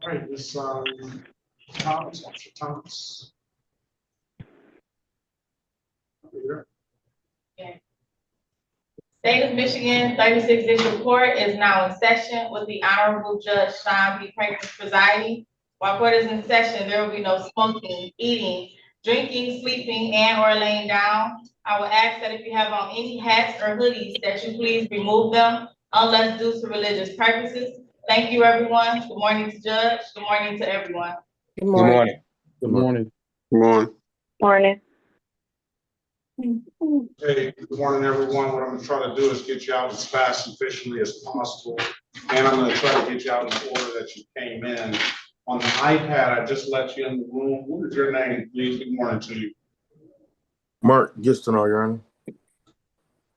All right, Ms. Thomas, Officer Thomas. State of Michigan 36th District Court is now in session with the Honorable Judge Sean P. Perkins presiding. While court is in session, there will be no smoking, eating, drinking, sleeping, and or laying down. I will ask that if you have on any hats or hoodies that you please remove them unless due to religious purposes. Thank you, everyone. Good morning to Judge. Good morning to everyone. Good morning. Good morning. Good morning. Morning. Hey, good morning, everyone. What I'm gonna try to do is get you out as fast and efficiently as possible. And I'm gonna try to get you out in the order that you came in. On the iPad, I just let you in the room. What is your name, please? Good morning to you. Mark Gistonall, Your Honor.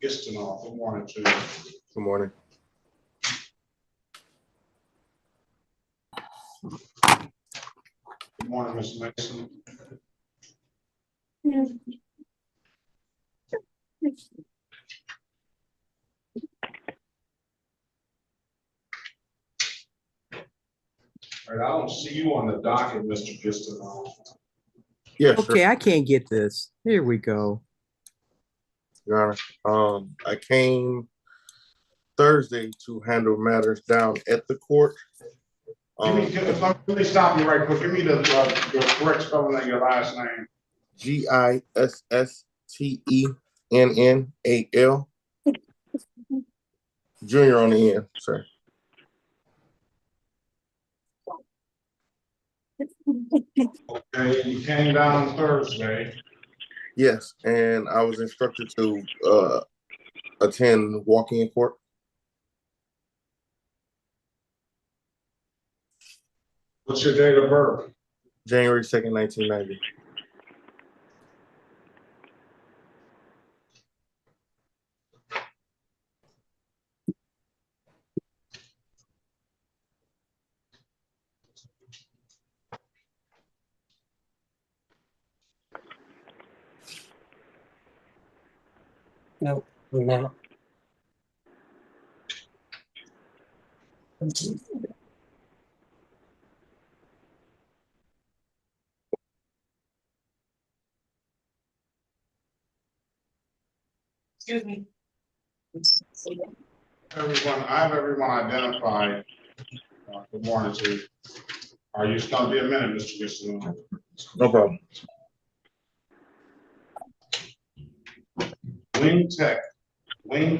Gistonall, good morning to you. Good morning. Good morning, Ms. Mason. All right, I don't see you on the docket, Mr. Gistonall. Yes, Okay, sir. I can't get this. Here we go. Your Honor. I came Thursday to handle matters down at the court. Let me stop you right quick. Give me the correct spelling of your last name. Gistennal. Junior on the end, sir. Okay, you came down Thursday. Yes, and I was instructed to attend walk-in court. What's your date of birth? January 2nd, 1990. No, no. Excuse me. Everyone, I have everyone identified. Good morning to you. Are you just gonna be a minute, Mr. Gistonall? No problem. Wing Tech, you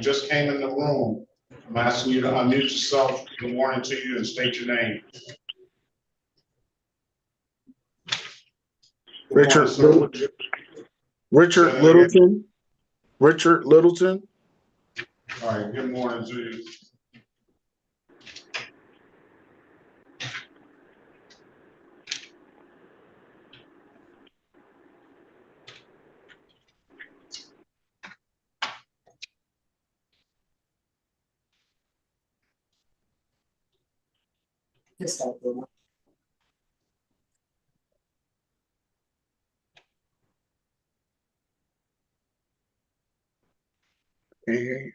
just came in the room. I'm asking you to unmute yourself. Good morning to you and state your name. Richard Littleton. Richard Littleton. All right, good morning to you. Hey.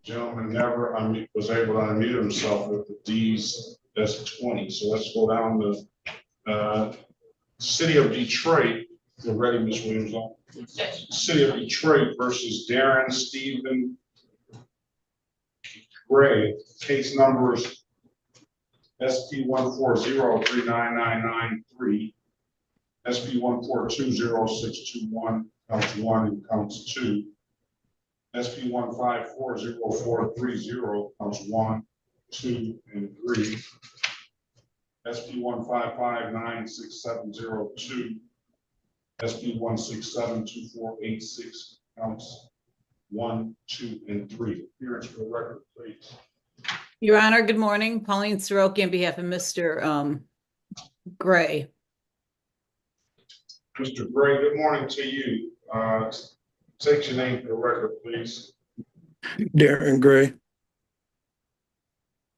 Gentleman never was able to unmute himself with the D's. That's 20. So let's go down to City of Detroit. You're ready, Ms. Williams. Yes. City of Detroit versus Darren Stephen Gray. Case numbers SP 140399993, SP 1420621, counts 1 and counts 2. SP 1540430, counts 1, 2, and 3. SP 155967002, SP 1672486, counts 1, 2, and 3. Appearance for the record, please. Your Honor, good morning. Pauline Soroki on behalf of Mr. Gray. Mr. Gray, good morning to you. Take your name for the record, please. Darren Gray.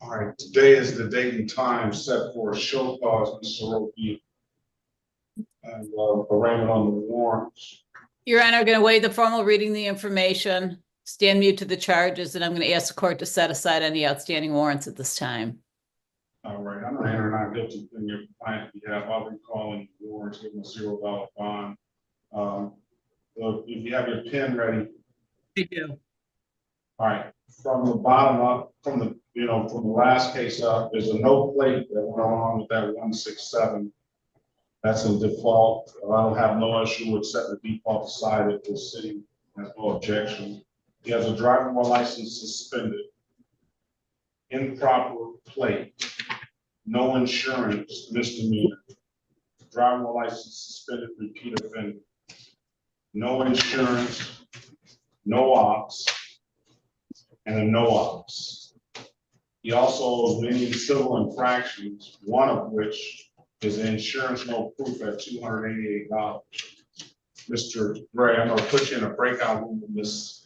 All right, today is the date and time set for a show cause, Ms. Soroki, and arraignment on the warrants. Your Honor, I'm going to waive the formal reading of the information. stand mute to the charges, and I'm going to ask the court to set aside any outstanding warrants at this time. All right, I'm gonna enter not guilty in your client's behalf. I'll be calling warrants with a $0 bond. So if you have your pen ready, I do. all right, from the bottom up, from the last case up, there's a no plate that went along with that 167. That's in default. I don't have no issue with setting the default aside if the city has no objection. He has a driving while license suspended, improper plate, no insurance, misdemeanor, driving while license suspended, repeat offender, no insurance, no ops, and a no ops. He also owes many civil infractions, one of which is insurance no proof at $288. Mr. Gray, I'm gonna put you in a breakout room with Ms.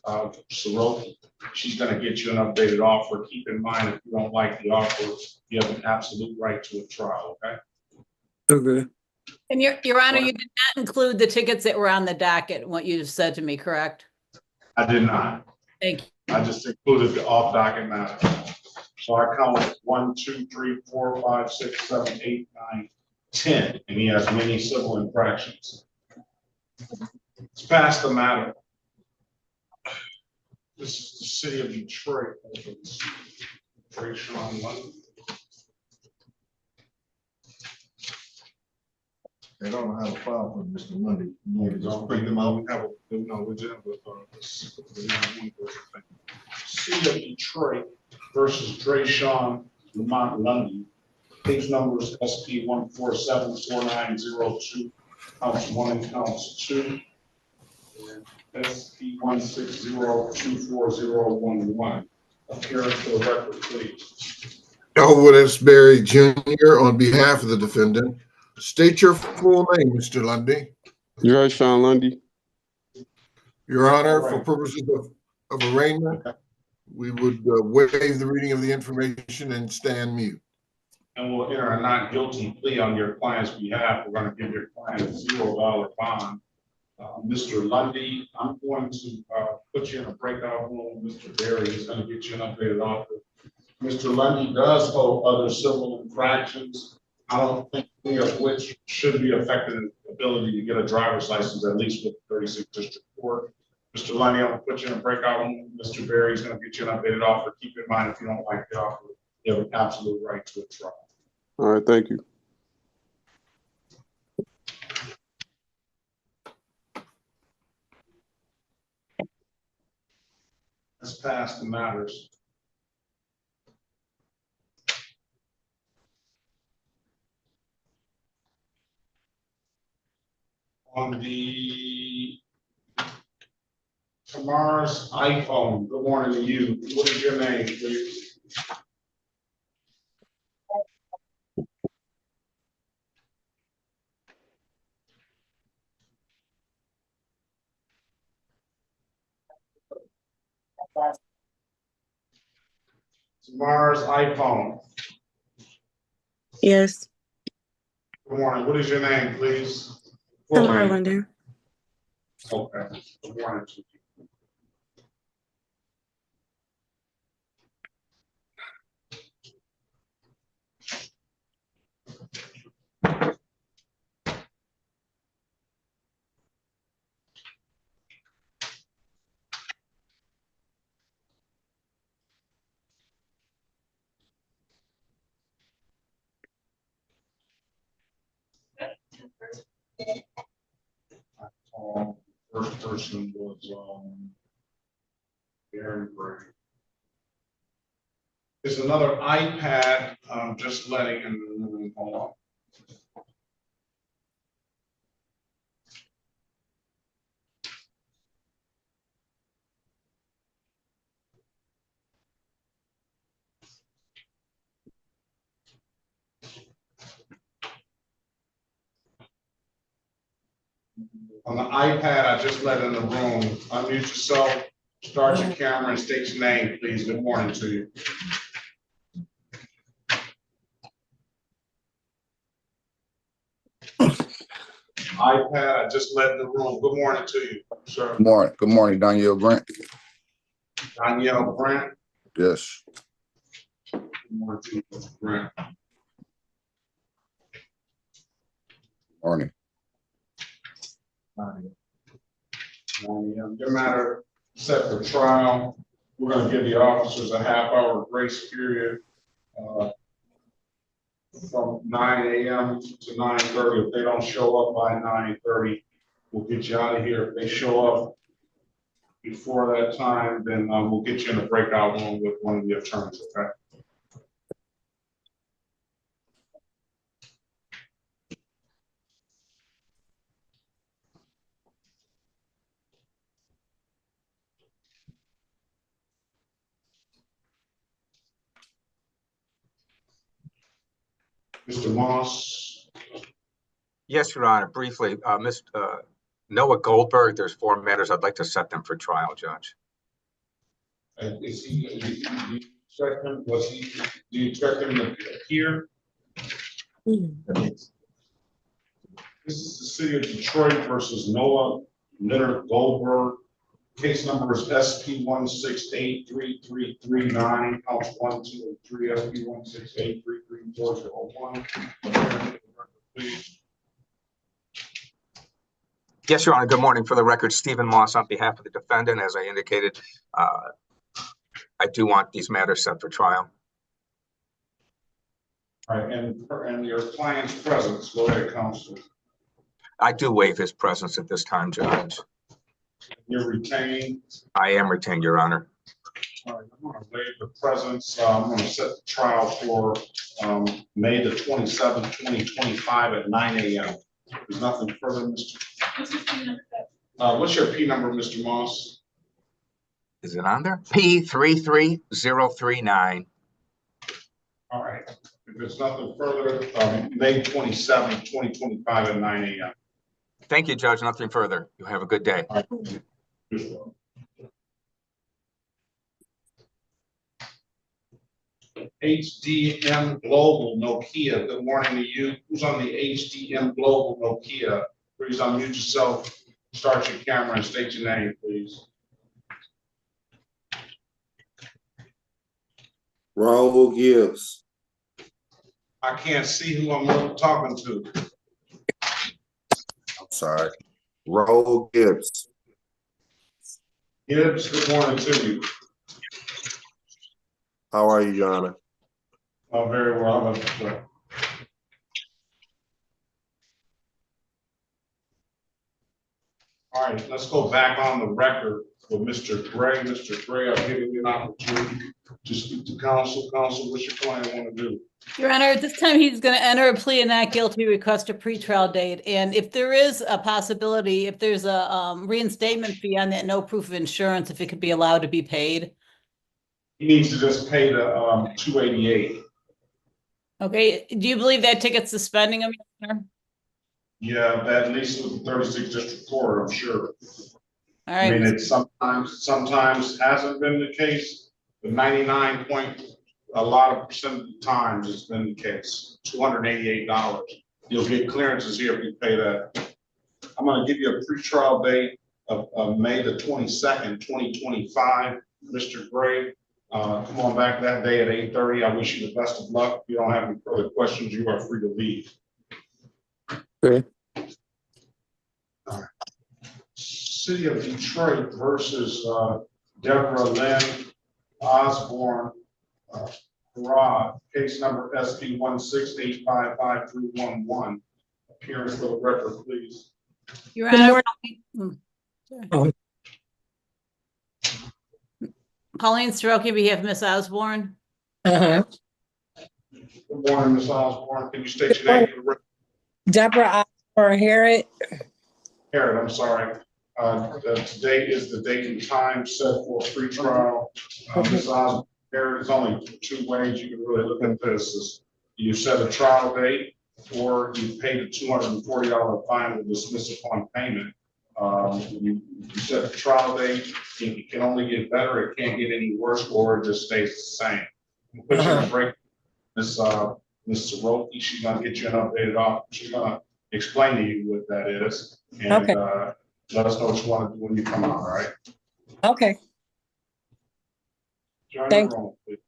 Soroki. She's gonna get you an updated offer. Keep in mind, if you don't like the offer, you have an absolute right to a trial, okay? Okay. And Your Honor, you did not include the tickets that were on the docket, what you just said to me, correct? I did not. Thank you. I just included the off docket matter. So I count 1, 2, 3, 4, 5, 6, 7, 8, 9, 10, and he has many civil infractions. It's past the matter. This is the city of Detroit. Detroit, Sean London. They don't have a file for Mr. Lundy. Don't bring them out. We have we just have City of Detroit versus Trayshawn Lamont Lundy. Case numbers SP 1474902, counts 1 and counts 2. SP 160240011. Appearance for the record, please. Elwood S. Berry Jr. on behalf of the defendant. State your full name, Mr. Lundy. You're right, Sean Lundy. Your Honor, for purposes of arraignment, we would waive the reading of the information and stand mute. And we'll enter a not guilty plea on your client's behalf. We're going to give your client a $0 bond. Mr. Lundy, I'm going to put you in a breakout room. Mr. Berry is going to get you an updated offer. Mr. Lundy does hold other civil infractions. I don't think any of which should be affecting his ability to get a driver's license, at least with the 36th District Court. Mr. Lundy, I'm going to put you in a breakout room. Mr. Berry is going to get you an updated offer. Keep in mind, if you don't like the offer, you have an absolute right to a trial. All right, thank you. Let's pass the matters. On the Tamar's iPhone, good morning to you. What is your name, please? Tamar's iPhone. Yes, Good morning. What is your name, please? Full Tamara name. London. Okay. Good morning to you. First person was Aaron Gray. There's another iPad, just letting him, hold on. On the iPad, I just let in the room. Unmute yourself, start your camera and state your name, please. Good morning to you. iPad, I just let in the room. Good morning to you, sir. Good morning, Danielle Grant. Danielle Grant. Yes. Good morning to you, Mr. Grant. Morning. Your matter set for trial. We're gonna give the officers a half-hour grace period from 9 a.m. to 9:30. If they don't show up by 9:30, we'll get you out of here. If they show up before that time, then we'll get you in a breakout room with one of the attorneys, okay? Mr. Moss, Yes, Your Honor, briefly, Noah Goldberg, there's 4 matters. I'd like to set them for trial, Judge. is he, do you expect him, do you expect him to appear? This is the city of Detroit versus Noah Leonard Goldberg. Case number is SP 1683339, counts 1, 2, and 3, SP 168334001. Please. Yes, Your Honor, good morning. For the record, Stephen Moss on behalf of the defendant. As I indicated, I do want these matters set for trial. All right, and your client's presence, go ahead, counsel. I do waive his presence at this time, Judge. You're retained. I am retained, Your Honor. All right, I'm gonna waive the presence. I'm gonna set the trial for May the 27th, 2025 at 9 a.m. There's nothing further, Mr. What's your P number, Mr. Moss? Is it on there? P33039. All right, if there's nothing further, May 27th, 2025 at 9 a.m. Thank you, Judge. Nothing further. You have a good day. All right. HDM Global Nokia, good morning to you. Who's on the HDM Global Nokia? Please unmute yourself, start your camera and state your name, please. Raul Gibbs. I can't see who I'm talking to. I'm sorry. Raul Gibbs. Gibbs, good morning to you. How are you, Your Honor? Very well. How about you? All right, let's go back on the record with Mr. Gray. Mr. Gray, I've given you an opportunity to speak to counsel. Counsel, what's your client want to do? Your Honor, at this time, he's going to enter a plea of not guilty, request a pretrial date. And if there is a possibility, if there's a reinstatement fee on that, no proof of insurance, if it could be allowed to be paid. He needs to just pay the 288. Okay, do you believe that ticket's suspending him, Your Honor? Yeah, that at least with the 36th District Court, I'm sure. All I mean, right, it sometimes hasn't been the case, but 99 point, a lot of percent of the times it's been the case. $288. You'll get clearances here if you pay that. I'm gonna give you a pretrial date of May the 22nd, 2025. Mr. Gray, come on back that day at 8:30. I wish you the best of luck. If you don't have any further questions, you are free to leave. Okay. All right. City of Detroit versus Deborah Lynn Osborne Rod, case number SP 16855-311. Appearance for the record, please. Your Honor. Oh. Pauline Soroki, on behalf of Ms. Osborne. Uh-huh. Good morning, Ms. Osborne. Can you state your name for the record? Deborah Osborne Harrod. Harrod, I'm sorry. Today is the date and time set for free trial. Ms. Osborne, Harrod, is only 2 ways you can really look at this. You set a trial date, or you pay the $240 fine with dismiss upon payment. You set a trial date, it can only get better, it can't get any worse, or it just stays the same. Put you in a break, Ms. Soroki, she's gonna get you an updated offer. She's gonna explain to you what that is. And Okay. let us know what you want to do when you come out, all right? Okay. Join the Thank room, please.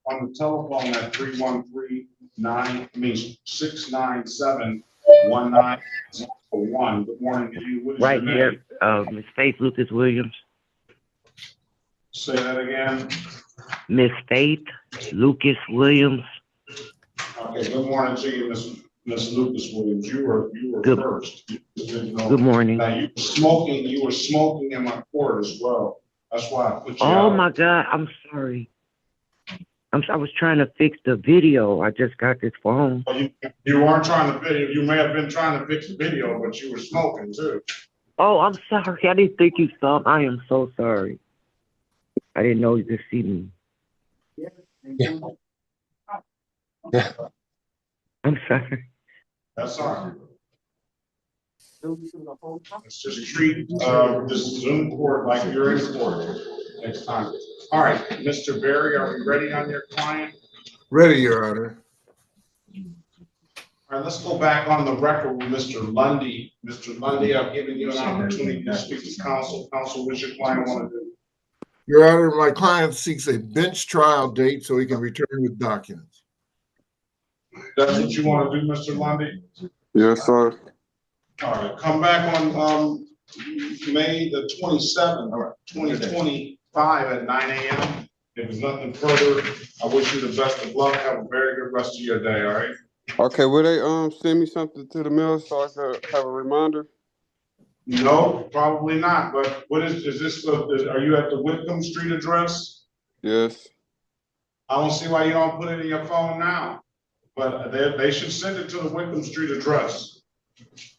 On the telephone at 697-1901. Good morning to you. What is your Right name? here, Miss Faith Lucas Williams. Say that again. Miss Faith Lucas Williams. Okay, good morning to you, Miss Lucas Williams. You were Good- first. You didn't know. Good morning. Now you were smoking in my court as well. That's why I put you Oh out. my God, I'm sorry. I was trying to fix the video. I just got this phone. Well, you weren't trying to video. You may have been trying to fix the video, but you were smoking too. Oh, I'm sorry. I didn't think you saw. I am so sorry. I didn't know you could see me. I'm sorry. That's all right. Let's just treat this Zoom court like you're in court next time. All right, Mr. Berry, are we ready on your client? Ready, Your Honor. All right, let's go back on the record with Mr. Lundy. Mr. Lundy, I've given you an opportunity to speak to counsel. Counsel, what's your client want to do? Your Honor, my client seeks a bench trial date so he can return with documents. That's what you want to do, Mr. Lundy? Yes, sir. All right, come back on May the 27th, 2025 at 9 a.m. If there's nothing further, I wish you the best of luck. Have a very good rest of your day, all right? Okay, will they send me something to the mail so I could have a reminder? No, probably not, but what is this, are you at the Whitcomb Street address? Yes. I don't see why you don't put it in your phone now, but they should send it to the Whitcomb Street address.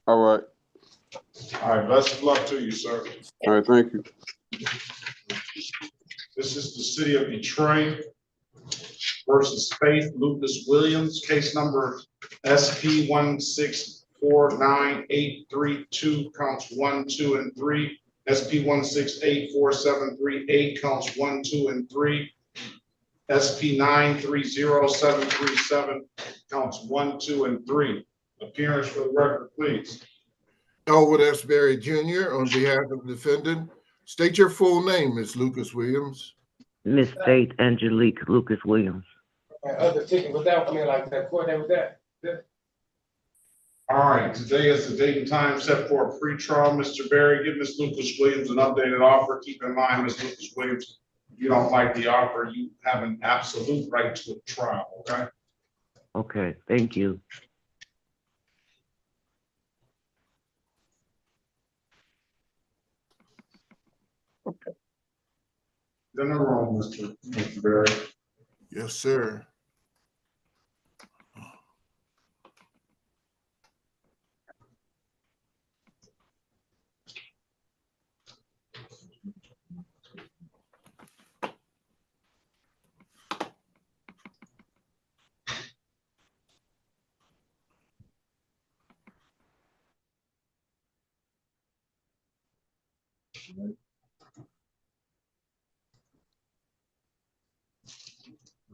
All right. All right, best of luck to you, sir. All right, thank you. This is the city of Detroit versus Faith Lucas Williams, case number SP 1649832, counts 1, 2, and 3. SP 1684738, counts 1, 2, and 3. SP 930737, counts 1, 2, and 3. Appearance for the record, please. Elwood S. Berry Jr. on behalf of the defendant. State your full name, Ms. Lucas Williams. Miss Faith Angelique Lucas Williams. Other ticket was that, court day was that. All right, today is the date and time set for a pre-trial. Mr. Berry, give Ms. Lucas Williams an updated offer. Keep in mind, Ms. Lucas Williams, if you don't like the offer, you have an absolute right to a trial, okay? Okay, thank you. In the room, Mr. Berry. Yes, sir.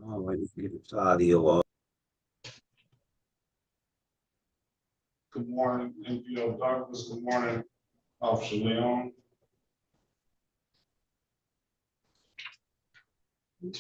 Oh, wait, get this audio off. Good morning, NPO Douglas. Good morning, Officer Leon. Good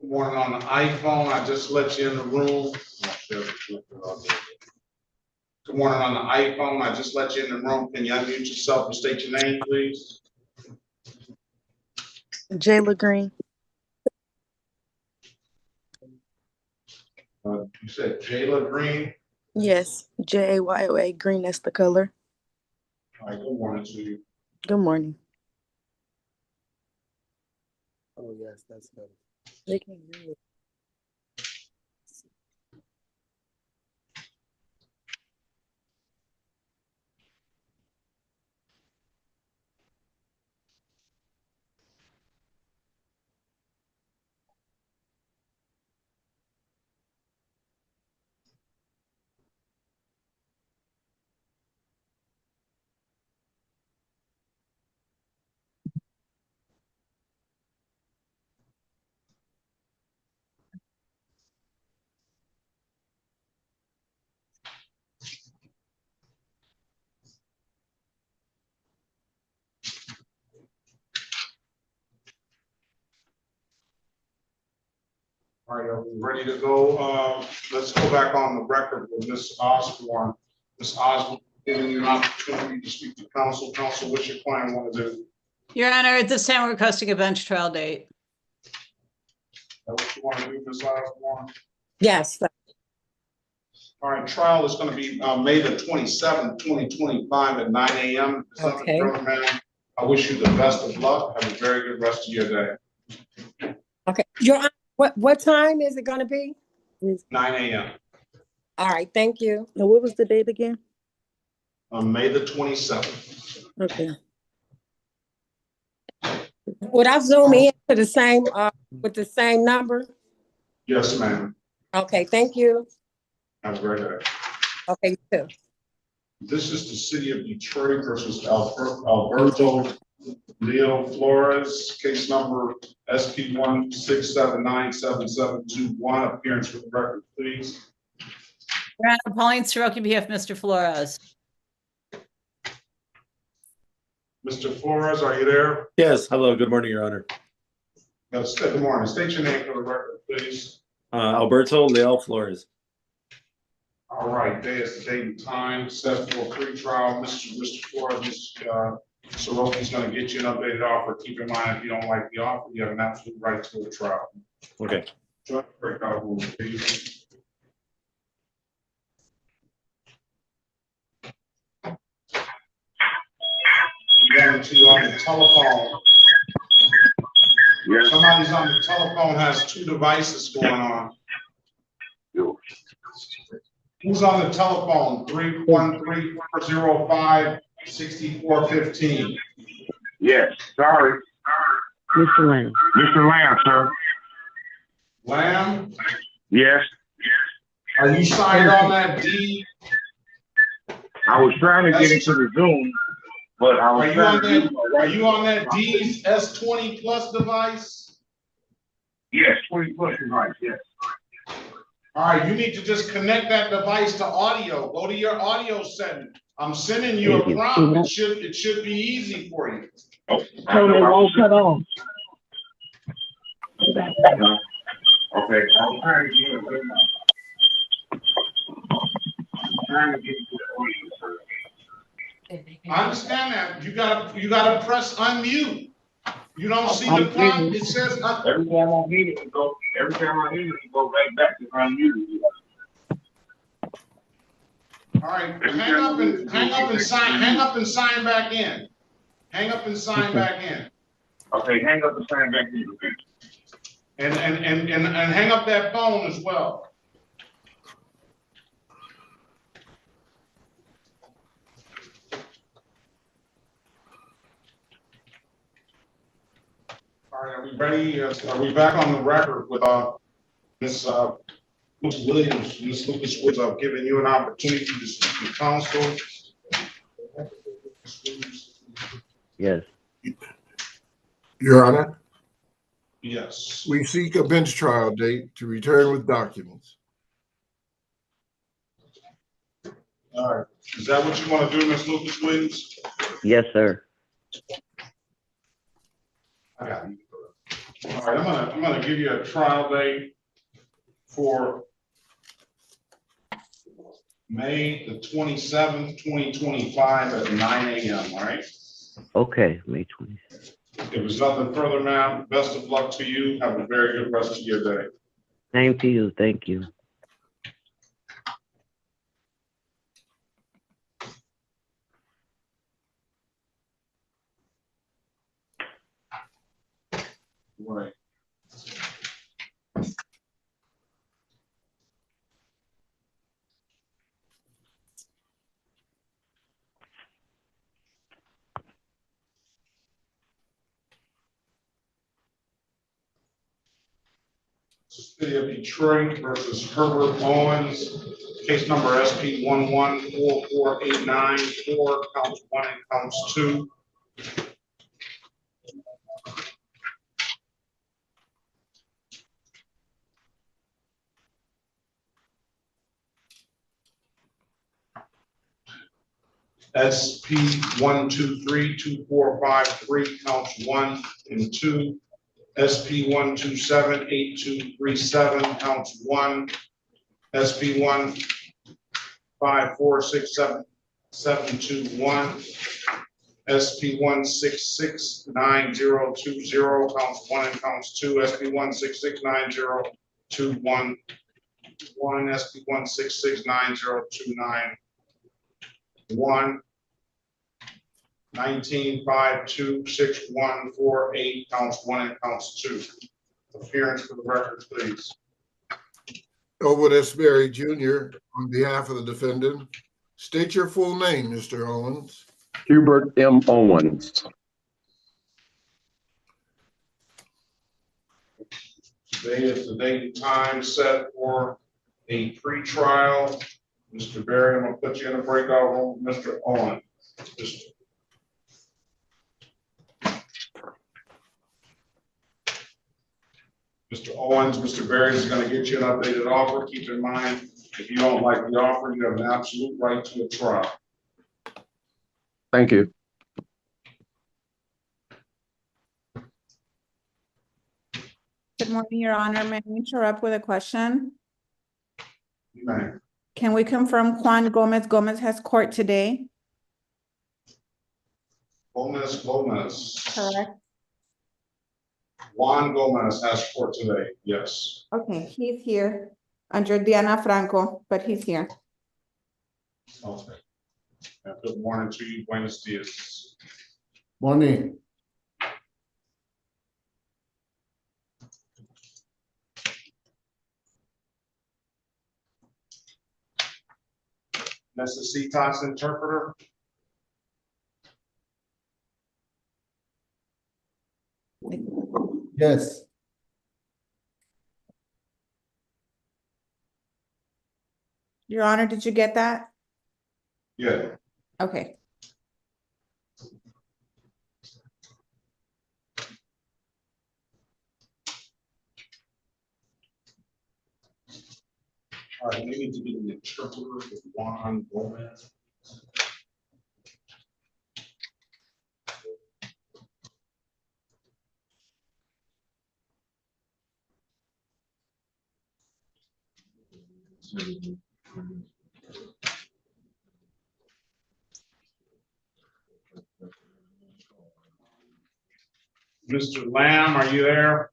morning on the iPhone. I just let you in the room. Good morning on the iPhone. I just let you in the room. Can you unmute yourself and state your name, please? Jayla Green. You said Jayla Green. Yes, Jayyoa Green. That's the color. All right, good morning to you. Good morning. Oh, yes, that's good. They can hear you. All right, are we ready to go? Let's go back on the record with Ms. Osborne. Ms. Osborne, giving you an opportunity to speak to counsel. Counsel, what's your client want to do? Your Honor, at this time, we're requesting a bench trial date. What you want to do, Ms. Osborne? Yes. All right, trial is going to be May the 27th, 2025 at 9 a.m. Okay. Man, I wish you the best of luck. Have a very good rest of your day. Okay. Your Honor, what time is it going to be? 9 a.m. All right. Thank you. And what was the date again? On May the 27th. Okay. Would I zoom in to the same with the same number? Yes, ma'am. Okay. Thank you. Have a great day. Okay. You too. This is the city of Detroit versus Alberto Leo Flores, case number SP 167977721. Appearance for the record, please. Your Honor, Pauline Soroki, behalf of Mr. Flores. Mr. Flores, are you there? Yes, hello, good morning, Your Honor. Good morning. State your name for the record, please. Alberto Leal Flores. All right, day is the date and time set for pre-trial. Mr. Flores, Mr. Soroki's going to get you an updated offer. Keep in mind, if you don't like the offer, you have an absolute right to a trial. Okay. Joint breakout room, please. Going to you on the telephone. Yes. Somebody's on the telephone, has two devices going on. Who's on the telephone? 313-405-6415. Yes, sorry. Mr. Lamb. Mr. Lamb, sir. Lamb, Yes. are you signed on that deed? I was trying to get into the Zoom, but I was Are you on that D's S20 Plus device? Yes, 20 plus device, yes. All right, you need to just connect that device to audio. Go to your audio setting. I'm sending you a prompt. It should be easy for you. Oh, So they won't cut off. Okay, I'm trying to get it right now. I'm trying to get to the audio, sir. I understand that. You gotta press unmute. You don't see the prompt. It says every time I need it to go, right back to unmute. all right, hang up and sign back in. Hang up and sign back in. Okay, hang up and sign back in. Okay. And hang up that phone as well. All right, are we ready? Are we back on the record with Ms. Williams? Ms. Lucas Woods, I've given you an opportunity to speak to counsel. Yes. Your Honor, Yes. we seek a bench trial date to return with documents. All right. Is that what you want to do, Ms. Lucas Williams? Yes, sir. I got you. All right, I'm gonna give you a trial date for May the 27th, 2025 at 9 a.m., all right? Okay, May 20. If there's nothing further, ma'am, best of luck to you. Have a very good rest of your day. Same to you. Thank you. Right. City of Detroit versus Herbert Owens, case number SP 114489, counts 1 and counts 2. SP 1232453, counts 1 and 2. SP 1278237, counts 1. SP 1546721. SP 1669020, counts 1 and counts 2. SP 1669021. SP 1669029. 19526148, counts 1 and counts 2. Appearance for the record, please. Elwood S. Berry Jr. on behalf of the defendant. State your full name, Mr. Owens. Hubert M. Owens. Today is the date and time set for a pretrial. Mr. Berry, I'm gonna put you in a breakout room, Mr. Owens. Mr. Owens, Mr. Berry is going to get you an updated offer. Keep in mind, if you don't like the offer, you have an absolute right to a trial. Thank you. Good morning, Your Honor. May I interrupt with a question? You may. Can we confirm Juan Gomez has court today? Gomez. Correct. Juan Gomez has court today, yes. Okay, he's here under Diana Franco, but he's here. Okay. Good morning to you. Buenos dias. Morning. Necesitas interpreter. Yes. Your Honor, did you get that? Yeah. Okay. All right, we need to get an interpreter for Juan Gomez. Mr. Lamb, are you there?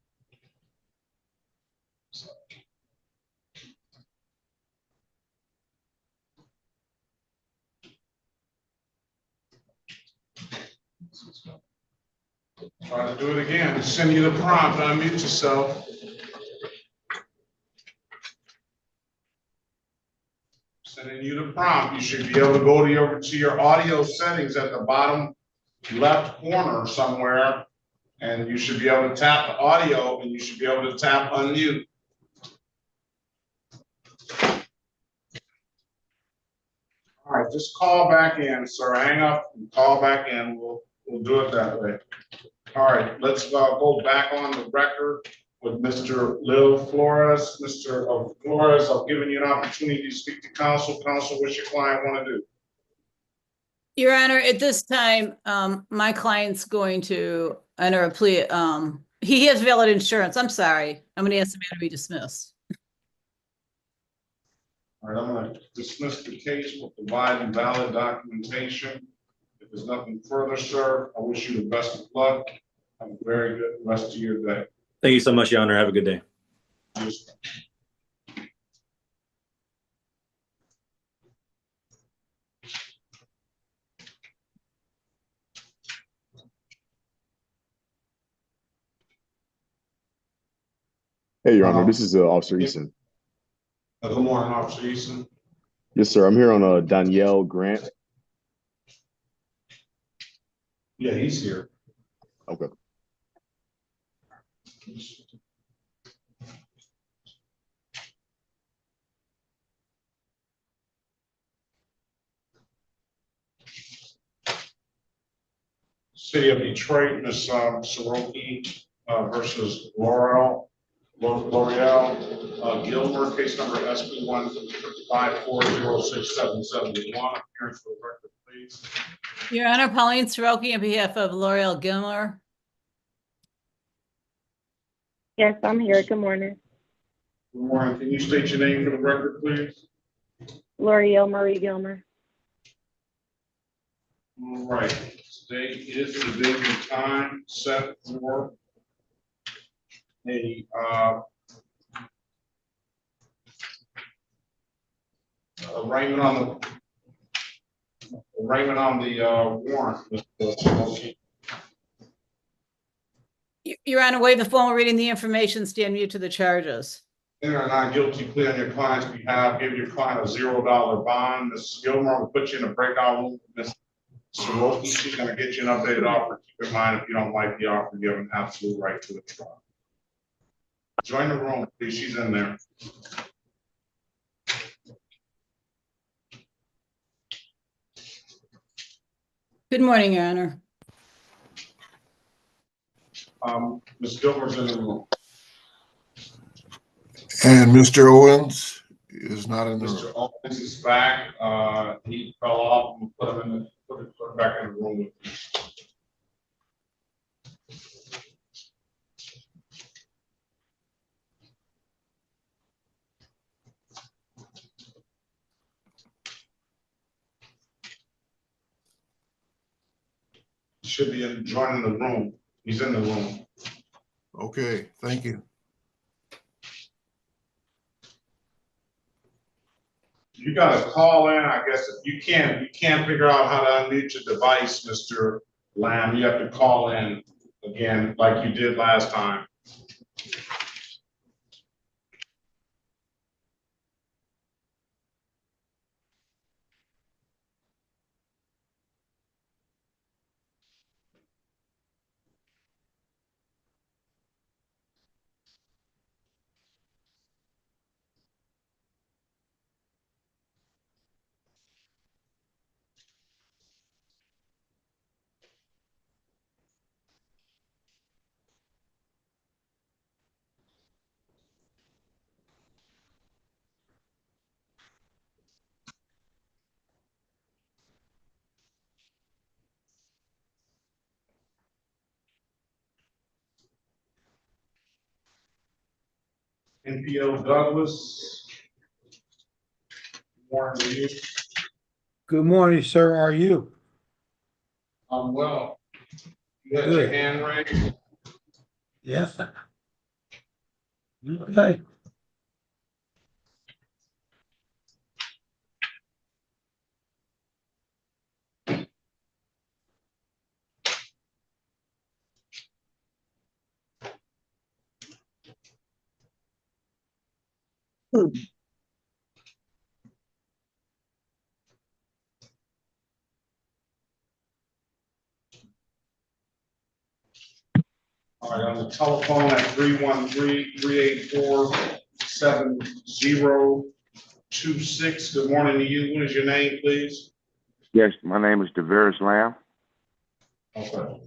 Try to do it again. Send you the prompt. Unmute yourself. Sending you the prompt. You should be able to go to your audio settings at the bottom left corner somewhere, and you should be able to tap the audio, and you should be able to tap unmute. All right, just call back in, sir. Hang up and call back in. We'll do it that way. All right, let's go back on the record with Mr. Lil Flores. Mr. Flores, I've given you an opportunity to speak to counsel. Counsel, what's your client want to do? Your Honor, at this time, my client's going to enter a plea. He has valid insurance. I'm sorry. I'm going to ask the matter to be dismissed. All right, I'm gonna dismiss the case. We'll provide valid documentation. If there's nothing further, sir, I wish you the best of luck. Have a very good rest of your day. Thank you so much, Your Honor. Have a good day. Hey, Your Honor, this is Officer Eason. Good morning, Officer Eason. Yes, sir. I'm here on Danielle Grant. Yeah, he's here. Okay. City of Detroit, Ms. Soroki versus L'Oreal Gilmer, case number SP 154067771. Appearance for the record, please. Your Honor, Pauline Soroki on behalf of L'Oreal Gilmer. Yes, I'm here. Good morning. Good morning. Can you state your name for the record, please? L'Oreal Marie Gilmer. All right. Today is the date and time set for a arraignment on the warrant. Mr. Soroki. Your Honor, waive the formal reading the information, stand mute to the charges. Enter a not guilty plea on your client's behalf, give your client a $0 bond. Ms. Gilmore will put you in a breakout room. Ms. Soroki, she's gonna get you an updated offer. Keep in mind, if you don't like the offer, you have an absolute right to withdraw. Join the room, please. She's in there. Good morning, Your Honor. Ms. Gilmore's in the room. And Mr. Owens is not in the room. Mr. Owens is back. He fell off and put him back in the room with me. Should be joining the room. He's in the room. Okay, thank you. You got to call in, I guess. If you can't figure out how to unmute your device, Mr. Lamb, you have to call in again like you did last time. NPO Douglas. Morning to you. Good morning, sir. How are you? I'm well. You had your hand raised. Yes. Okay. All right, on the telephone at 313-384-7026. Good morning to you. What is your name, please? Yes, my name is DeVeris Lamb. Okay.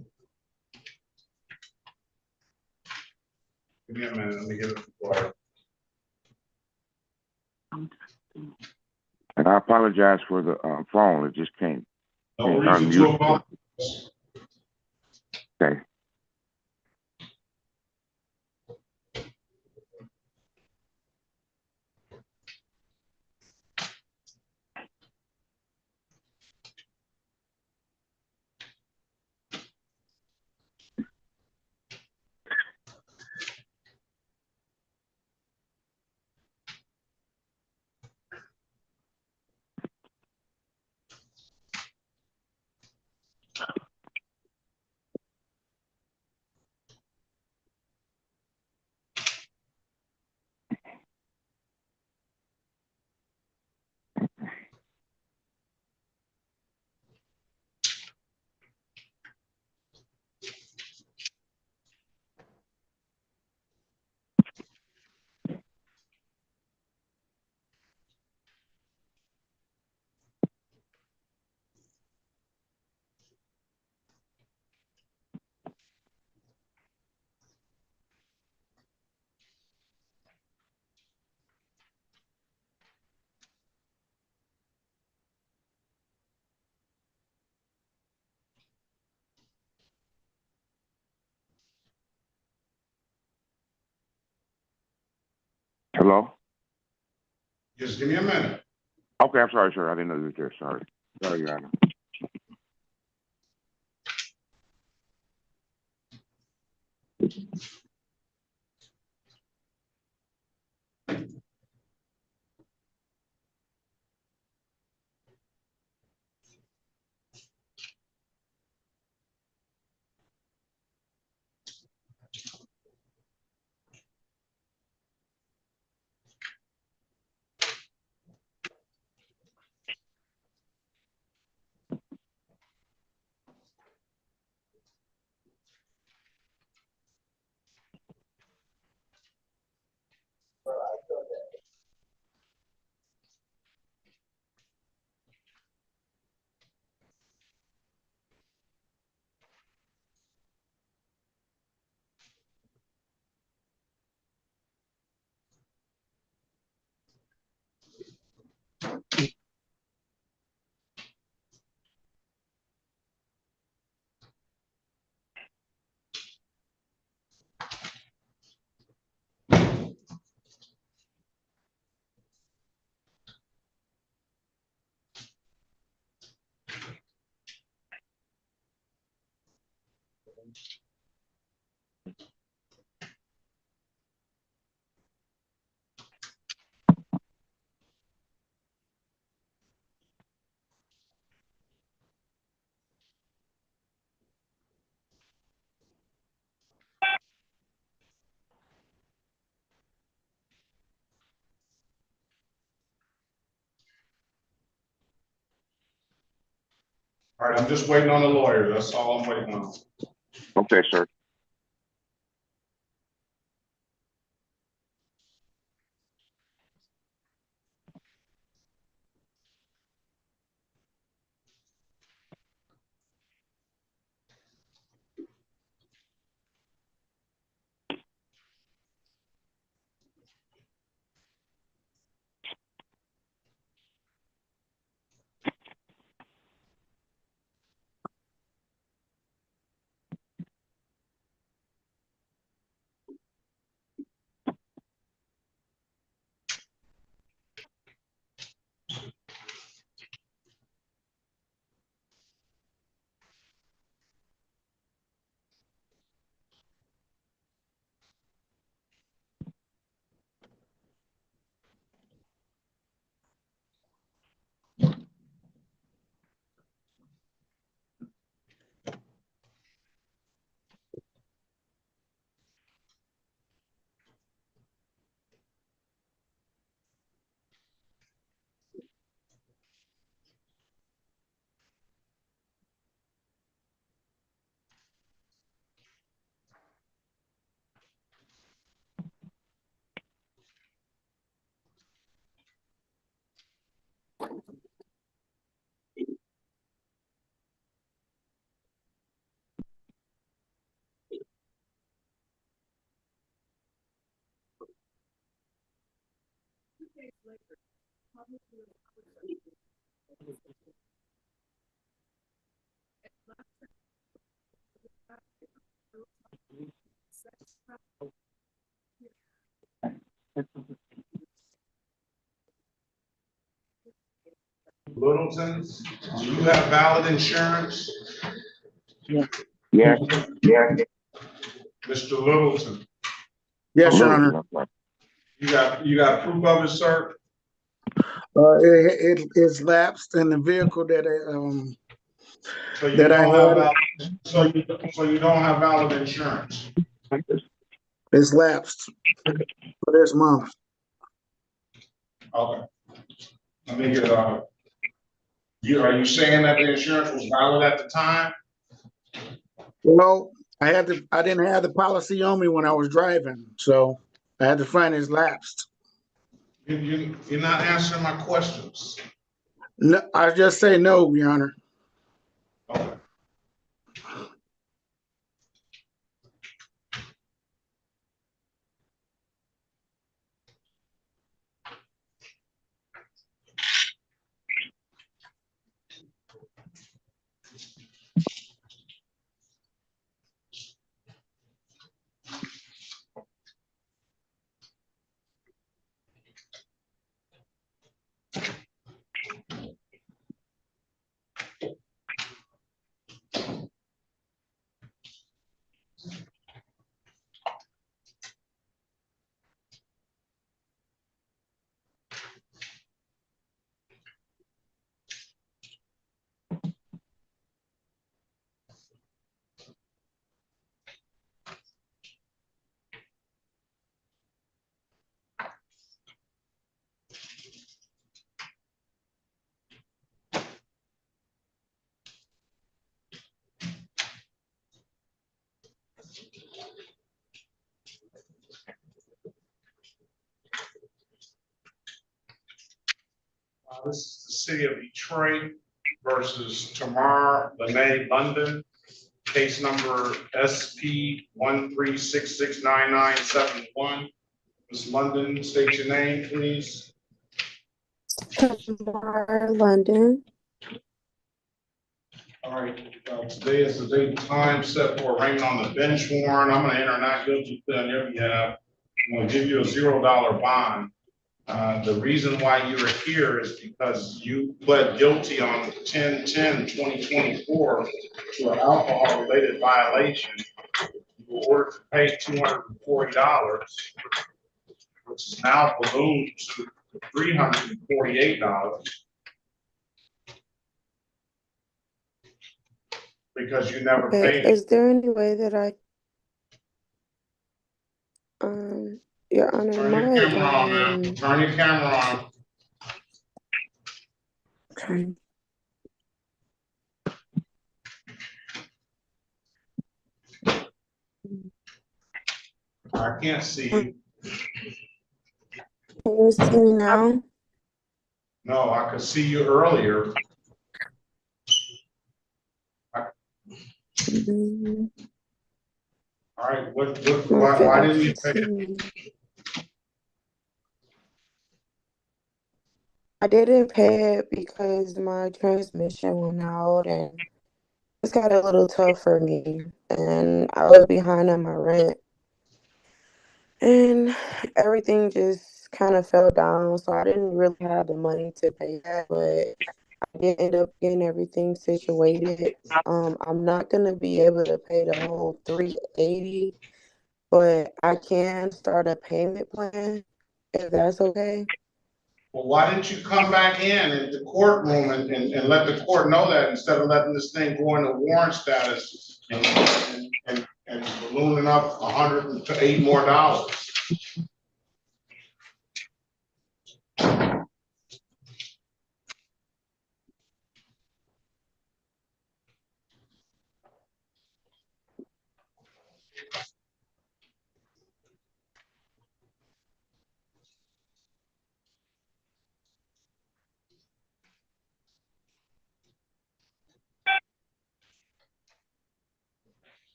Give me a minute. Let me get it quiet. And I apologize for the phone. It just came. No reason to apologize. Okay. Hello? Just give me a minute. Okay, I'm sorry, sir. I didn't know you were there. Sorry. Sorry, Your Honor. All right, I'm just waiting on the lawyer. That's all I'm waiting on. Okay, sir. Littleton's, do you have valid insurance? Yeah. Yeah. Mr. Littleton, Yes, Your Honor. you got proof of it, sir? It is lapsed in the vehicle that So you that I don't have had. valid, so you don't have valid insurance? It's lapsed for this month. Okay. Let me get, are you saying that the insurance was valid at the time? Well, I didn't have the policy on me when I was driving, so I had to find it's lapsed. You're not answering my questions. No, I just say no, Your Honor. Okay. This is the city of Detroit versus Tamar Lene London. Case number SP 1366991. Ms. London, state your name, please. Tamar London. All right, today is the date and time set for arraignment on the bench warrant. I'm gonna enter not guilty plea on your behalf. I'm gonna give you a $0 bond. The reason why you're here is because you pled guilty on 10/10/2024 to an alcohol-related violation. You were ordered to pay $240, which is now ballooned to $348 because you never Okay, paid. is there any way that Your Honor, Turn your camera on, man. Turn your camera on. Okay. I can't see you. Can you see me now? No, I could see you earlier. All right, why didn't you pay it? I didn't pay it because my transmission went out and it's got a little tough for me. And I was behind on my rent. And everything just kind of fell down. So I didn't really have the money to pay that, but I did end up getting everything situated. I'm not gonna be able to pay the whole $380, but I can start a payment plan if that's okay. Well, why didn't you come back in the courtroom and let the court know that instead of letting this thing go into warrant status and ballooning up $108 more?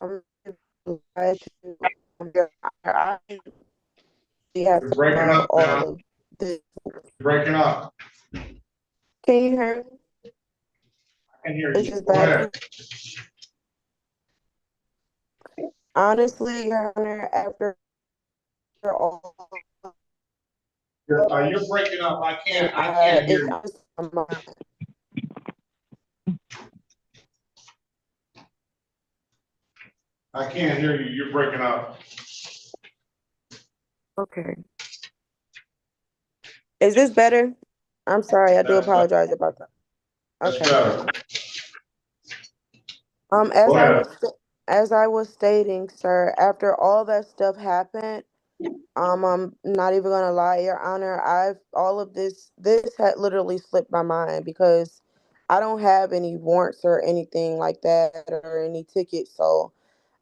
I'm glad to. I have You're to breaking know up all now. of this. You're breaking up. Can you hear me? I can hear Is you. this Go ahead. better? Honestly, Your Honor, after all, You're breaking up. I can't hear you. I can't hear you. You're breaking up. Okay. Is this better? I'm sorry. I do That's better. apologize about that. That's Okay. better. As I was stating, sir, after all that stuff happened, I'm not even gonna lie, Your Honor, all of this had literally slipped my mind because I don't have any warrants or anything like that or any tickets. So,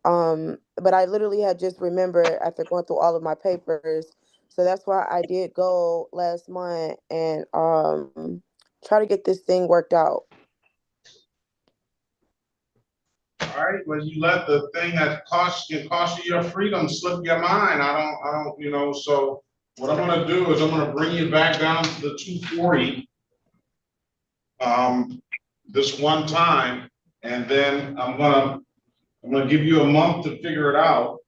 but I literally had just remembered after going through all of my papers. So that's why I did go last month and try to get this thing worked out. All right, well, you let the thing that cost you your freedom slip your mind. I don't, so what I'm gonna do is I'm gonna bring you back down to the 240 this one time, and then I'm gonna give you a month to figure it out.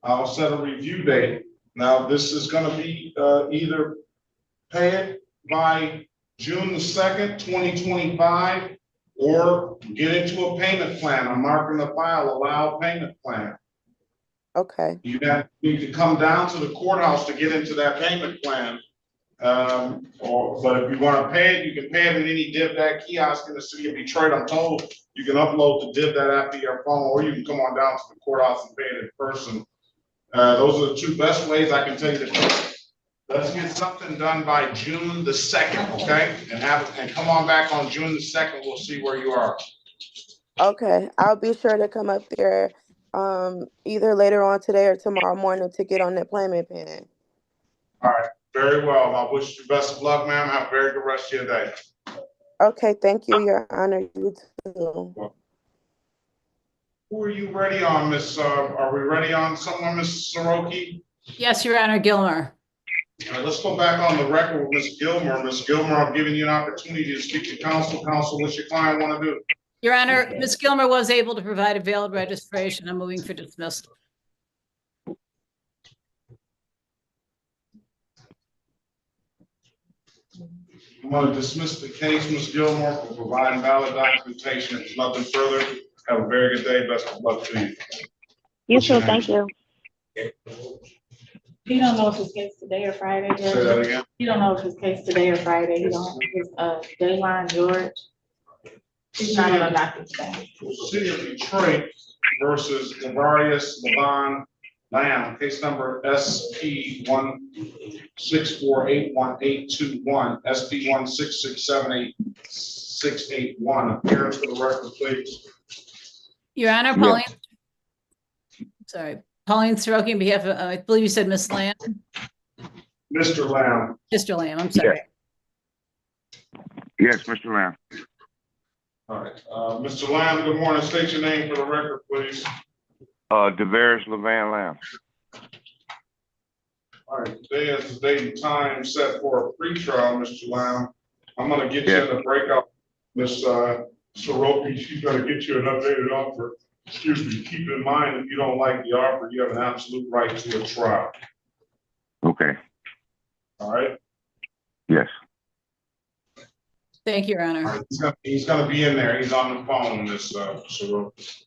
I'll set a review date. Now, this is gonna be either pay it by June the 2nd, 2025, or get into a payment plan. I'm marking the file, allow payment plan. Okay. You need to come down to the courthouse to get into that payment plan. But if you want to pay it, you can pay it in any DivDat kiosk in the city of Detroit. I'm told you can upload the DivDat app to your phone, or you can come on down to the courthouse and pay it in person. Those are the two best ways I can tell you to pay it. Let's get something done by June the 2nd, okay? And come on back on June the 2nd. We'll see where you are. Okay, I'll be sure to come up there either later on today or tomorrow morning to get on that payment plan. All right. Very well. I wish you best of luck, ma'am. Have a very good rest of your day. Okay, thank you, Your Honor. You too. Who are you ready on, Miss, are we ready on someone, Ms. Soroki? Yes, Your Honor, Gilmer. All right, let's go back on the record with Ms. Gilmer. Ms. Gilmer, I'm giving you an opportunity to speak to counsel. Counsel, what's your client want to do? Your Honor, Ms. Gilmer was able to provide a valid registration. I'm moving for dismissal. I'm going to dismiss the case, Ms. Gilmore, for providing valid documentation. If there's nothing further, have a very good day. Best of luck to you. You too, thank you. You don't know if his case today or Friday, Judge? Say that again. You don't know if his case today or Friday. You don't, his, Daylon George. He's not in a docket today. City of Detroit versus Lavarius Levon Lamb, case number SP 1648181, SP 166788681. Appearance for the record, please. Your Honor, Pauline. Sorry, Pauline Soroki on behalf of, I believe you said Miss Lamb. Mr. Lamb. Mr. Lamb, I'm sorry. Yes, Mr. Lamb. All right, Mr. Lamb, good morning. State your name for the record, please. Devarius Levan Lamb. All right, today is the date and time set for a pretrial, Mr. Lamb. I'm gonna get you in the breakout, Ms. Soroki. She's gonna get you an updated offer. Excuse me, keep in mind, if you don't like the offer, you have an absolute right to a trial. Okay. All right? Yes. Thank you, Your Honor. All right, he's gonna be in there. He's on the phone, Ms. Soroki.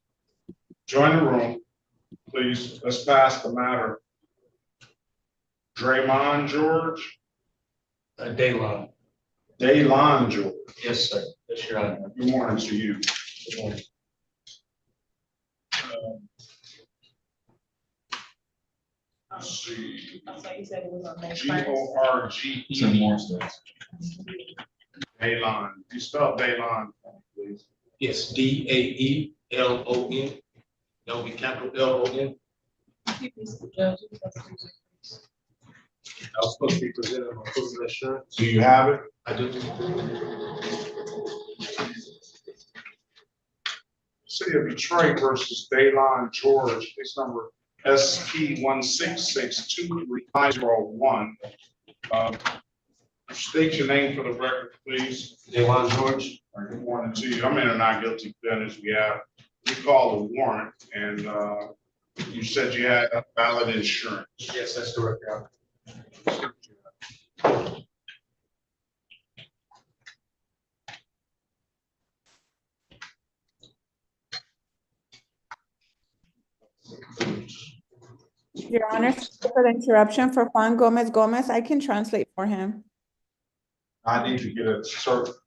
Join the room, please. Let's pass the matter. Draymond George? Daylon. Daylon George. Yes, sir. Yes, Your Honor. Good morning to you. Good morning. Let's see. I thought you said it was on May 1st. G-O-R-G-E. Daylon. You spell Daylon, please. Yes, D-A-E-L-O-N. That will be capital L-O-N. I was supposed to be presented on proof of insurance. Do you have it? I do. City of Detroit versus Daylon George, case number SP 1662301. State your name for the record, please. Daylon George. All right, good morning to you. I'm in a not guilty plea as we have. We called a warrant and you said you had a valid insurance. Yes, that's correct, Your Honor. Your Honor, for the interruption for Juan Gomez Gomez, I can translate for him. I need to get a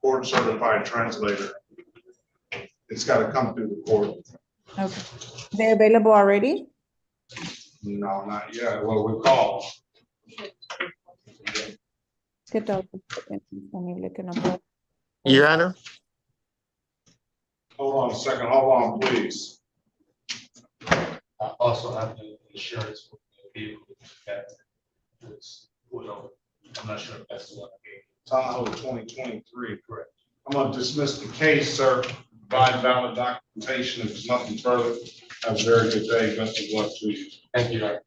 court certified translator. It's got to come through the court. Okay. They available already? No, not yet. Well, we called. ¿Qué tal? Disponible que no puedo. Your Honor, Hold on a second. Hold on, please. I also have the insurance for the vehicle that was put on. I'm not sure if that's the one I gave. Tahoe 2023, correct. I'm going to dismiss the case, sir. Provide valid documentation. If there's nothing further, have a very good day. Best of luck to you. Thank you, Your Honor.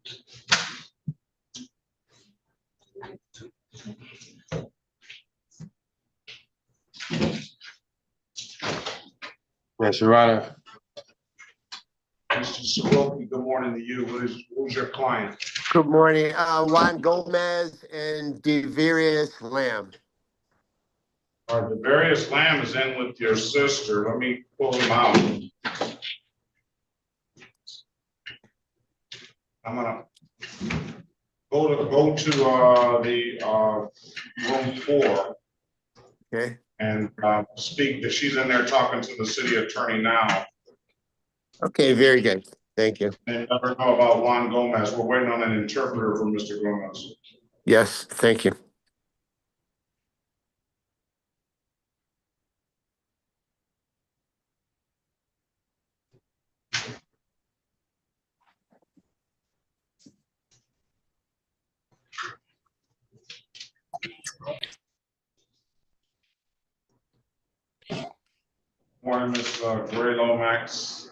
Yes, Your Honor. Mr. Soroki, good morning to you. Who's your client? good morning. Juan Gomez and Devarius Lamb. All right, the various Lamb is in with your sister. Let me pull them out. I'm gonna go to the room 4. Okay. And speak. She's in there talking to the city attorney now. Okay, very good. Thank you. And let her know about Juan Gomez. We're waiting on an interpreter for Mr. Gomez. Yes, thank you. Morning, Ms. Gray Lomax.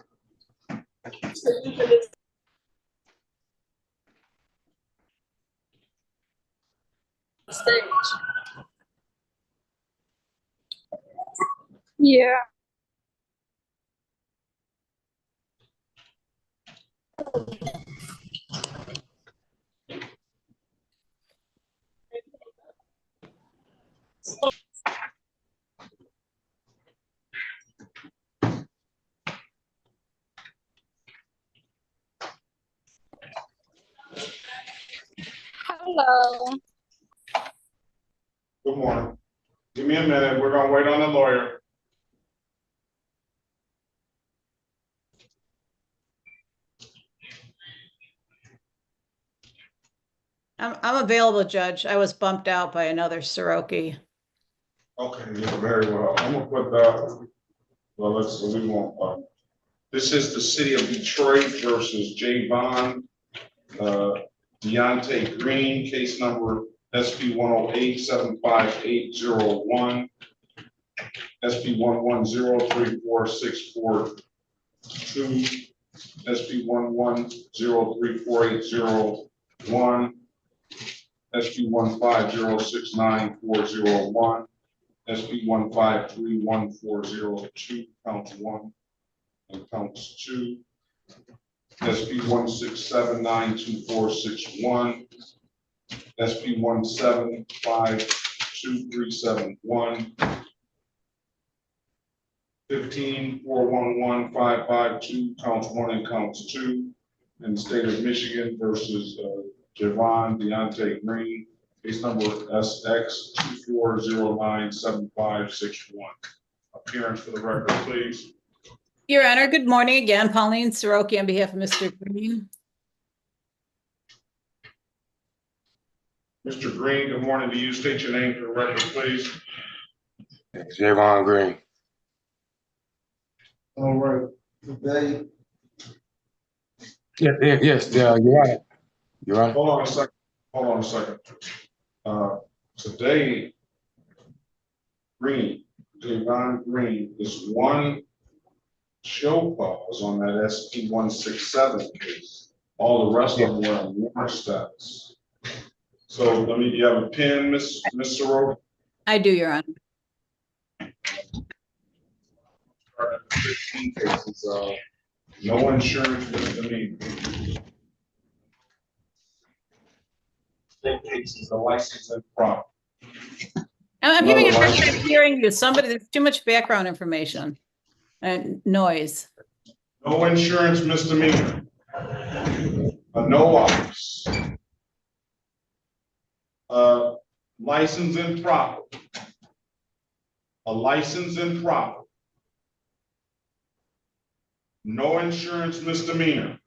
Yeah. Hello. Good morning. Give me a minute. We're gonna wait on the lawyer. I'm available, Judge. I was bumped out by another Soroki. Okay, yeah, very well. I'm gonna put that, well, we won't, this is the city of Detroit versus J. Bond, Deontay Green, case number SP 108-75801, SP 110346442, SP 110348001, SP 150694001, SP 1531402, counts 1 and counts 2, SP 167924661, SP 1752371, 154115552, counts 1 and counts 2, in the state of Michigan versus Javon Deontay Green, case number SX 24097561. Appearance for the record, please. Your Honor, good morning again. Pauline Soroki on behalf of Mr. Green. Mr. Green, good morning to you. State your name for the record, please. Javon Green. All right. Today. Yes, Your Honor. Your Honor. Hold on a second. Today, Javon Green is one show cause on that SP 167 case. All the rest of them were on warrant status. So do you have a pen, Ms. Soroki? I do, Your Honor. 15 cases, no insurance misdemeanor. State cases, the license and prop. I'm having a hard time hearing you. There's too much background information and noise. No insurance misdemeanor. A no office. License and prop. A license and prop. No insurance misdemeanor.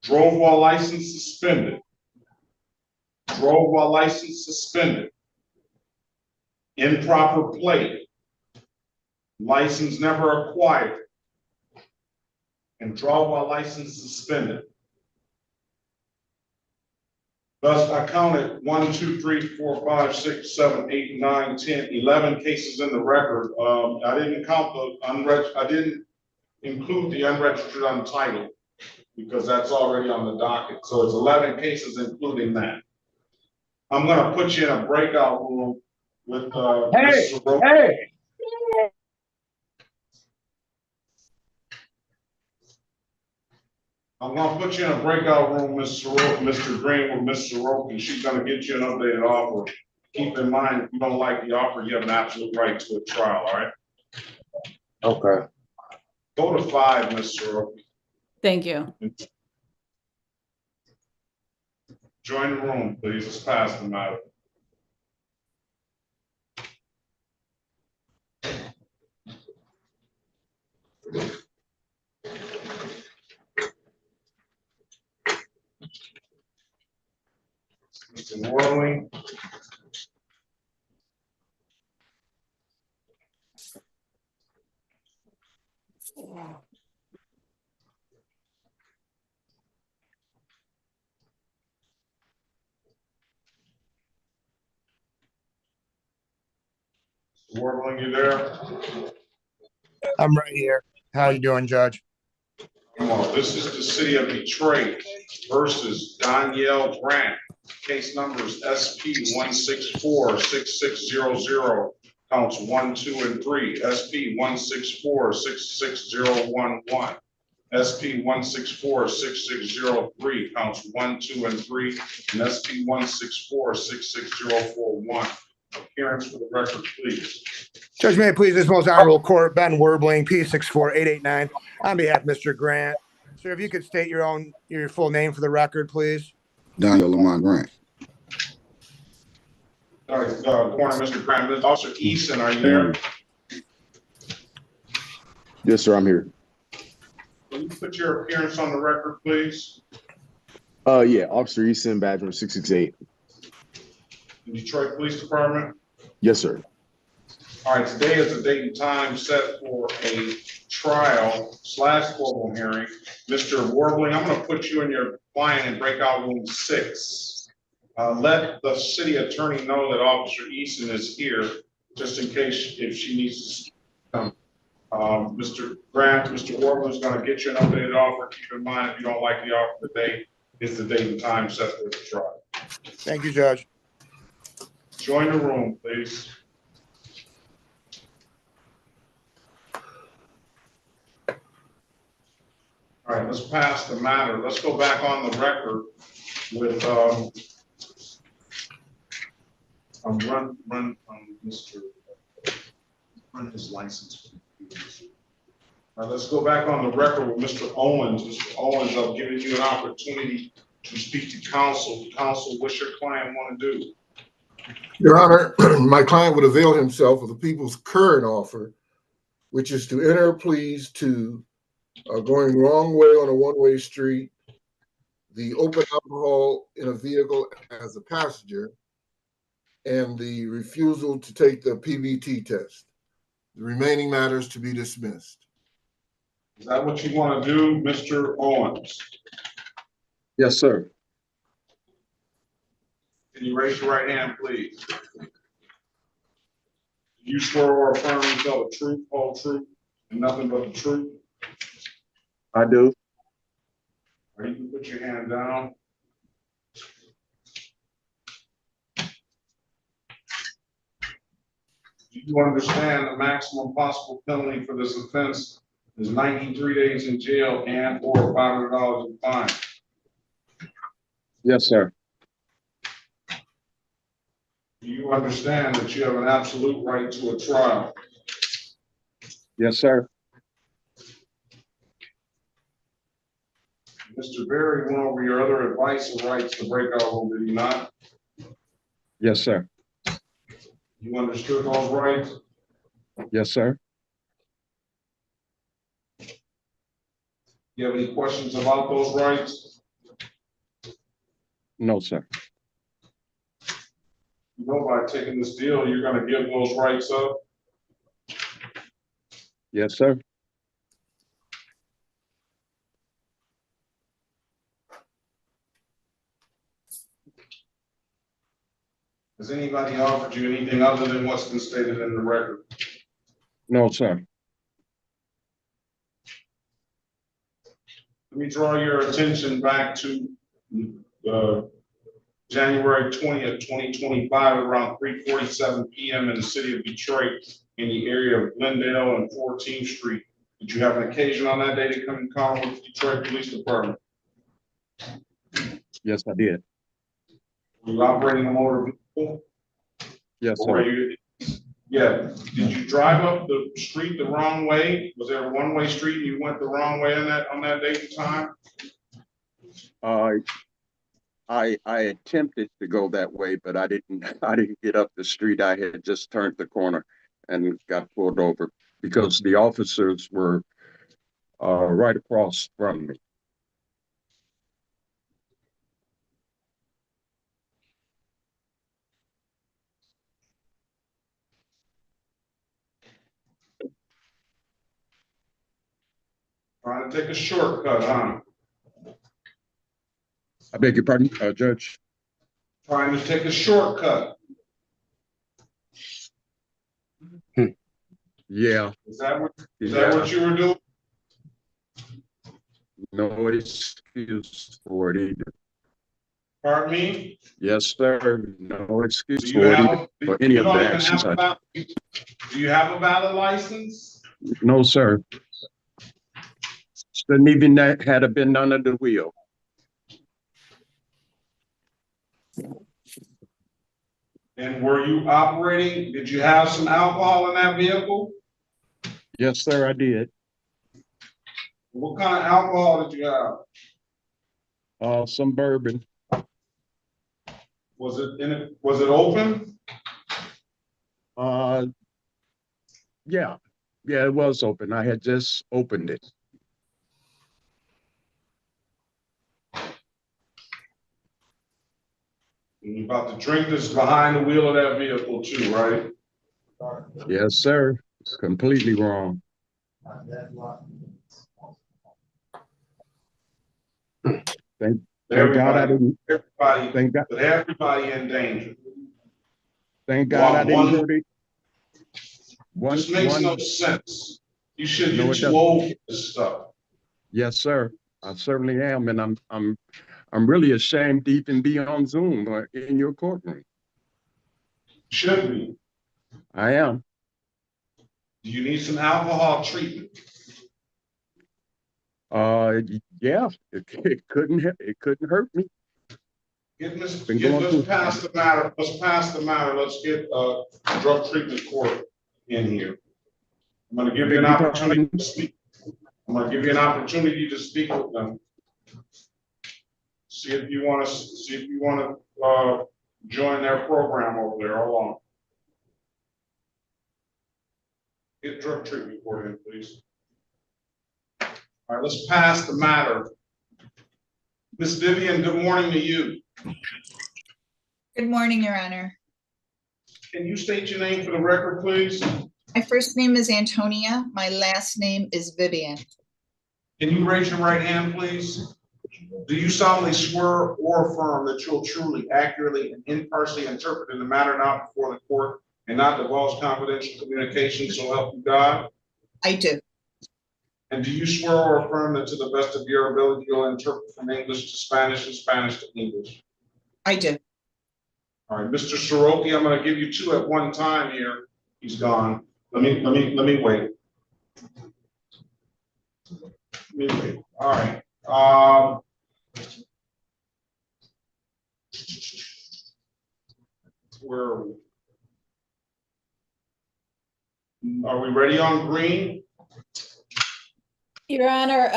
Drove while license suspended. Drove while license suspended. Improper plate. License never acquired. And draw while license suspended. Thus, I counted 1, 2, 3, 4, 5, 6, 7, 8, 9, 10, 11 cases in the record. I didn't count the unregistered, I didn't include the unregistered untitled because that's already on the docket. So it's 11 cases, including that. I'm gonna put you in a breakout room with Ms. Soroki. I'm gonna put you in a breakout room, Mr. Green, with Ms. Soroki. She's gonna get you an updated offer. Keep in mind, if you don't like the offer, you have an absolute right to a trial, all right? Okay. Go to 5, Ms. Soroki. Thank you. Join the room, please. Let's pass the matter. Mr. Worthing. Mr. Worthing, you there? I'm right here. How you doing, Judge? This is the city of Detroit versus Danielle Grant. Case numbers SP 1646600, counts 1, 2, and 3. SP 1646611. SP 1646603, counts 1, 2, and 3. And SP 1646641. Appearance for the record, please. Judge, may it please this most honorable court, Ben Werbling, P64889, on behalf of Mr. Grant. Sir, if you could state your full name for the record, please. Daniel Lamont Grant. All right, good morning, Mr. Grant. Officer Eason, are you there? Yes, sir, I'm here. Will you put your appearance on the record, please? Yeah, Officer Eason, badge number 668. Detroit Police Department? Yes, sir. All right, today is the date and time set for a trial/formal hearing. Mr. Warbling, I'm going to put you and your client in breakout room 6. Let the city attorney know that Officer Eason is here, just in case if she needs to come. Mr. Grant, Mr. Warbling is going to get you an updated offer. Keep in mind, if you don't like the offer today, it's the date and time set for the trial. Thank you, Judge. Join the room, please. All right, let's pass the matter. Let's go back on the record with run his license. All right, let's go back on the record with Mr. Owens. Mr. Owens, I've given you an opportunity to speak to counsel. Counsel, what's your client want to do? Your Honor, my client would avail himself of the people's current offer, which is to enter pleas to going wrong way on a one-way street, the open alcohol in a vehicle as a passenger, and the refusal to take the PBT test. The remaining matters to be dismissed. Is that what you want to do, Mr. Owens? Yes, sir. Can you raise your right hand, please? Do you swear or affirm to tell the truth, whole truth, and nothing but the truth? I do. All right, you can put your hand down. Do you understand the maximum possible penalty for this offense is 93 days in jail and or $500 in fine? Yes, sir. Do you understand that you have an absolute right to a trial? Yes, sir. Mr. Berry went over your other advice and rights to break out room, did he not? Yes, sir. You understood those rights? Yes, sir. You have any questions about those rights? No, sir. You know, by taking this deal, you're going to give those rights up? Yes, sir. Has anybody offered you anything other than what's been stated in the record? No, sir. Let me draw your attention back to January 20th, 2025, around 3:47 p.m. in the city of Detroit, in the area of Glendale and 14th Street. Did you have an occasion on that day to come in contact with the Detroit Police Department? Yes, I did. Were you operating a motor vehicle? Yes, Or sir. yeah. Did you drive up the street the wrong way? Was there a one-way street and you went the wrong way on that date and time? I attempted to go that way, but I didn't get up the street. I had just turned the corner and got pulled over because the officers were right across from me. Trying to take a shortcut, huh? I beg your pardon, Judge? Trying to take a shortcut. Yeah, Is that what you were doing? no excuse for it either. Pardon me? Yes, sir. No excuse Do you for it have, either, for any you of the don't even actions have I. do you have a valid license? No, sir. Shouldn't even had it been under the wheel. And were you operating, did you have some alcohol in that vehicle? Yes, sir, I did. What kind of alcohol did you have? Some bourbon. Was it open? Yeah, it was open. I had just opened it. And you're about to drink this behind the wheel of that vehicle too, right? Yes, sir. Completely wrong. Thank God I didn't. Everybody in danger. Thank God I didn't hurt it. Just makes no sense. You should No, get it too doesn't. old for this stuff. Yes, sir. I certainly am, and I'm really ashamed to even be on Zoom or in your courtroom. Should be. I am. Do you need some alcohol treatment? Yeah, it couldn't hurt me. Let's pass the matter. Let's get drug treatment court in here. I'm going to give you an opportunity to speak. I'm going to give you an opportunity to speak with them. See if you want to join their program over there. Hold on. Get drug treatment court in, please. All right, let's pass the matter. Miss Vivian, good morning to you. Good morning, Your Honor. Can you state your name for the record, please? My first name is Antonia. My last name is Vivian. Can you raise your right hand, please? Do you solemnly swear or affirm that you'll truly, accurately, and impartially interpret in the matter now before the court and not divulge confidential communication, so help you God? I do. And do you swear or affirm that to the best of your ability you'll interpret from English to Spanish and Spanish to English? I do. All right, Mr. Soroki, I'm going to give you two at one time here. He's gone. Let me wait. Let me wait. All right. Where are we? Are we ready on green? Your Honor,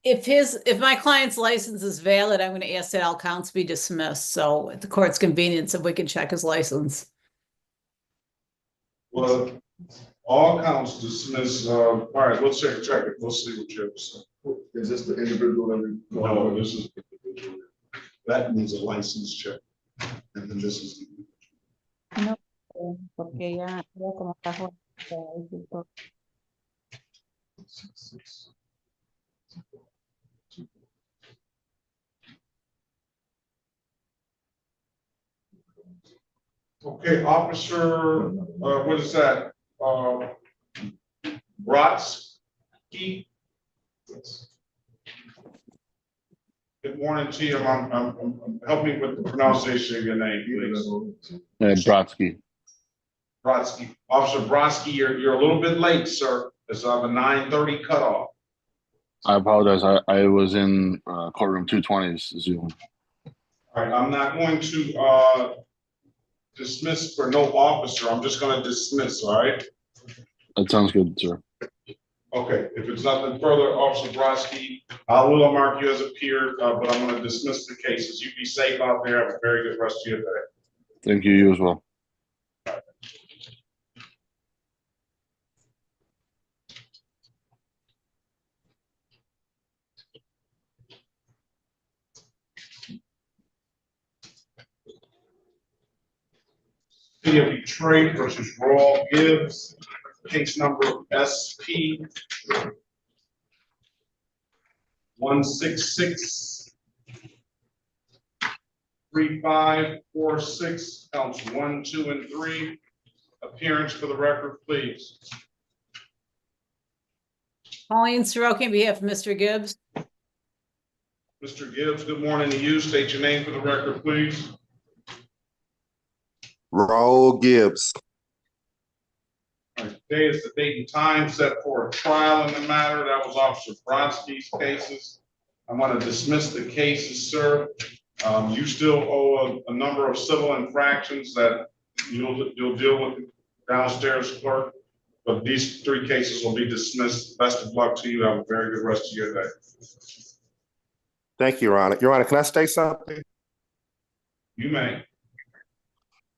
if my client's license is valid, I'm going to ask that all counts be dismissed. So at the court's convenience, if we can check his license. Well, all counts dismiss. All right, let's check it. We'll see what you have to say. Is this the individual that we? No, this is the individual. That needs a license check. And then this is. No, porque ya como está fuera. Okay, officer, what is that? Brodsky? Good morning to you. Help me with the pronunciation of your name, please. Brodsky. Brodsky. Officer Brodsky, you're a little bit late, sir. It's on a 9:30 cutoff. I apologize. I was in courtroom 220's Zoom. All right, I'm not going to dismiss for no officer. I'm just going to dismiss, all right? That sounds good, sir. Okay, if it's nothing further, Officer Brodsky, I will mark you as a peer, but I'm going to dismiss the cases. You be safe out there. Have a very good rest of your day. Thank you. You as well. City of Detroit versus Royal Gibbs, case number SP 166-3546, counts 1, 2, and 3. Appearance for the record, please. Pauline Soroki, on behalf of Mr. Gibbs. Mr. Gibbs, good morning to you. State your name for the record, please. Raul Gibbs. All right, today is the date and time set for a trial in the matter. That was Officer Brodsky's cases. I'm going to dismiss the cases, sir. You still owe a number of civil infractions that you'll deal with downstairs clerk, but these 3 cases will be dismissed. Best of luck to you. Have a very good rest of your day. Thank you, Your Honor. Your Honor, can I state something? You may.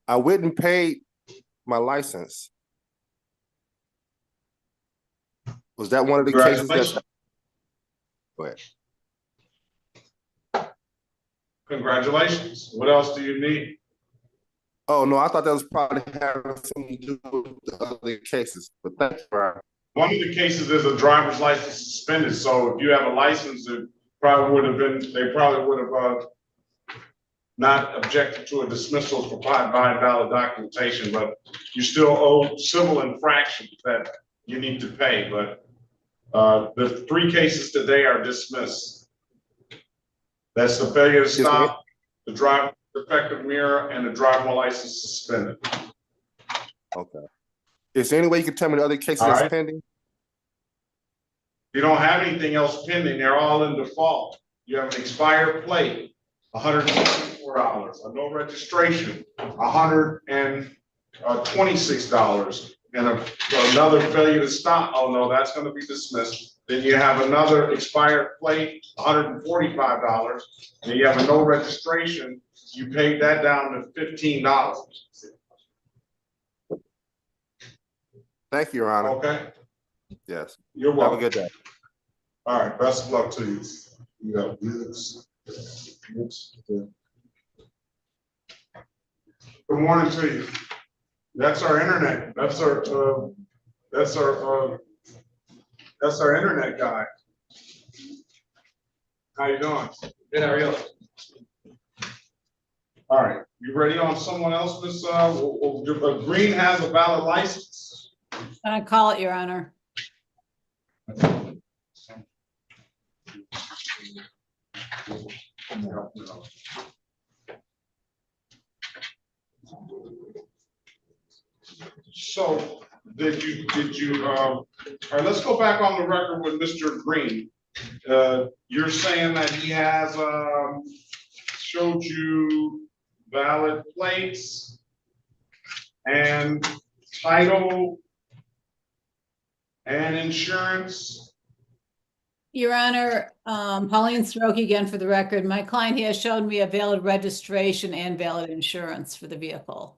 I went and paid my license. Was that one of the cases that's... Go ahead. Congratulations. What else do you need? Oh, no, I thought that was probably having something to do with the other cases, but thank you, Your Honor. One of the cases is a driver's license suspended, so if you have a license, it probably would have been, they probably would have not objected to a dismissal for valid documentation, but you still owe civil infractions that you need to pay, but the 3 cases today are dismissed. That's the failure to stop, the driver defective mirror, and the driver's license suspended. Okay. Is there any way you can tell me the other cases that's pending? You don't have anything else pending. They're all in default. You have an expired plate, $164, a no registration, $126, and another failure to stop. Oh no, that's going to be dismissed. Then you have another expired plate, $145, and you have a no registration. You paid that down to $15. Thank you, Your Honor. Okay. Yes. You're welcome. Have a good day. All right. Best of luck to you. You got this. Good morning to you. That's our internet. That's our internet guy. How you doing? Good. How are you? All right. You ready on someone else, Miss? Green has a valid license. Call it, Your Honor. So did you all right, let's go back on the record with Mr. Green. You're saying that he has showed you valid plates and title and insurance. Your Honor, Pauline Soroki again for the record. My client has shown me a valid registration and valid insurance for the vehicle.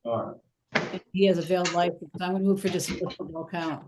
All right. He has a valid license. So I'm going to move for dismissal of no count.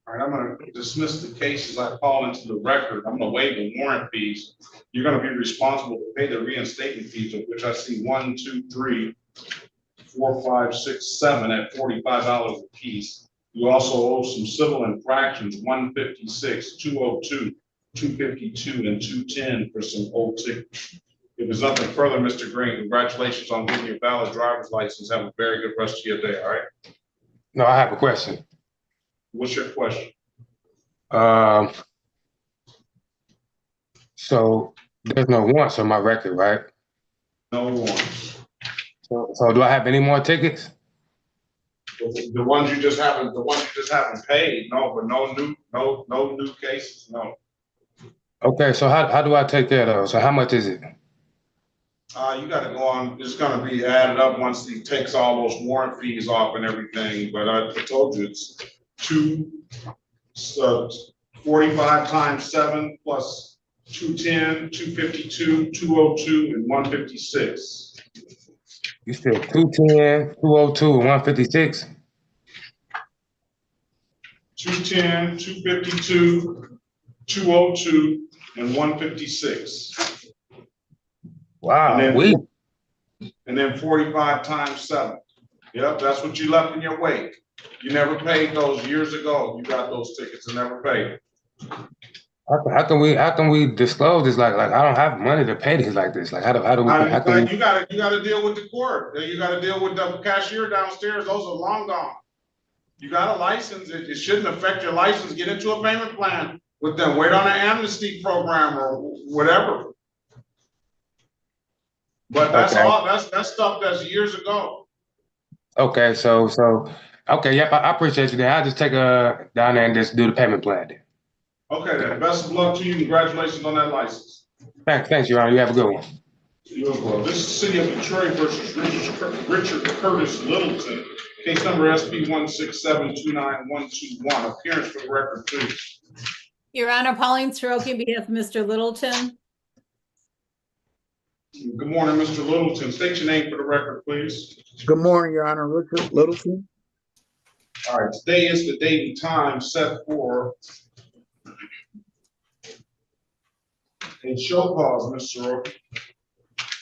All right, I'm gonna dismiss the cases I call into the record. I'm gonna waive the warrant fees. You're gonna be responsible to pay the reinstatement fees, of which I see 1, 2, 3, 4, 5, 6, 7 at $45 a piece. You also owe some civil infractions, 156, 202, 252, and 210 for some old tickets. If there's nothing further, Mr. Green, congratulations on getting your valid driver's license. Have a very good rest of your day, all right? No, I have a question. What's your question? So there's no warrants on my record, right? No warrants. So do I have any more tickets? The ones you just haven't paid, no, but no new cases, no. Okay, so how do I take care of those? So how much is it? You gotta go on, it's gonna be added up once he takes all those warrant fees off and everything, but I told you it's 45 times 7 plus 210, 252, 202, and 156. You said 210, 202, and 156? 210, 252, 202, and 156. Wow, and then 45 times 7. Yep, that's what you left in your wake. You never paid those years ago. You got those tickets and never paid. How can we disclose this? Like I don't have money to pay these like this. Like how can we? You gotta deal with the court. You gotta deal with the cashier downstairs. Those are long gone. You got a license. It shouldn't affect your license. Get into a payment plan with them. Wait on an amnesty program or whatever. But that's all. That's stuff that's years ago. Okay, so okay, yep, I appreciate you. Then I'll just take down there and just do the payment plan. Then. Okay, then. Best of luck to you. Congratulations on that license. Thanks, Your Honor. You have a good one. You as well. This is City of Detroit versus Richard Curtis Littleton. Case number SP 167-29121. Appearance for the record, please. Your Honor, Pauline Soroki on behalf of Mr. Littleton. Good morning, Mr. Littleton. State your name for the record, please. Good morning, Your Honor. Richard Littleton. All right, today is the date and time set for a show cause, Mr. Soroki.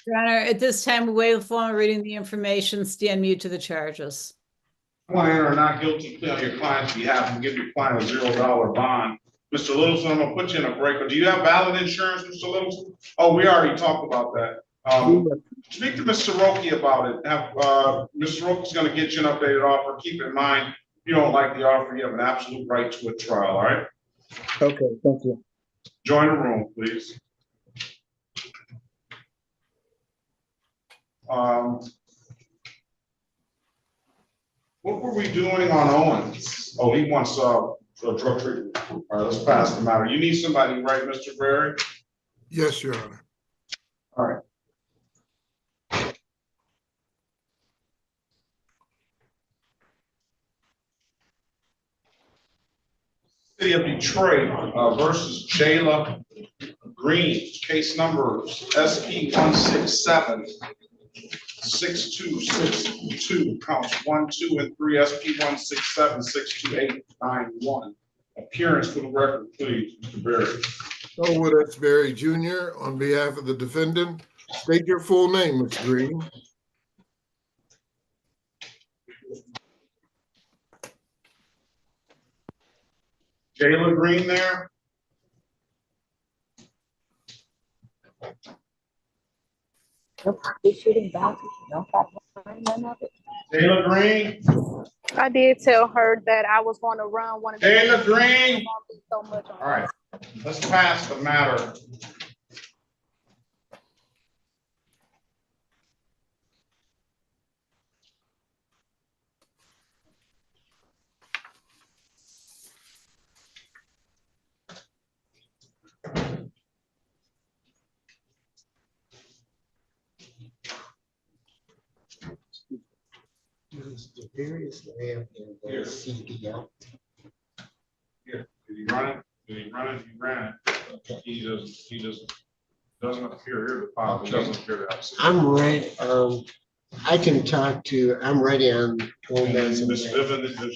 Your Honor, at this time, we waive the form of reading the information, stand mute to the charges. I want to enter a not guilty plea on your client's behalf and give your client a $0 bond. Mr. Littleton, I'm gonna put you in a break. Do you have valid insurance, Mr. Littleton? Oh, we already talked about that. Speak to Mr. Soroki about it. Mr. Soroki's gonna get you an updated offer. Keep in mind, if you don't like the offer, you have an absolute right to a trial, all right? Okay, thank you. Join the room, please. What were we doing on Owens? Oh, he wants drug treatment. All right, let's pass the matter. You need somebody, right, Mr. Berry? Yes, Your Honor. All right. City of Detroit versus Jayla Green. Case numbers SP 167-6262, counts 1, 2, and 3, SP 167-62891. Appearance for the record, please, Mr. Berry. Elwood S. Berry Jr. on behalf of the defendant. State your full name, Ms. Green. Jayla Green there? Jayla Green? I did tell her that I was going to run one of the. Jayla Green? So much on All right, let's pass the matter. The various lamb and the CDL. Here, did he run it? Did he run it? He ran it. He doesn't appear here to pop. He doesn't appear to have. I'm ready. I can talk to, I'm ready on And Gomez. then and Miss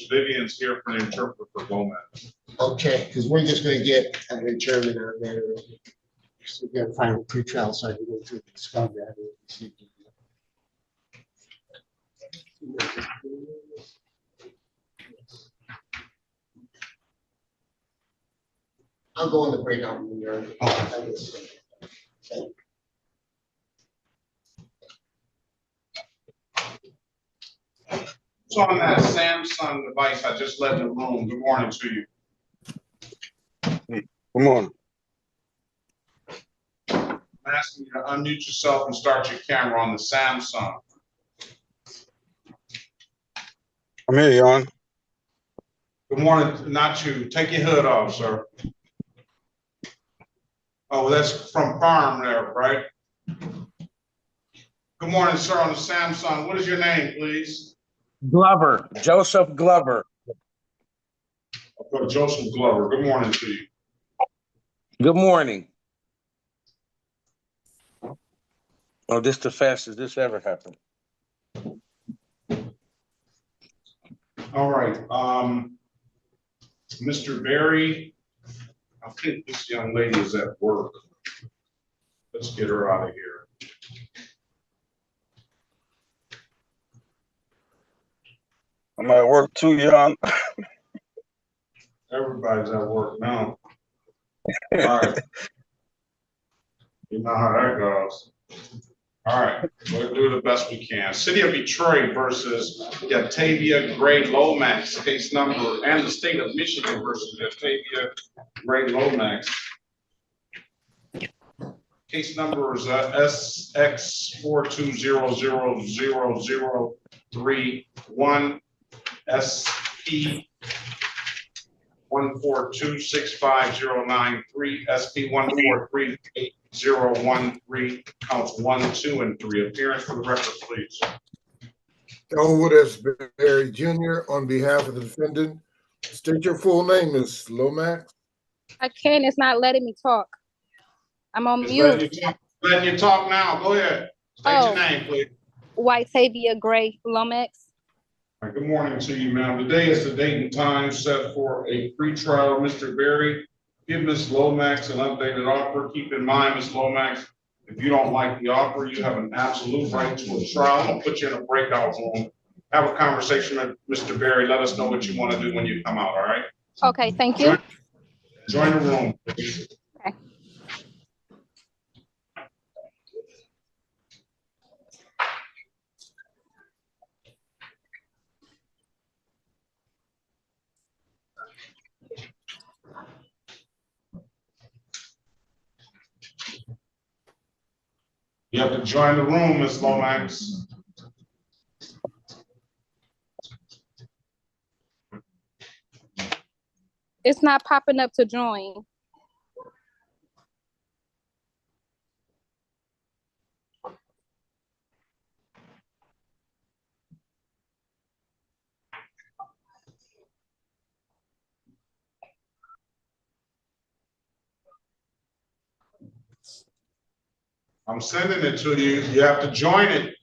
Vivian's here for the interpreter for Gomez. Okay, because we're just gonna get an adjournment on that. So we got final pretrial, so I can go through this combat. I'll go in the breakout room there. So on that Samsung device I just left in the room, good morning to you. Good morning. I'm asking you to unmute yourself and start your camera on the Samsung. I'm here, Your Honor. Good morning, not you. Take your hood off, sir. Oh, that's from farm there, right? Good morning, sir, on the Samsung. What is your name, please? Glover, Joseph Glover. Okay, Joseph Glover. Good morning to you. Good morning. Oh, this the fastest this ever happened. All right, Mr. Berry, I think this young lady is at work. Let's get her out of here. I'm at work too, Your Honor. Everybody's at work now. All right. You know how that goes. All right, we'll do the best we can. City of Detroit versus Yatavia Gray Lomax, case number, and the state of Michigan versus Yatavia Gray Lomax. Case number is SX4200031, SP 1426509, SP 1438013, counts 1, 2, and 3. Appearance for the record, please. Elwood S. Berry Jr. on behalf of the defendant. State your full name, Ms. Lomax. I can't, it's not letting me talk. I'm on It's mute. letting you talk now. Go ahead. State your name, please. Whitavia Gray Lomax. All right, good morning to you, ma'am. Today is the date and time set for a pretrial. Mr. Berry, give Ms. Lomax an updated offer. Keep in mind, Ms. Lomax, if you don't like the offer, you have an absolute right to a trial. I'm gonna put you in a breakout room. Have a conversation with Mr. Berry. Let us know what you want to do when you come out, all right? Okay, thank you. Join the room, please. Okay. You have to join the room, Ms. Lomax. It's not popping up to join. I'm sending it to you. You have to join it.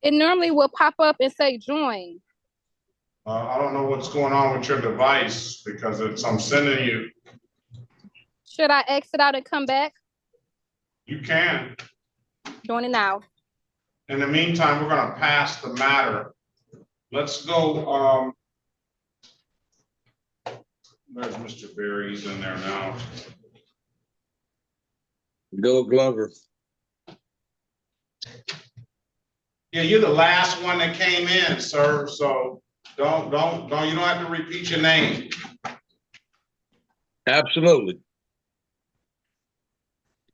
It normally will pop up and say join. I don't know what's going on with your device because I'm sending you. Should I exit out and come back? You can. Doing it now. In the meantime, we're gonna pass the matter. Let's go, there's Mr. Berry, he's in there now. Go Glover. Yeah, you're the last one that came in, sir, so you don't have to repeat your name. Absolutely.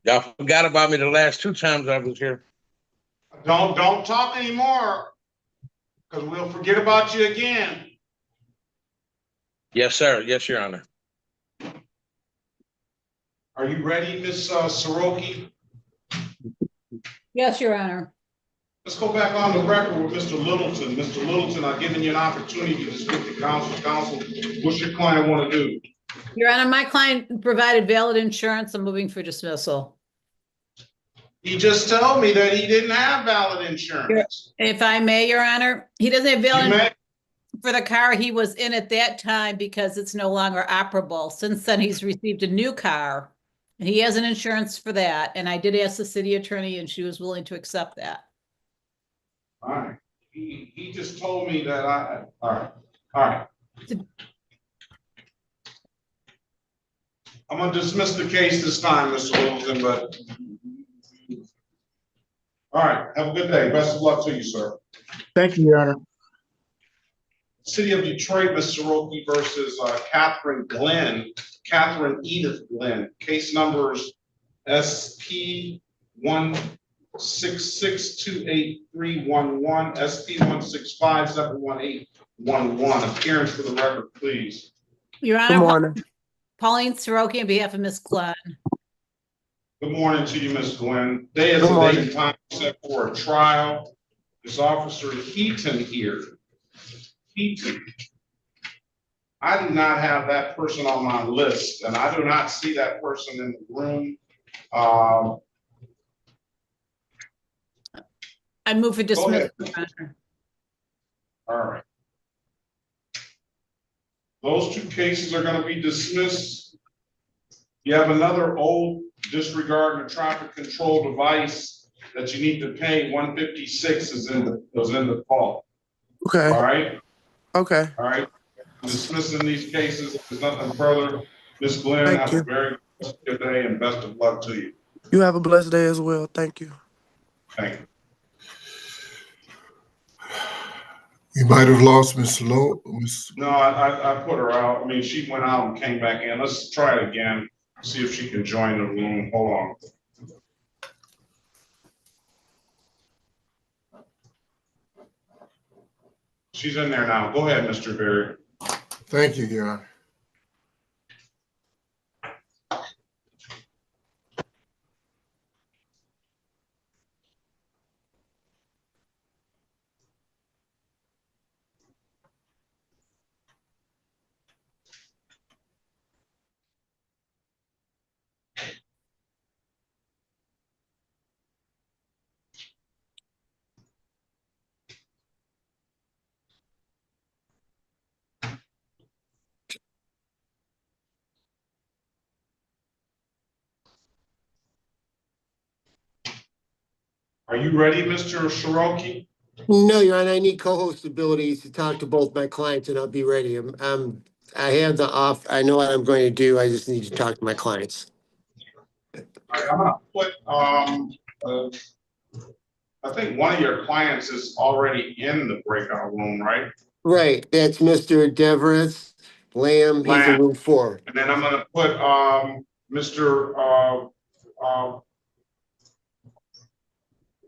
Y'all forgot about me the last 2 times I was here. Don't talk anymore, because we'll forget about you again. Yes, sir. Yes, Your Honor. Are you ready, Ms. Soroki? Yes, Your Honor. Let's go back on the record with Mr. Littleton. Mr. Littleton, I've given you an opportunity to speak to counsel. Counsel, what's your client want to do? Your Honor, my client provided valid insurance. I'm moving for dismissal. He just told me that he didn't have valid insurance. If I may, Your Honor, he doesn't have You valid may, for the car he was in at that time because it's no longer operable. Since then, he's received a new car. And he has an insurance for that. And I did ask the city attorney and she was willing to accept that. all right. He just told me that all right. I'm gonna dismiss the case this time, Mr. Littleton, but. All right, have a good day. Best of luck to you, sir. Thank you, Your Honor. City of Detroit, Ms. Soroki versus Catherine Edith Glenn. Case numbers SP 166-28311, SP 165-71811. Appearance for the record, please. Your Good Honor, morning. Pauline Soroki on behalf of Ms. Glenn. Good morning to you, Ms. Glenn. Day is Good a morning. date and time set for a trial. Is Officer Heaton here? Heaton. I do not have that person on my list, and I do not see that person in the room. I move for dismissal. All right. Those two cases are going to be dismissed. You have another old disregard the traffic control device that you need to pay. 156 is in the call. Okay. All right. Okay. All right. Dismissing these cases. If there's nothing further, Ms. Glenn, have a very good day and best of luck to you. You have a blessed day as well. Thank you. Thank you. We might have lost Miss Lowe. No, I put her out. I mean, she went out and came back in. Let's try it again. See if she can join the room. Hold on. She's in there now. Go ahead, Mr. Berry. Thank you, Your Honor. Are you ready, Mr. Soroki? No, Your Honor, I need co-host abilities to talk to both my clients and I'll be ready. I have the off, I know what I'm going to do. I just need to talk to my clients. All right, I'm gonna put, I think one of your clients is already in the breakout room, right? Right, that's Mr. Devereux Lamb, he's in room 4. And then I'm gonna put,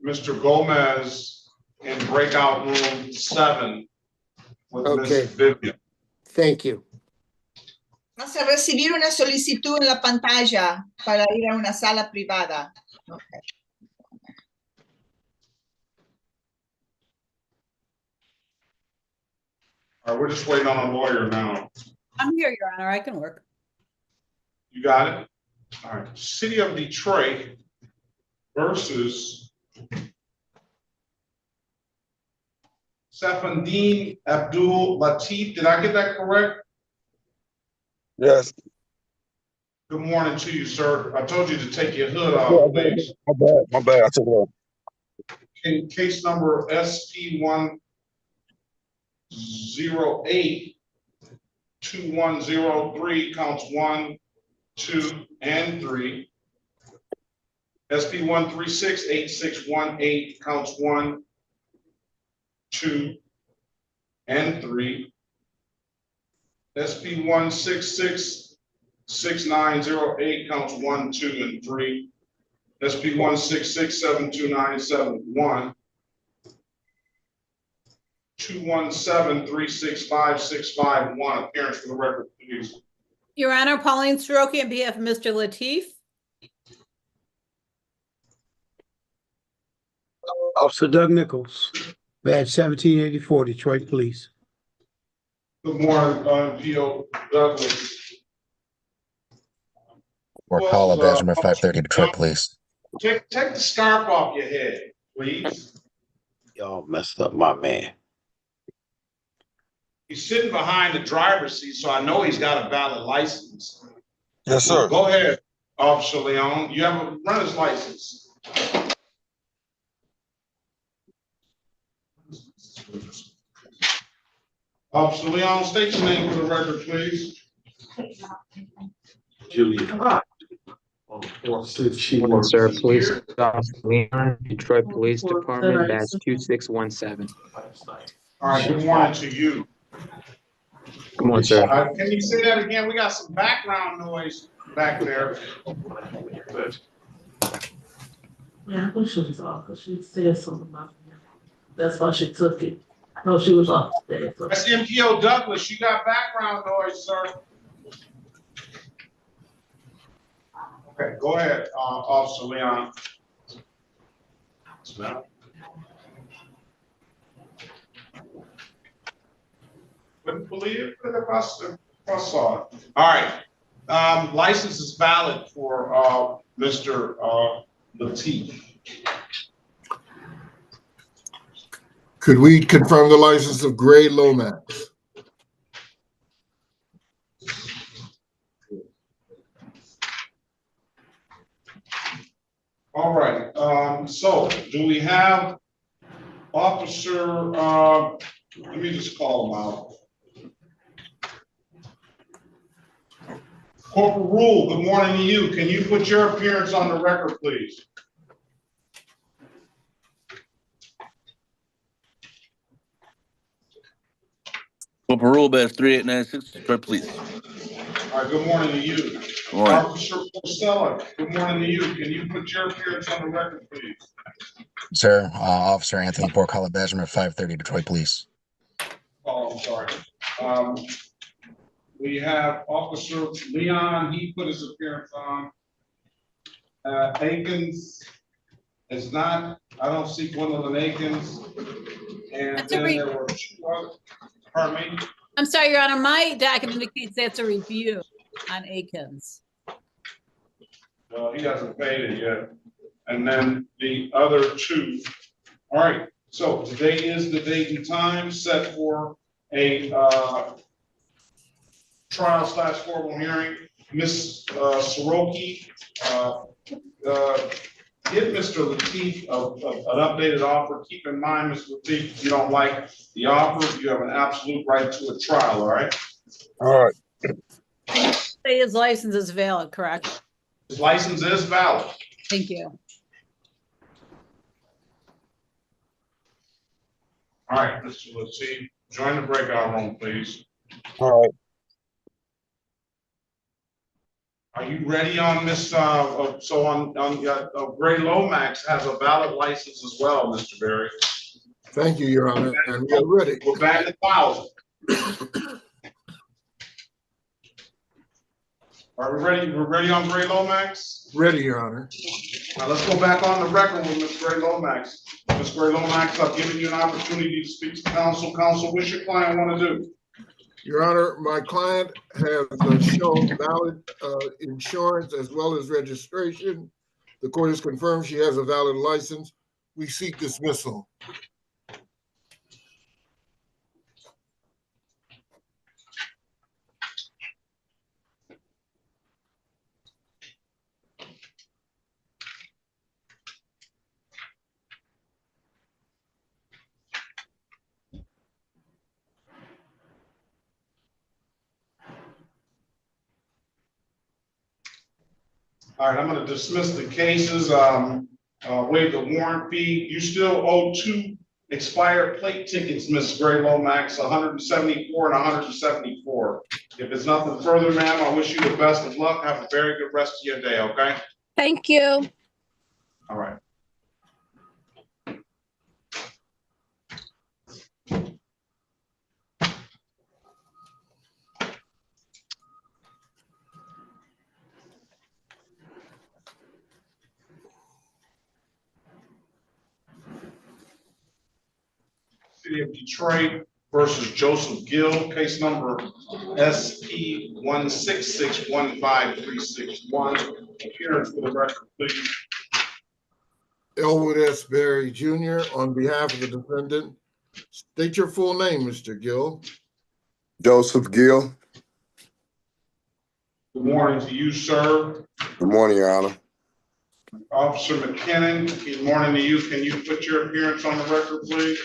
Mr. Gomez in breakout room 7 with Ms. Vivian. Thank you. Vas a recibir una solicitud en la pantalla para ir a una sala privada. Okay. All right, we're just waiting on a lawyer now. I'm here, Your Honor. I can work. You got it? All right. City of Detroit versus Safandine Abdul Latif. Did I get that correct? Yes. Good morning to you, sir. I told you to take your hood off, please. My bad. I took it off. In case number SP 108-2103, counts 1, 2, and 3. SP 136-8618, counts 1, 2, and 3. SP 166-6908, counts 1, 2, and 3. SP 166-72971. 217-365-651. Appearance for the record, please. Your Honor, Pauline Soroki on behalf of Mr. Latif. Officer Doug Nichols, badge 1784, Detroit Police. Good morning, P.O. Douglas. Or call a badge number 530, Detroit Police. Take the scarf off your head, please. Y'all messed up my man. He's sitting behind the driver's seat, so I know he's got a valid license. Yes, sir. Go ahead, Officer Leon. You have a runner's license. Officer Leon, state your name for the record, please. Julia. Morning, sir. Police Officer Leon, Detroit Police Department, badge 2617. All right, good morning to you. Good morning, sir. Can you say that again? We got some background noise back there. Yeah, I think she was off because she said something about me. That's why she took it. No, she was off today. So. That's MPO Douglas. You got background noise, sir. Okay, go ahead, Officer Leon. Wouldn't believe it if I saw it. All right. License is valid for Mr. Lateef. Could we confirm the license of Gray Lomax? All right. So do we have Officer, let me just call him out. Corporal Rule, good morning to you. Can you put your appearance on the record, please? Corporal Rule, badge 3896, Detroit Police. All right, good morning to you. Good morning. Officer Porcella, good morning to you. Can you put your appearance on the record, please? Sir, Officer Anthony Porcella, badge number 530, Detroit Police. Oh, I'm sorry. We have Officer Leon, he put his appearance on. Akins is not, I don't see Gwendolyn Akins. And then there were two other, pardon me? I'm sorry, Your Honor, my document indicates that's a review on Akins. Well, he hasn't paid it yet. And then the other two. All right, so today is the date and time set for a trial / formal hearing. Ms. Soroki, give Mr. Lateef an updated offer. Keep in mind, Mr. Lateef, if you don't like the offer, you have an absolute right to a trial, all right? All right. Say his license is valid, correct? His license is valid. Thank you. All right, Mr. Lateef, join the breakout room, please. All right. Are you ready on this? So on Gray Lomax has a valid license as well, Mr. Berry. Thank you, Your Honor, and we are ready. We're back at 1,000. Are we ready? We're ready on Gray Lomax? Ready, Your Honor. Now let's go back on the record with Ms. Gray Lomax. Ms. Gray Lomax, I've given you an opportunity to speak to counsel. Counsel, what's your client want to do? Your Honor, my client has shown valid insurance as well as registration. The court has confirmed she has a valid license. We seek dismissal. All right, I'm going to dismiss the cases, waive the warrant fee. You still owe 2 expired plate tickets, Ms. Gray Lomax, 174 and 174. If there's nothing further, ma'am, I wish you the best of luck. Have a very good rest of your day, okay? Thank you. All right. City of Detroit versus Joseph Gill, case number SP 1661531. Appearance for the record, please. Elwood S. Berry Jr. on behalf of the defendant. State your full name, Mr. Gill. Joseph Gill. Good morning to you, sir. Good morning, Your Honor. Officer McKinnon, good morning to you. Can you put your appearance on the record, please?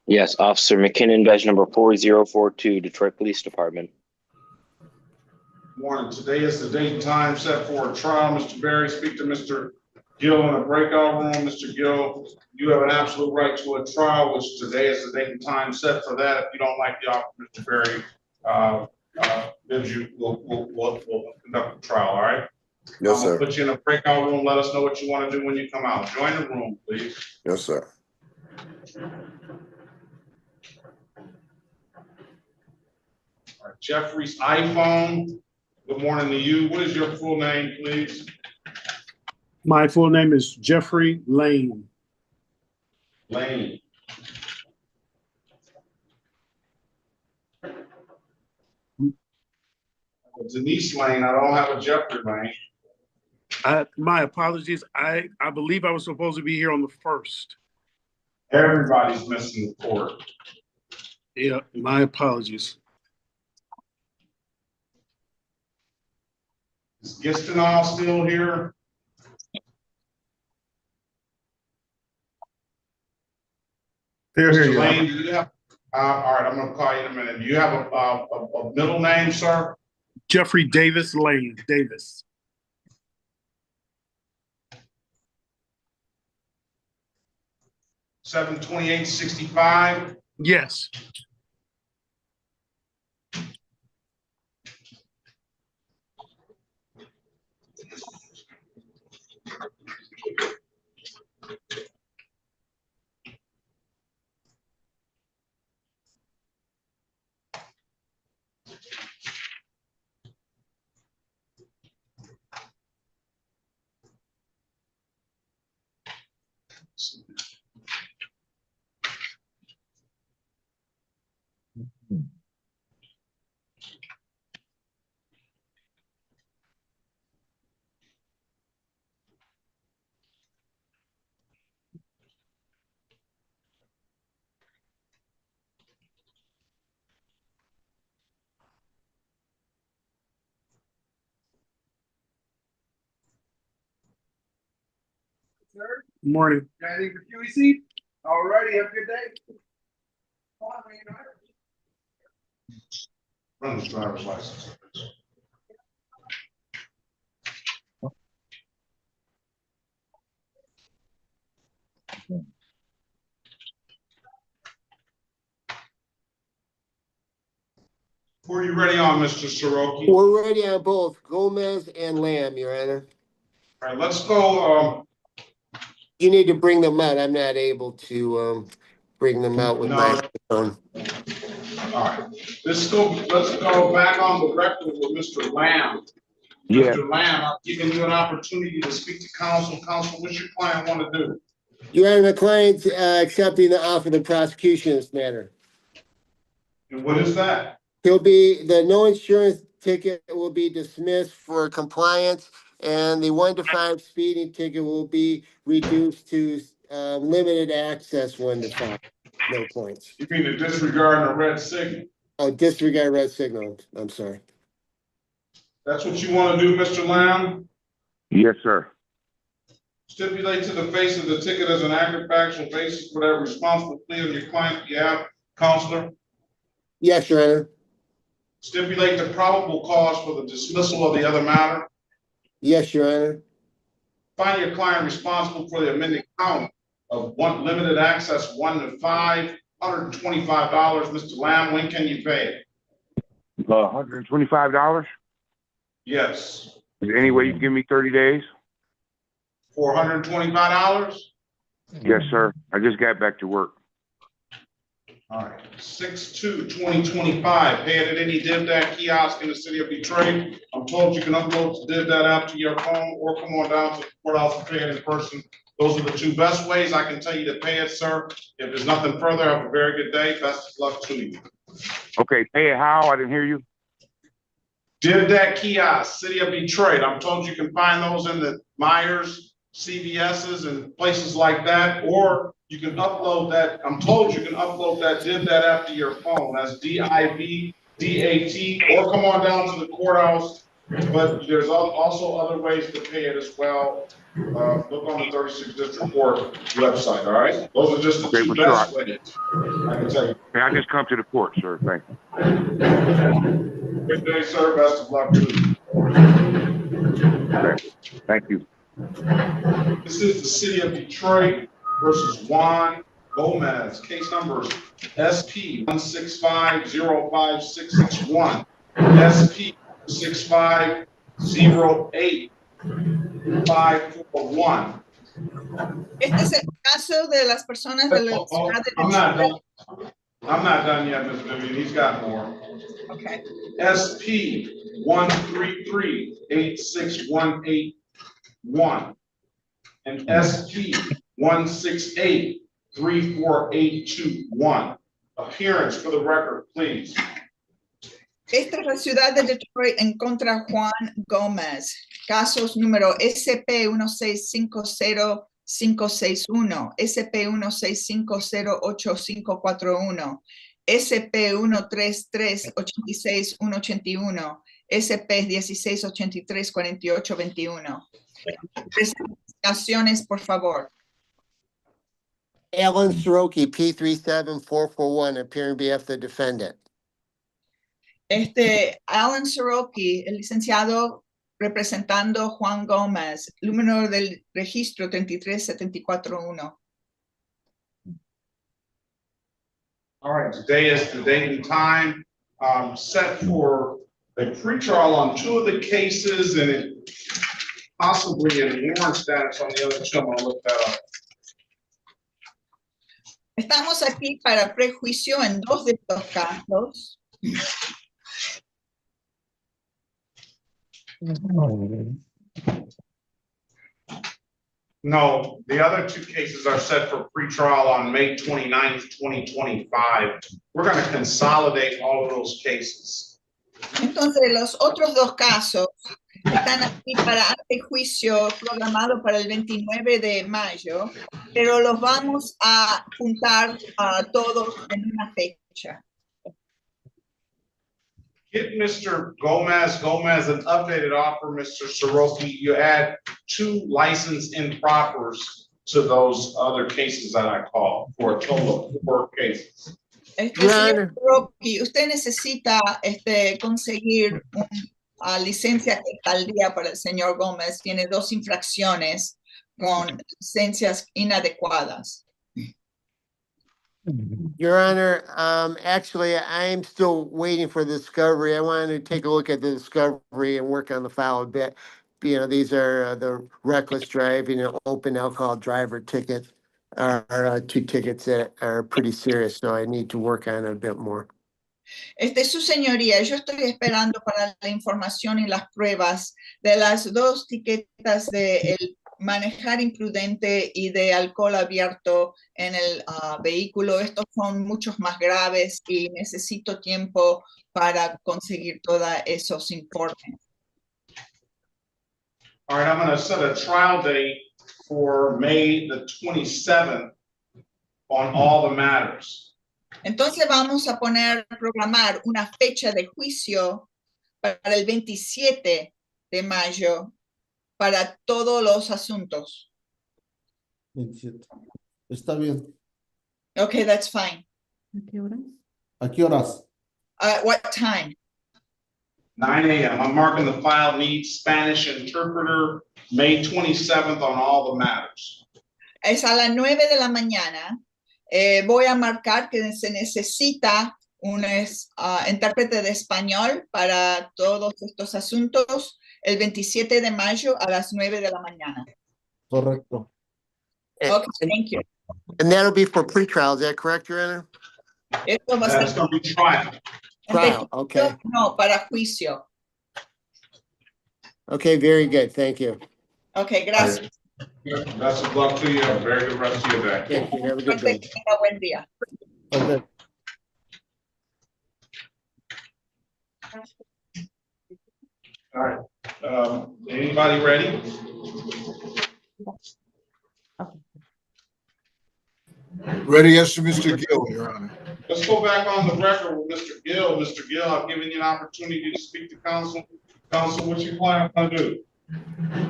Yes, Officer McKinnon, badge number 4042, Detroit Police Department. Morning. Today is the date and time set for a trial. Mr. Berry, speak to Mr. Gill in a breakout room. Mr. Gill, you have an absolute right to a trial, which today is the date and time set for that. If you don't like the offer, Mr. Berry, we'll conduct the trial, all right? Yes, sir. Put you in a breakout room. Let us know what you want to do when you come out. Join the room, please. Yes, sir. All right, Jeffrey's iPhone. Good morning to you. What is your full name, please? My full name is Jeffrey Lane. Lane. Denise Lane. I don't have a Jeffrey Lane. My apologies. I believe I was supposed to be here on the 1st. Everybody's missing the court. Yeah, my apologies. Is Gistinol still here? They're here, Mr. Your Lane, Honor. do you have, all right, I'm gonna call you in a minute. Do you have a middle name, sir? Jeffrey Davis Lane, Davis. $728.65. Yes. Good morning. Anything for QEC? All righty, have a good day. Run his driver's license. Who are you ready on, Mr. Soroki? We're ready on both Gomez and Lamb, Your Honor. All right, let's go. You need to bring them out. I'm not able to bring them out with my phone. All right, let's go back on the record with Mr. Lamb. Yeah. Mr. Lamb, I've given you an opportunity to speak to counsel. Counsel, what's your client want to do? Your Honor, the client's accepting the offer of the prosecution in this matter. And what is that? The no insurance ticket will be dismissed for compliance, and the 1 to 5 speeding ticket will be reduced to limited access 1 to 5. No points. You mean to disregard the red signal? Oh, disregard red signal. I'm sorry. That's what you want to do, Mr. Lamb? Yes, sir. Stipulate to the face of the ticket as an accurate factual basis for that responsible plea on your client's behalf, counselor. Yes, Your Honor. Stipulate the probable cause for the dismissal of the other matter. Yes, Your Honor. Find your client responsible for the amended count of limited access 1 to 5, $125. Mr. Lamb, when can you pay it? $125? Yes. Is there any way you can give me 30 days? For $125? Yes, sir. I just got back to work. All right, 6/2/2025, pay it at any DivDat kiosk in the city of Detroit. I'm told you can upload the DivDat app to your phone or come on down to the courthouse and pay it in person. Those are the two best ways I can tell you to pay it, sir. If there's nothing further, have a very good day. Best of luck to you. Okay, pay it how? I didn't hear you. Did that kiosk, City of Detroit. I'm told you can find those in the Myers, CVS's and places like that, or you can upload that. I'm told you can upload that, did that app to your phone. That's DIVDAT, or come on down to the courthouse. But there's also other ways to pay it as well. Look on the 36th District Court website, all right? Those are just the Okay, two for sure. best ways, I can tell you. Hey, I just come to the court, sir. Thank you. Good day, sir. Best of luck to you. Okay. Thank you. This is the City of Detroit versus Juan Gomez. Case numbers SP 165-05661, SP 165-08541. Este es el caso de las personas de la ciudad de I'm not Detroit. done. I'm not done yet, Ms. Vivian. He's got more. Okay. SP 133-8618-1 and SP 168-34821. Appearance for the record, please. Esta es la ciudad de Detroit en contra Juan Gómez. Casos número SP 1650561, SP 165084541, SP 133866181, SP 16834821. Presentaciones, por favor. Alan Soroki, P37441, appearing on behalf of the defendant. Alan Soroki, el licenciado representando Juan Gómez, número del registro 33741. All right, today is the date and time set for a pretrial on two of the cases and possibly in warrant status on the other two. I'm gonna look that up. Estamos aquí para prejuicio en dos de estos casos. No, the other two cases are set for pretrial on May 29th, 2025. We're going to consolidate all of those cases. Entonces, los otros dos casos están aquí para antejuicio programado para el 29 de mayo, pero los vamos a juntar a todos en una fecha. Get Mr. Gomez an updated offer, Mr. Soroki. You add 2 license impropers to those other cases that I called for a total of 4 cases. Señor Soroki, usted necesita conseguir una licencia que está al día para el señor Gómez. Tiene 2 infracciones con licencias inadecuadas. Your Honor, actually, I'm still waiting for the discovery. I wanted to take a look at the discovery and work on the file a bit. You know, these are the reckless driving and open alcohol driver tickets are 2 tickets that are pretty serious, so I need to work on it a bit more. Su señoría, yo estoy esperando para la información y las pruebas de las 2 tiquetas de manejar imprudente y de alcohol abierto en el vehículo. Estos son muchos más graves y necesito tiempo para conseguir todos esos informes. All right, I'm going to set a trial date for May the 27th on all the matters. Entonces vamos a programar una fecha de juicio para el 27 de mayo para todos los asuntos. 27. Está bien. Okay, that's fine. ¿A qué horas? What time? 9 a.m. I'm marking the file needs Spanish interpreter, May 27th on all the matters. Es a las 9 de la mañana. Voy a marcar que se necesita un intérprete de español para todos estos asuntos el 27 de mayo a las 9 de la mañana. Correcto. Okay, thank you. And that'll be for pretrial, is that correct, Your Honor? Esto va a ser That's going to be trial. Trial, okay. No, para juicio. Okay, very good, thank you. Okay, gracias. Best of luck to you. Have a very good rest of your day. Thank you, have a good day. Buen día. Okay. All right, anybody ready? Ready as to Mr. Gill, Your Honor. Let's go back on the record with Mr. Gill. Mr. Gill, I've given you an opportunity to speak to counsel. Counsel, what you plan to do?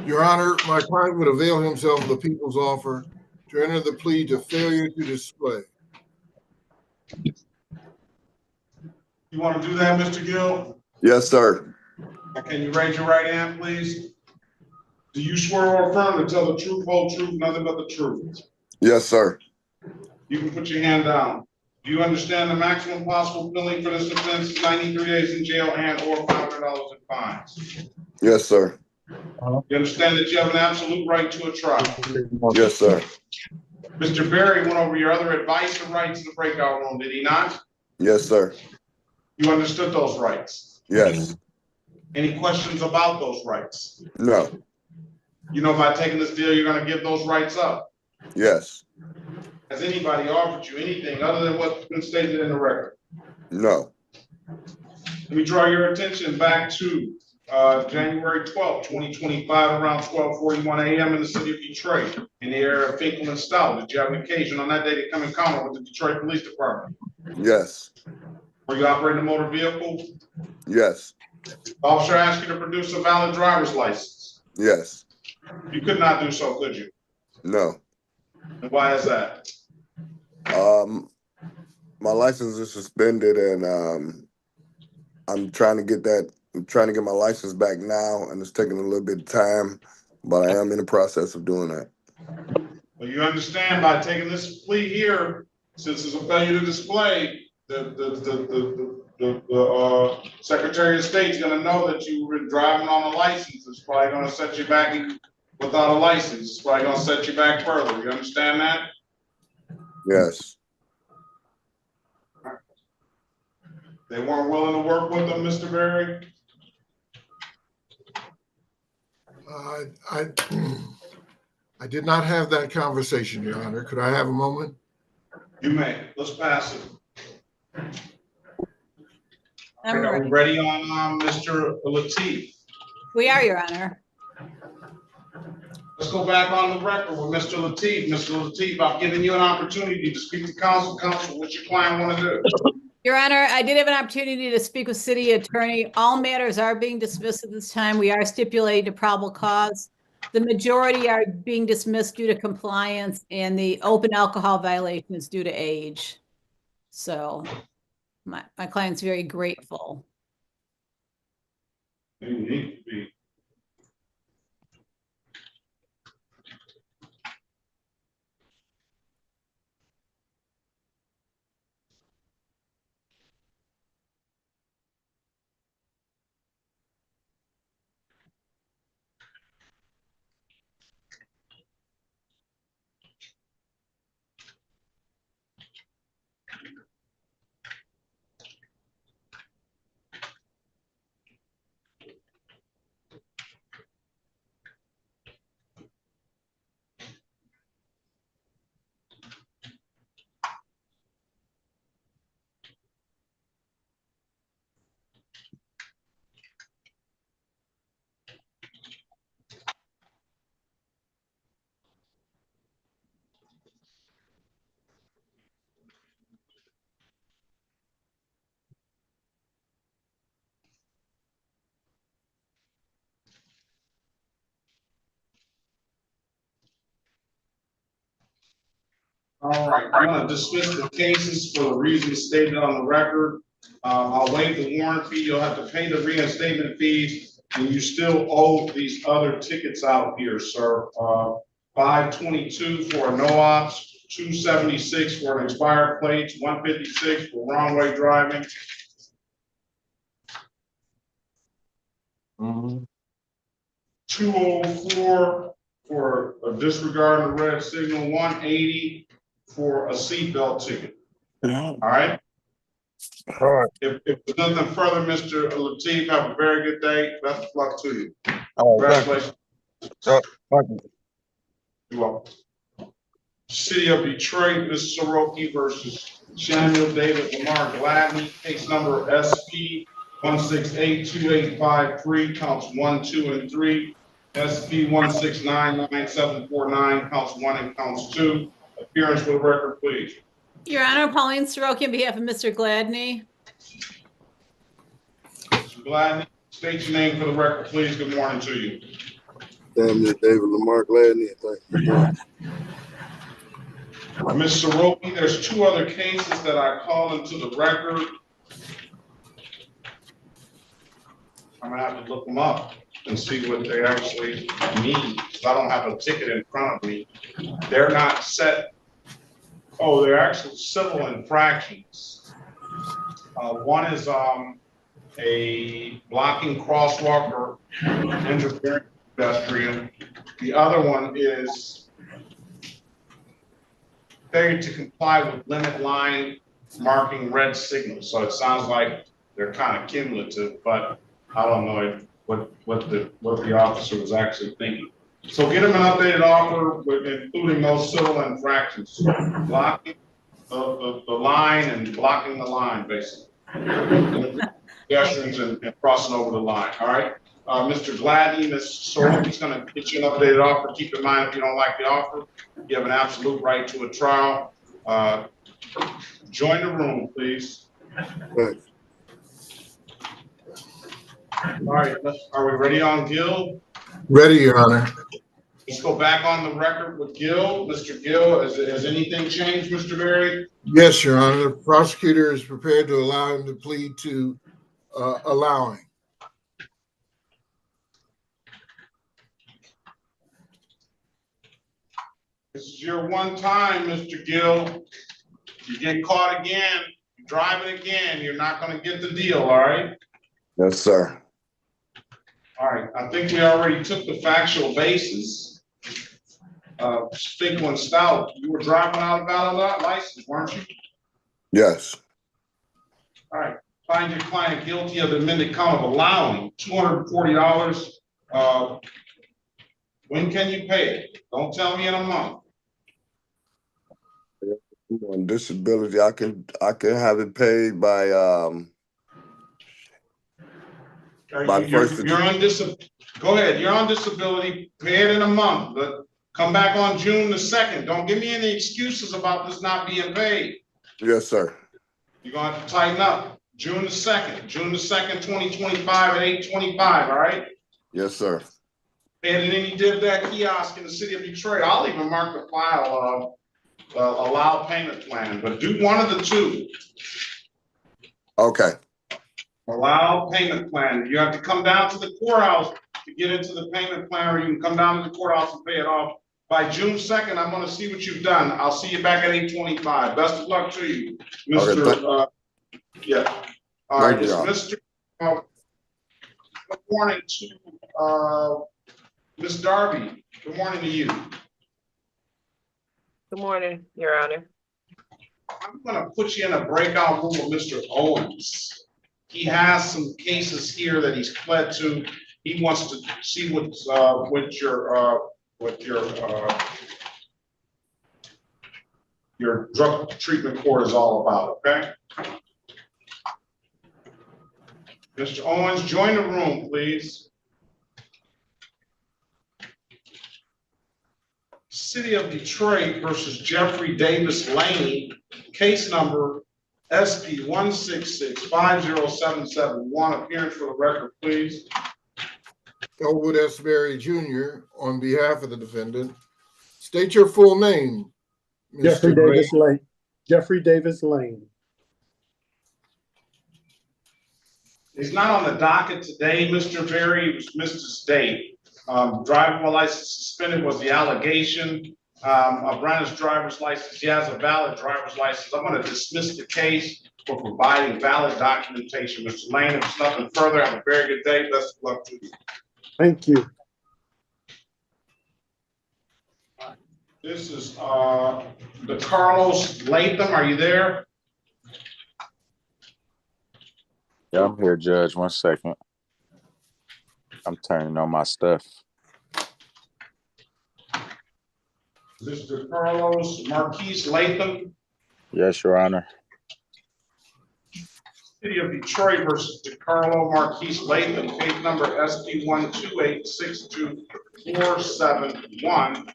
Your Honor, my client would avail himself of the people's offer to enter the plea to failure to display. You want to do that, Mr. Gill? Yes, sir. Can you raise your right hand, please? Do you swear or affirm to tell the truth, whole truth, nothing but the truth? Yes, sir. You can put your hand down. Do you understand the maximum possible penalty for this offense is 93 days in jail and or $500 in fines? Yes, sir. You understand that you have an absolute right to a trial? Yes, sir. Mr. Berry went over your other advice and rights in the breakout room, did he not? Yes, sir. You understood those rights? Yes. Any questions about those rights? No. You know, by taking this deal, you're going to give those rights up. Yes. Has anybody offered you anything other than what's been stated in the record? No. Let me draw your attention back to January 12th, 2025, around 12:41 a.m. in the city of Detroit, in the area of Finkel and Stout. Did you have an occasion on that day to come in contact with the Detroit Police Department? Yes. Were you operating a motor vehicle? Yes. Officer asked you to produce a valid driver's license. Yes. You could not do so, could you? No. And why is that? My license is suspended, and I'm trying to get my license back now, and it's taking a little bit of time, but I am in the process of doing that. Well, you understand by taking this plea here, since it's a failure to display, the Secretary of State's going to know that you were driving on a license. It's probably going to set you back without a license. It's probably going to set you back further. You understand that? Yes. They weren't willing to work with them, Mr. Berry? I did not have that conversation, Your Honor. Could I have a moment? You may. Let's pass it. I'm Are we ready. ready on Mr. Lateef? We are, Your Honor. Let's go back on the record with Mr. Lateef. Mr. Lateef, I've given you an opportunity to speak to counsel. Counsel, what your client want to do? Your Honor, I did have an opportunity to speak with city attorney. All matters are being dismissed at this time. We are stipulating to probable cause. The majority are being dismissed due to compliance, and the open alcohol violation is due to age. So my client's very grateful. You need to be. All right, I'm going to dismiss the cases for the reasons stated on the record. I'll waive the warrant fee. You'll have to pay the reinstatement fees, and you still owe these other tickets out here, sir. 522 for a no ops, 276 for an expired plate, 156 for wrong way driving. 204 for a disregard of the red signal, 180 for a seatbelt ticket. All right. All right. If there's nothing further, Mr. Lateef, have a very good day. Best of luck to you. All right. Congratulations. Thank you. You're welcome. City of Detroit, Ms. Soroki versus Samuel David Lamar Gladney, case number SP 1682853, counts 1, 2, and 3. SP 1699749, counts 1 and counts 2. Appearance for the record, please. Your Honor, Pauline Soroki on behalf of Mr. Gladney. Mr. Gladney, state your name for the record, please. Good morning to you. Samuel David Lamar Gladney. Ms. Soroki, there's 2 other cases that I called into the record. I'm gonna have to look them up and see what they actually mean, because I don't have a ticket in front of me. They're not set. Oh, they're actually civil infractions. One is a blocking crosswalk or interfering pedestrian. The other one is failure to comply with limit line marking red signals. So it sounds like they're kind of cumulative, but I don't know what the officer was actually thinking. So get him an updated offer, including those civil infractions, blocking the line and blocking the line, basically. Pedestrians and crossing over the line. All right. Mr. Gladney, Ms. Soroki's going to get you an updated offer. Keep in mind, if you don't like the offer, you have an absolute right to a trial. Join the room, please. Thanks. All right, are we ready on Gill? Ready, Your Honor. Let's go back on the record with Gill. Mr. Gill, has anything changed, Mr. Berry? Yes, Your Honor. The prosecutor is prepared to allow him to plead to allowing. This is your one time, Mr. Gill. You get caught again, you drive it again, you're not going to get the deal, all right? Yes, sir. All right, I think we already took the factual basis. Finkel and Stout, you were driving out of valid license, weren't you? Yes. All right, find your client guilty of the amended count of allowing $240. When can you pay it? Don't tell me in a month. On disability, I can have it paid by the first. You're on disability. Go ahead. You're on disability. Pay it in a month, but come back on June the 2nd. Don't give me any excuses about this not being paid. Yes, sir. You're gonna have to tighten up. June the 2nd, 2025 at 8:25. All right. Yes, sir. And then he did that kiosk in the city of Detroit. I'll even mark the file allow payment plan, but do one of the 2. Okay. Allow payment plan. You have to come down to the courthouse to get into the payment plan, or you can come down to the courthouse and pay it off. By June 2nd, I'm going to see what you've done. I'll see you back at 8:25. Best of luck to you, Mr. Okay, yeah. All right, you, Mr. Good morning to Ms. Darby. Good morning to you. Good morning, Your Honor. I'm going to put you in a breakout room with Mr. Owens. He has some cases here that he's pled to. He wants to see what your drug treatment court is all about. Okay, Mr. Owens, join the room, please. City of Detroit versus Jeffrey Davis Lane, case number SP 166-50771. Appearance for the record, please. Elwood S. Berry Jr. on behalf of the defendant. State your full name. Jeffrey Davis Lane. Jeffrey Davis Lane. He's not on the docket today, Mr. Berry. He was missed his date. Driving while license suspended was the allegation. Brandon's driver's license, he has a valid driver's license. I'm going to dismiss the case for providing valid documentation. Mr. Lane, if there's nothing further, have a very good day. Best of luck to you. Thank you. This is the Carlos Latham. Are you there? Yeah, I'm here, Judge. 1 second. I'm turning on my stuff. Mr. Carlos Marquise Latham. Yes, Your Honor. City of Detroit versus DeCarlo Marquise Latham, case number SP 128-62471.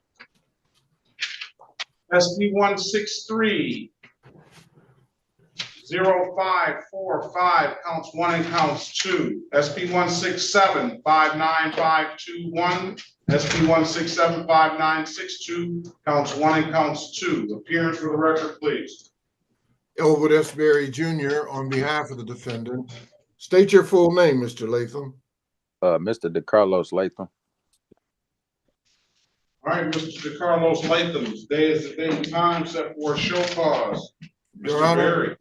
SP 163-0545, counts 1 and counts 2. SP 167-59521. SP 167-5962, counts 1 and counts 2. Appearance for the record, please. Elwood S. Berry Jr. on behalf of the defendant. State your full name, Mr. Latham. Mr. DeCarlos Latham. All right, Mr. DeCarlos Latham, today is the day and time set for a show cause. Your Mr. Honor, Berry.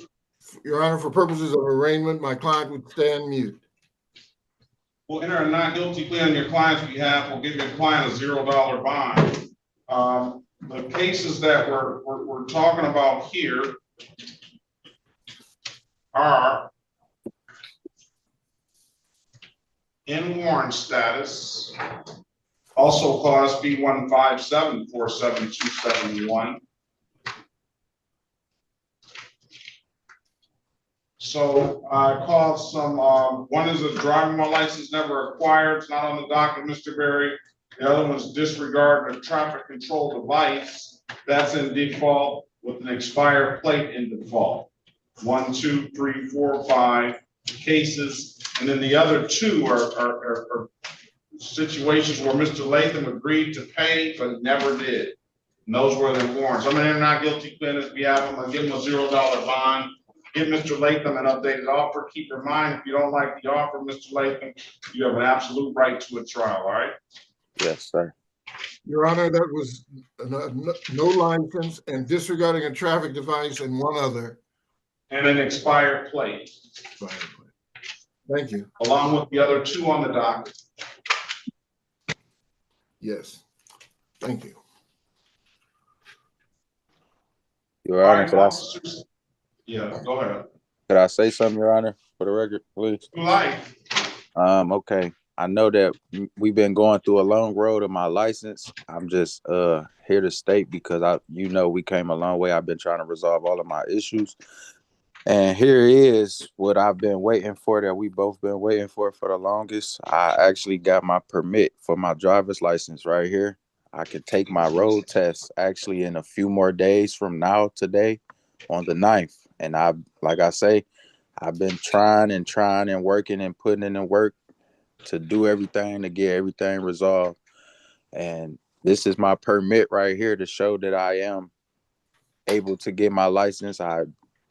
Your Honor, for purposes of arraignment, my client would stand mute. We'll enter a not guilty plea on your client's behalf. We'll give your client a $0 bond. The cases that we're talking about here are in warrant status, also cause B157-47271. So I called some, one is a driving while license never acquired, it's not on the docket, Mr. Berry. The other one's disregard a traffic control device, that's in default with an expired plate in default. 1, 2, 3, 4, 5 cases, and then the other 2 are situations where Mr. Latham agreed to pay but never did. And those were the warrants. I'm gonna not guilty plea on his behalf. I'm gonna give him a $0 bond. Give Mr. Latham an updated offer. Keep in mind, if you don't like the offer, Mr. Latham, you have an absolute right to a trial, all right? Yes, sir. Your Honor, that was no license and disregarding a traffic device and one other. And an expired plate. Thank you. Along with the other 2 on the docket. Yes. Thank you. Your Honor, Yeah, go ahead. could I say something, Your Honor, for the record, please? Like. Okay. I know that we've been going through a long road of my license. I'm just here to state because we came a long way. I've been trying to resolve all of my issues. And here is what I've been waiting for, that we both been waiting for the longest. I actually got my permit for my driver's license right here. I could take my road test actually in a few more days from now today on the 9th. And like I say, I've been trying and working and putting in the work to do everything, to get everything resolved. And this is my permit right here to show that I am able to get my license.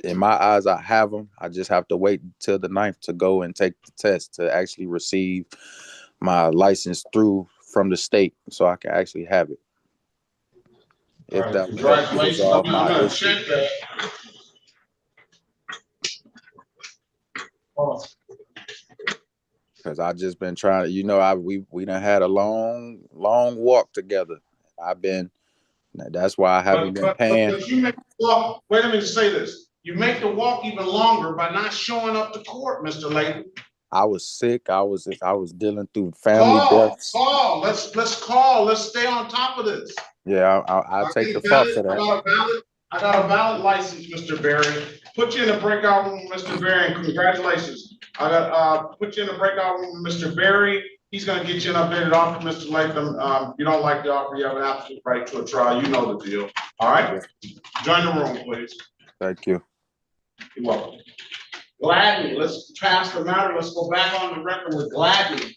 In my eyes, I have them. I just have to wait till the 9th to go and take the test to actually receive my license from the state so I can actually have it. If that will help resolve my issue. Because I just been trying to, we done had a long walk together. That's why I haven't been paying. But you make the walk, wait a minute to say this. You make the walk even longer by not showing up to court, Mr. Latham. I was sick. I was dealing through family deaths. Call. Let's call. Let's stay on top of this. Yeah, I'll take the fault for that. I got a valid license, Mr. Berry. Put you in the breakout room, Mr. Berry, and congratulations. I got put you in the breakout room, Mr. Berry. He's going to get you an updated offer, Mr. Latham. You don't like the offer, you have an absolute right to a trial. You know the deal. All right? Join the room, please. Thank you. You're welcome. Gladney, let's pass the matter. Let's go back on the record with Gladney.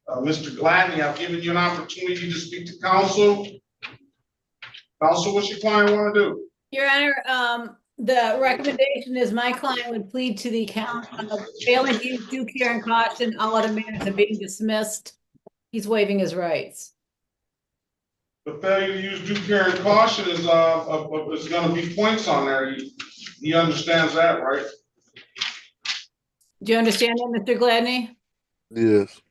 Mr. Gladney, I've given you an opportunity to speak to counsel. Counsel, what's your client want to do? Your Honor, the recommendation is my client would plead to the count of failing to use due care and caution, all other matters are being dismissed. He's waiving his rights. The failure to use due care and caution is going to be points on there. He understands that, right? Do you understand that, Mr. Gladney? Yes.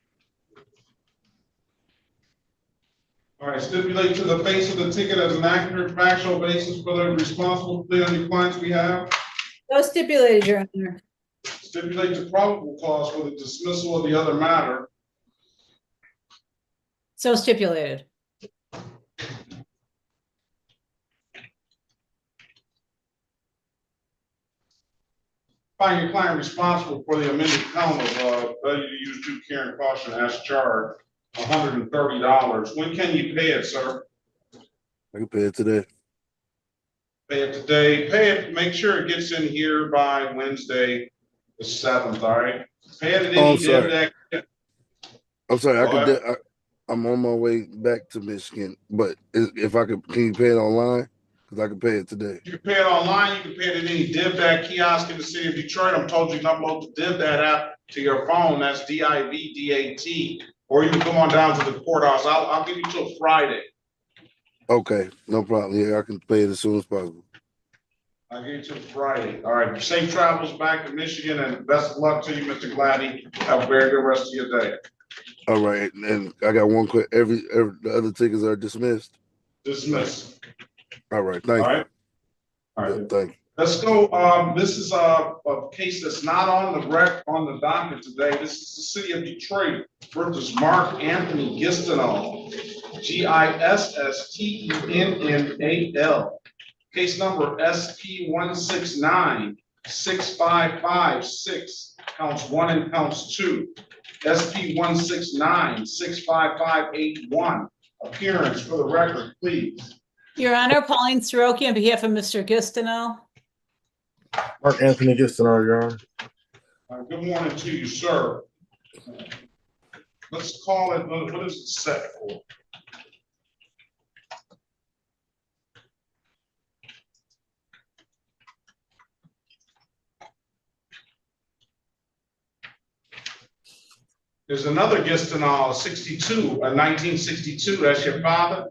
All right, stipulate to the face of the ticket as an accurate factual basis for the responsible plea on your client's behalf. So stipulated, Your Honor. Stipulate the probable cause for the dismissal of the other matter. So stipulated. Find your client responsible for the amended count of failure to use due care and caution as charged, $130. When can you pay it, sir? I can pay it today. Pay it today. Pay it. Make sure it gets in here by Wednesday, the 7th. All right. Pay it at Oh, any I'm sorry. I'm sorry. Go ahead. I'm on my way back to Michigan, but if I could, can you pay it online? Because I can pay it today. You can pay it online. You can pay it at any DivDat kiosk in the city of Detroit. I'm told you can upload the DivDat app to your phone. That's DIVDAT. Or you can come on down to the courthouse. I'll give you till Friday. Okay, no problem. Yeah, I can pay it as soon as possible. I'll give you till Friday. All right. Safe travels back to Michigan and best of luck to you, Mr. Gladdy. Have a very good rest of your day. All right, and I got one quick. Every the other tickets are dismissed. Dismissed. All right, thank you. All right. Yeah, thank you. Let's go. This is a case that's not on the docket today. This is the city of Detroit versus Mark Anthony Gistennall, Gistennal. Case number SP 169-655-6, counts 1 and counts 2. SP 169-655-81. Appearance for the record, please. Your Honor, Pauline Soroki on behalf of Mr. Gistino. Mark Anthony Gistennal, Your Honor. Good morning to you, sir. Let's call it, what is it set for? There's another Gistennal, 1962. That's your father?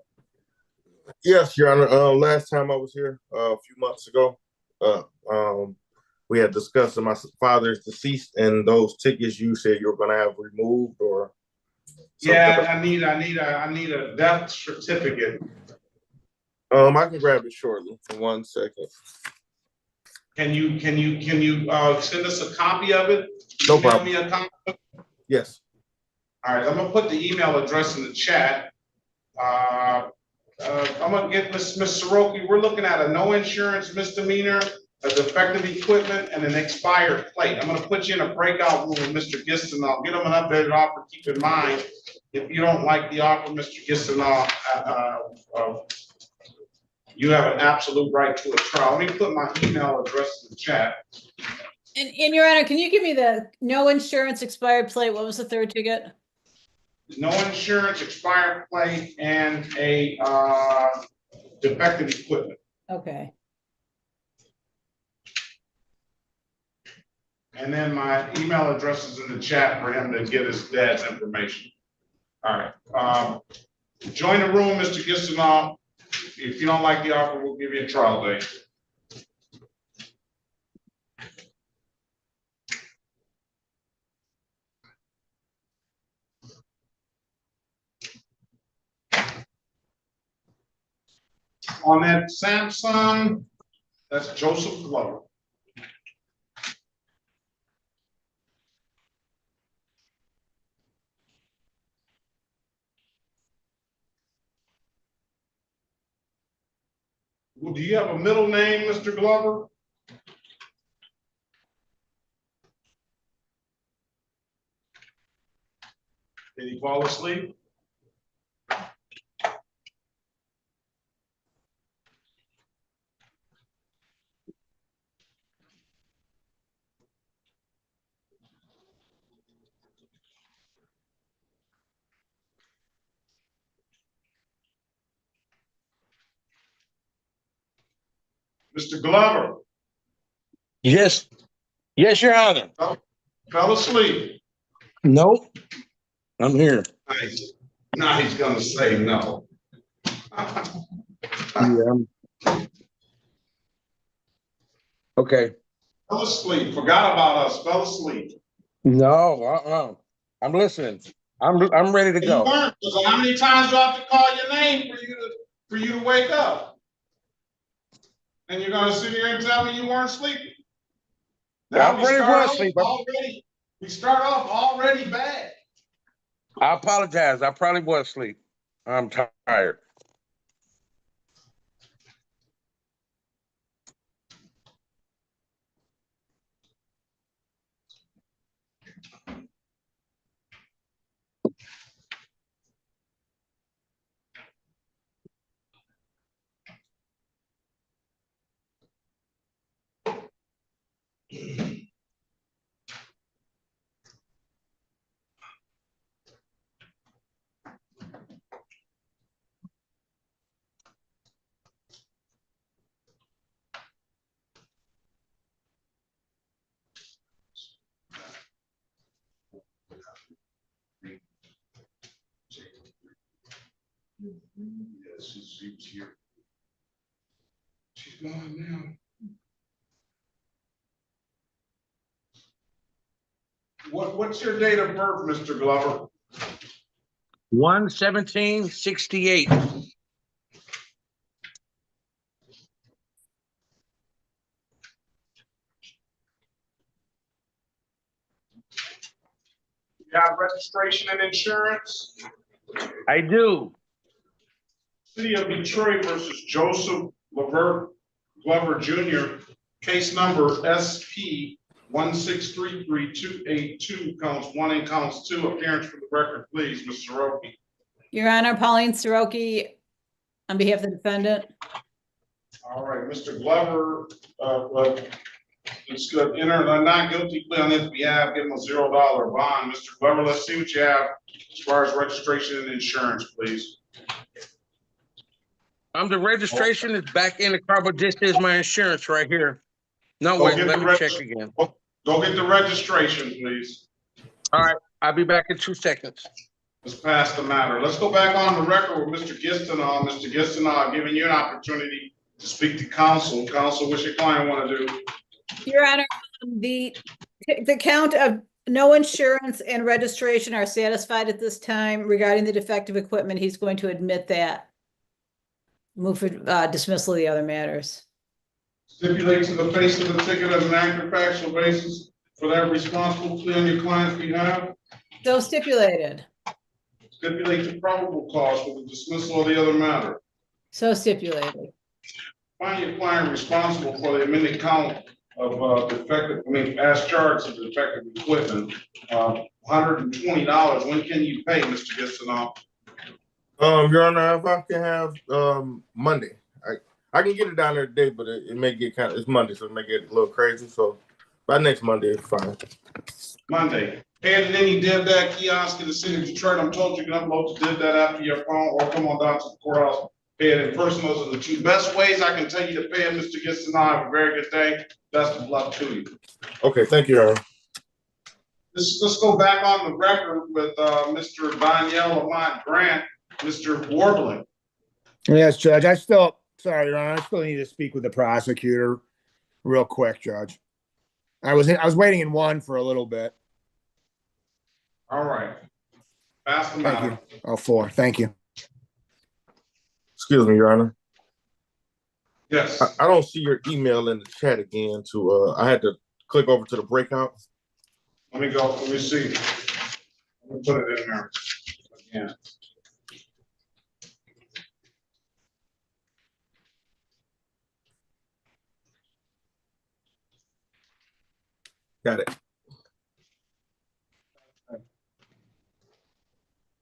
Yes, Your Honor. Last time I was here, a few months ago, we had discussed that my father is deceased, and those tickets you said you were going to have removed, or yeah, I need a death certificate. I can grab it shortly. For 1 second. Can you send us a copy of it? No Email problem. me a copy? Yes. All right, I'm gonna put the email address in the chat. I'm gonna get Miss Soroki. We're looking at a no insurance misdemeanor, a defective equipment, and an expired plate. I'm gonna put you in a breakout room with Mr. Gistennal. Get him an updated offer. Keep in mind, if you don't like the offer, Mr. Gistennal, you have an absolute right to a trial. Let me put my email address in the chat. And Your Honor, can you give me the no insurance expired plate? What was the third ticket? No insurance, expired plate, and a defective equipment. Okay. And then my email address is in the chat for him to get his dad's information. All right. Join the room, Mr. Gistennal. If you don't like the offer, we'll give you a trial date. On that Samsung, that's Joseph Glover. Well, do you have a middle name, Mr. Glover? Did he fall asleep? Mr. Glover? Yes. Yes, Your Honor. Fell asleep? Nope. I'm here. Nice. Now he's gonna say no. Yeah. Okay. Fell asleep, forgot about us, fell asleep. No, I'm listening. I'm ready to You go. weren't, because how many times do I have to call your name for you to wake up? And you're gonna sit here and tell me you weren't sleeping? I really was sleeping. We start off already bad. I apologize. I probably was asleep. I'm tired. Yes, she's here. She's gone now. What's your date of birth, Mr. Glover? 1/17/68. You have registration and insurance? I do. City of Detroit versus Joseph Glover Jr., case number SP 1633282, counts 1 and counts 2. Appearance for the record, please, Ms. Soroki. Your Honor, Pauline Soroki, on behalf of the defendant. All right, Mr. Glover, it's good. Enter a not guilty plea on his behalf, give him a $0 bond. Mr. Glover, let's see what you have as far as registration and insurance, please. The registration is back in the car, but this is my insurance right here. No, Go wait, get let the me check again. Go get the registration, please. All right, I'll be back in 2 seconds. Let's pass the matter. Let's go back on the record with Mr. Gistinall. Mr. Gistinall, giving you an opportunity to speak to counsel. Counsel, what's your client want to do? Your Honor, the count of no insurance and registration are satisfied at this time. Regarding the defective equipment, he's going to admit that. Move for dismissal of the other matters. Stipulate to the face of the ticket as an accurate factual basis for that responsible plea on your client's behalf. So stipulated. Stipulate the probable cause for the dismissal of the other matter. So stipulated. Find your client responsible for the amended count of as charged of defective equipment. $120. When can you pay, Mr. Gistinall? Your Honor, if I can have Monday, I can get it down there today, but it may get it's Monday, so it may get a little crazy. So by next Monday, it's fine. Monday. Pay at any DivDat kiosk in the city of Detroit. I'm told you can upload the DivDat app to your phone or come on down to the courthouse. Pay it in person. Those are the 2 best ways I can tell you to pay it, Mr. Gistinall. Have a very good day. Best of luck to you. Okay, thank you, Your Honor. Let's go back on the record with Mr. Danielle Lamont Grant, Mr. Warbling. Yes, Judge. Sorry, Your Honor, I still need to speak with the prosecutor real quick, Judge. I was waiting in one for a little bit. All right. Pass the matter. Thank you. Oh, 4. Thank you. Excuse me, Your Honor. Yes. I don't see your email in the chat again. I had to click over to the breakout. Let me go. Let me see. Let me put it in there again. Got it.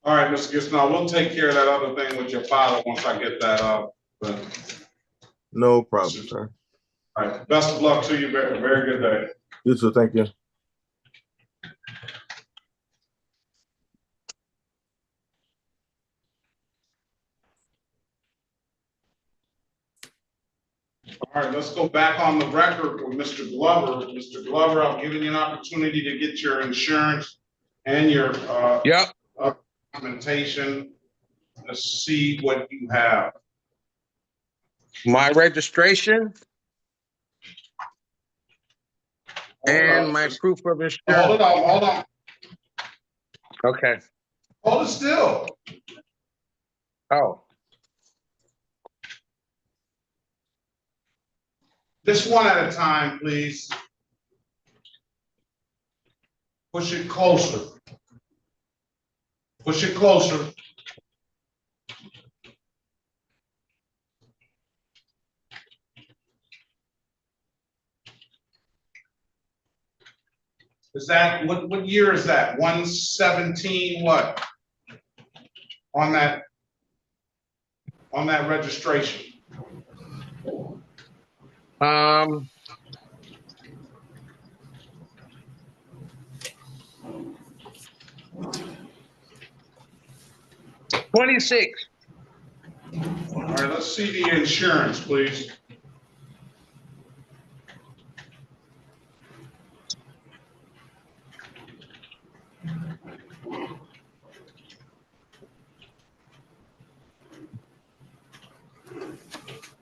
All right, Mr. Gistinall, we'll take care of that other thing with your father once I get that up. No problem, sir. All right. Best of luck to you. Very, very good day. You too. Thank you. All right, let's go back on the record with Mr. Glover. Mr. Glover, I'm giving you an opportunity to get your insurance and your documentation. Let's see what you have. My registration and my proof of insurance. Hold on. Okay. Hold it still. Oh. This one at a time, please. Push it closer. Push it closer. Is that, what year is that? 117 what? On that registration? 26. All right, let's see the insurance, please.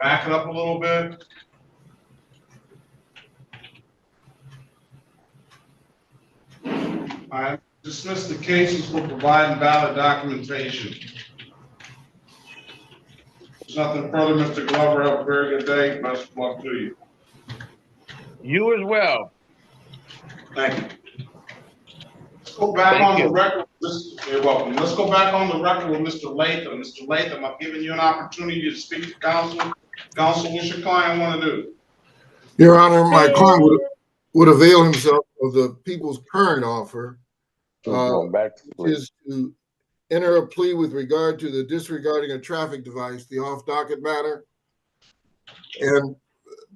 Back it up a little bit. I dismiss the cases for providing valid documentation. There's nothing further, Mr. Glover. Have a very good day. Best of luck to you. You as well. Thank you. Let's go back Thank on you. the record. You're welcome. Let's go back on the record with Mr. Latham. Mr. Latham, I've given you an opportunity to speak to counsel. Counsel, what's your client want to do? Your Honor, my client would avail himself of the people's current offer, Going back to which is to enter a plea with regard to the disregarding a traffic device, the off-docket matter. And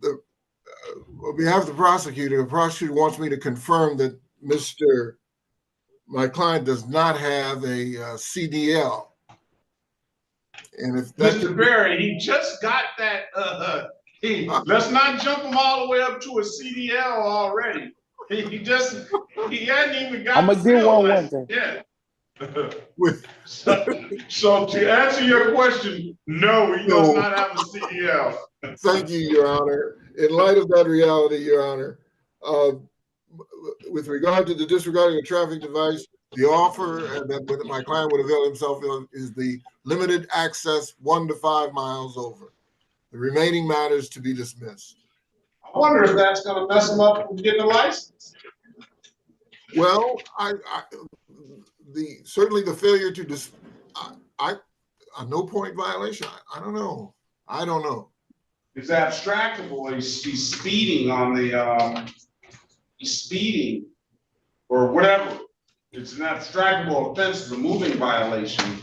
on behalf of the prosecutor wants me to confirm that my client does not have a CDL. And if that Mr. Berry, he just got that. Let's not jump him all the way up to a CDL already. He hadn't even got. I'm gonna get one day. Yeah. So to answer your question, no, he does not have a CDL. Thank you, Your Honor. In light of that reality, Your Honor, with regard to the disregarding a traffic device, the offer that my client would avail himself of is the limited access 1 to 5 miles over. The remaining matters to be dismissed. I wonder if that's going to mess him up from getting a license. Well, certainly the failure to a no point violation. I don't know. It's abstractable. He's speeding on the he's speeding or whatever. It's an abstractable offense. It's a moving violation.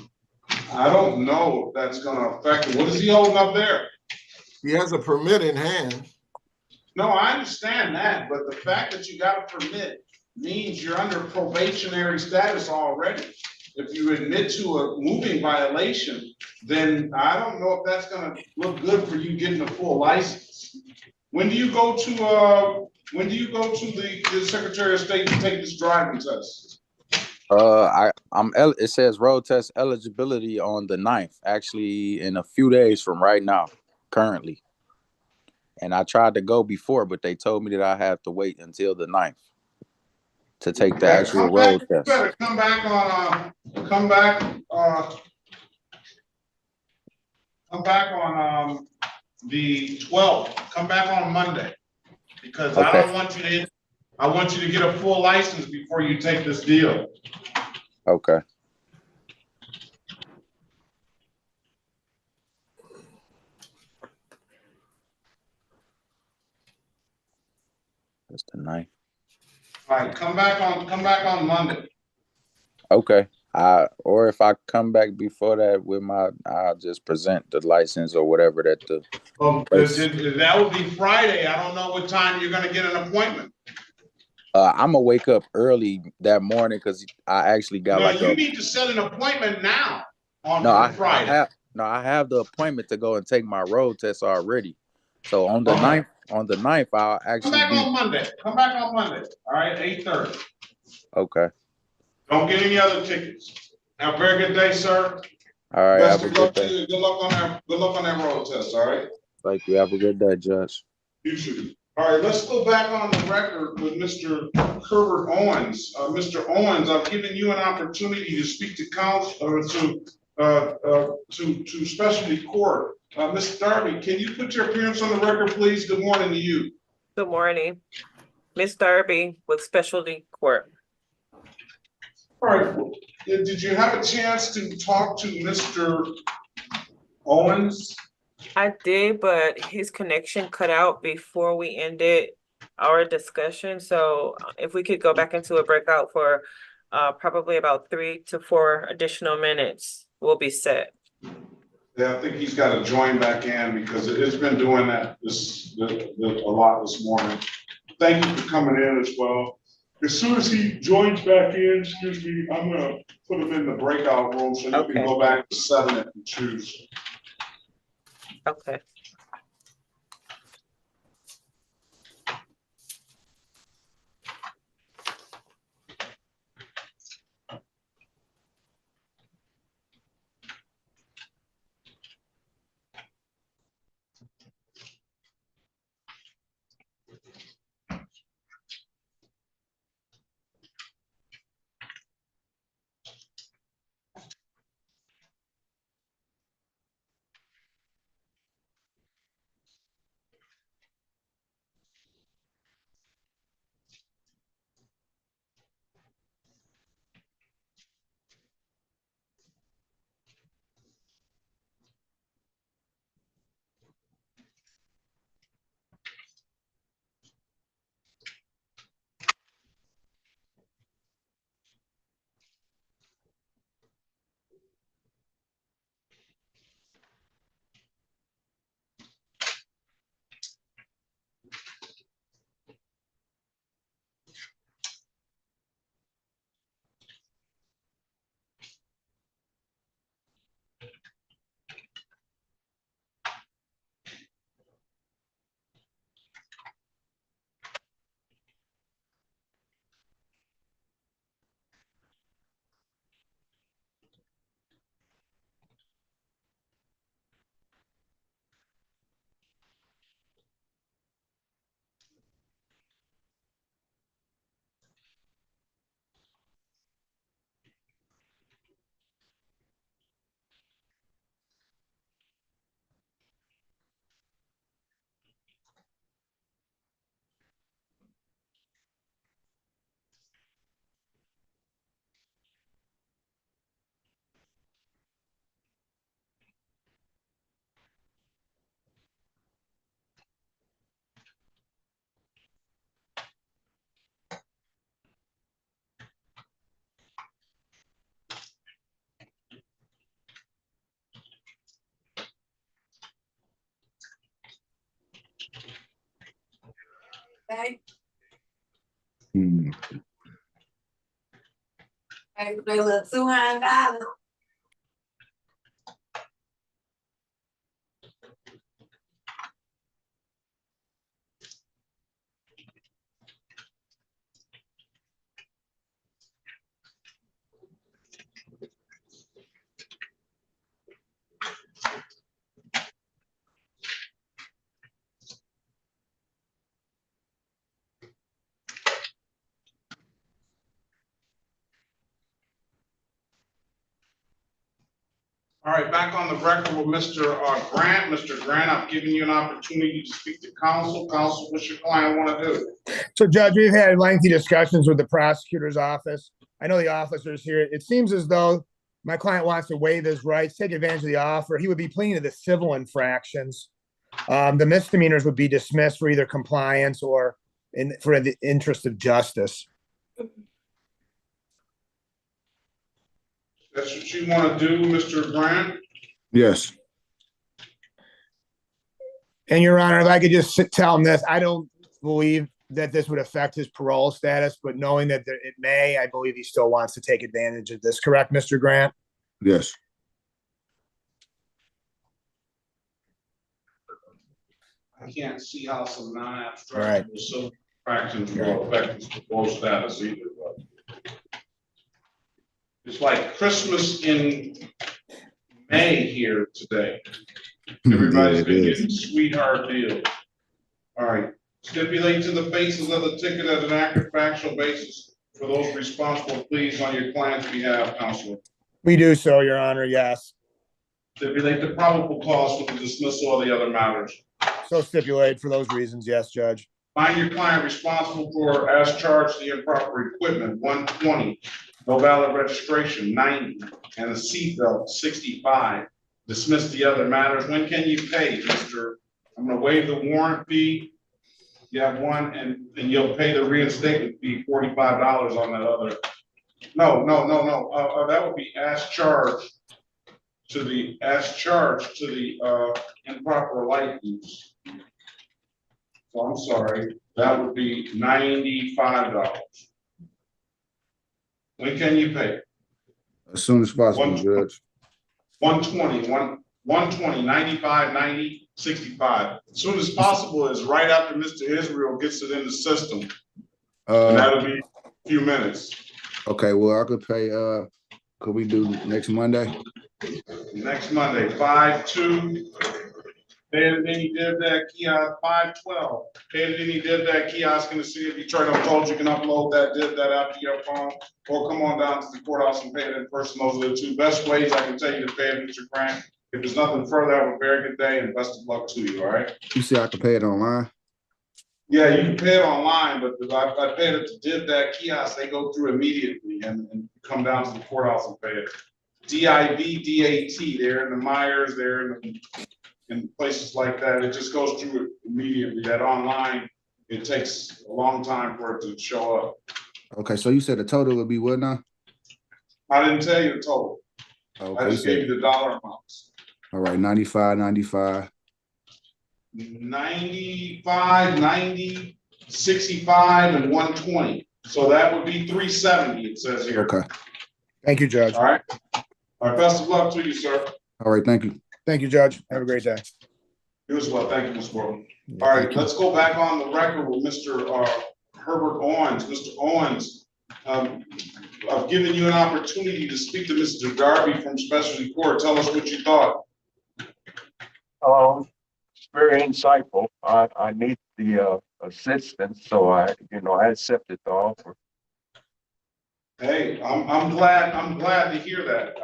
I don't know if that's going to affect him. What is he holding up there? He has a permit in hand. No, I understand that, but the fact that you got a permit means you're under probationary status already. If you admit to a moving violation, then I don't know if that's going to look good for you getting a full license. When do you go to the Secretary of State to take this driving test? It says road test eligibility on the 9th, actually in a few days from right now, currently. And I tried to go before, but they told me that I have to wait until the 9th to take the actual road test. You better come back on the 12th. Come back on Monday, because okay. I want you to get a full license before you take this deal. Okay. That's the 9th. All right, come back on Monday. Okay. Or if I come back before that with I'll just present the license or whatever that the. That would be Friday. I don't know what time you're going to get an appointment. I'm gonna wake up early that morning because I actually got you need to set an appointment now on Friday. I have the appointment to go and take my road test already. So on the 9th, I'll actually come back on Monday. Come back on Monday. All right, 8:30. Okay. Don't get any other tickets. Have a very good day, sir. All right. Best of luck to you. Good luck on that road test. All right. Thank you. Have a good day, Judge. You too. All right, let's go back on the record with Mr. Herbert Owens. Mr. Owens, I've given you an opportunity to speak to counsel or to specialty court. Ms. Darby, can you put your appearance on the record, please? Good morning to you. Good morning. Ms. Darby with specialty court. All right, did you have a chance to talk to Mr. Owens? I did, but his connection cut out before we ended our discussion. So if we could go back into a breakout for probably about 3 to 4 additional minutes, we'll be set. Yeah, I think he's got to join back in because it's been doing that a lot this morning. Thank you for coming in as well. As soon as he joins back in, excuse me, I'm going to put him in the breakout room so you can go back to 7 and choose. Okay. They look $200. All right, back on the record with Mr. Grant. Mr. Grant, I've given you an opportunity to speak to counsel. Counsel, what's your client want to do? So, Judge, we've had lengthy discussions with the prosecutor's office. I know the officers here. It seems as though my client wants to waive his rights, take advantage of the offer. He would be pleading to the civil infractions. The misdemeanors would be dismissed for either compliance or for the interest of justice. That's what you want to do, Mr. Grant? Yes. And Your Honor, if I could just tell him this, I don't believe that this would affect his parole status, but knowing that it may, I believe he still wants to take advantage of this. Correct, Mr. Grant? Yes. I can't see how some non-abstract Right. civil infractions will affect his parole status either. But it's like Christmas in May here today. Everybody's been getting sweetheart deals. All right. Stipulate to the faces of the ticket as an accurate factual basis for those responsible, please, on your client's behalf, Counselor. We do so, Your Honor, yes. Stipulate the probable cause for the dismissal of the other matters. So stipulate for those reasons, yes, Judge. Find your client responsible for, as charged, the improper equipment, 120, no valid registration, 90, and a seatbelt, 65. Dismiss the other matters. When can you pay, Mr.? I'm gonna waive the warrant fee. You have one, and you'll pay the reinstatement fee, $45 on that other. No, that would be as charged to the improper light use. So I'm sorry, that would be $95. When can you pay? As soon as possible, Judge. 120, 95, 90, 65. As soon as possible is right after Mr. Israel gets it in the system. And that'll be a few minutes. Okay, well, I could pay, could we do next Monday? Next Monday, 5/2. Pay it, then he did that kiosk, 5/12. Pay it, then he did that kiosk in the city of Detroit. I'm told you can upload that, did that out to your phone, or come on down to the courthouse and pay it in person. Those are the two best ways I can tell you to pay it, Mr. Grant. If there's nothing further, have a very good day and best of luck to you, all right? You see I could pay it online? Yeah, you can pay it online, but if I paid it to did that kiosk, they go through immediately and come down to the courthouse and pay it. DIVDAT, they're in the Myers, they're in places like that. It just goes through it immediately. That online, it takes a long time for it to show up. Okay, so you said the total would be what now? I didn't tell you the total. Okay, I just gave you the dollar amounts. all right, 95, 95. 95, 90, 65, and 120. So that would be 370, it says here. Okay. Thank you, Judge. All right. All right, best of luck to you, sir. All right, thank you. Thank you, Judge. Have a great day. You as well. Thank you, Mr. Gordon. All right, let's go back on the record with Mr. Herbert Owens. Mr. Owens, I've given you an opportunity to speak to Mr. Darby from Specialty Court. Tell us what you thought. Very insightful. I need the assistance, so I accepted the offer. Hey, I'm glad to hear that.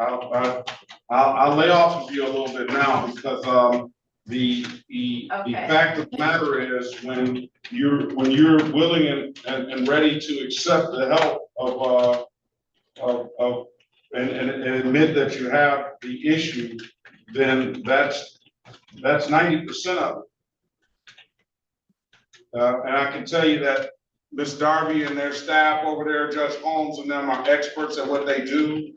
I'll lay off of you a little bit now because the fact of the matter is when you're willing and ready to accept the help of and admit that you have the issue, then that's 90% of it. And I can tell you that Ms. Darby and their staff over there, Judge Holmes and them, are experts at what they do.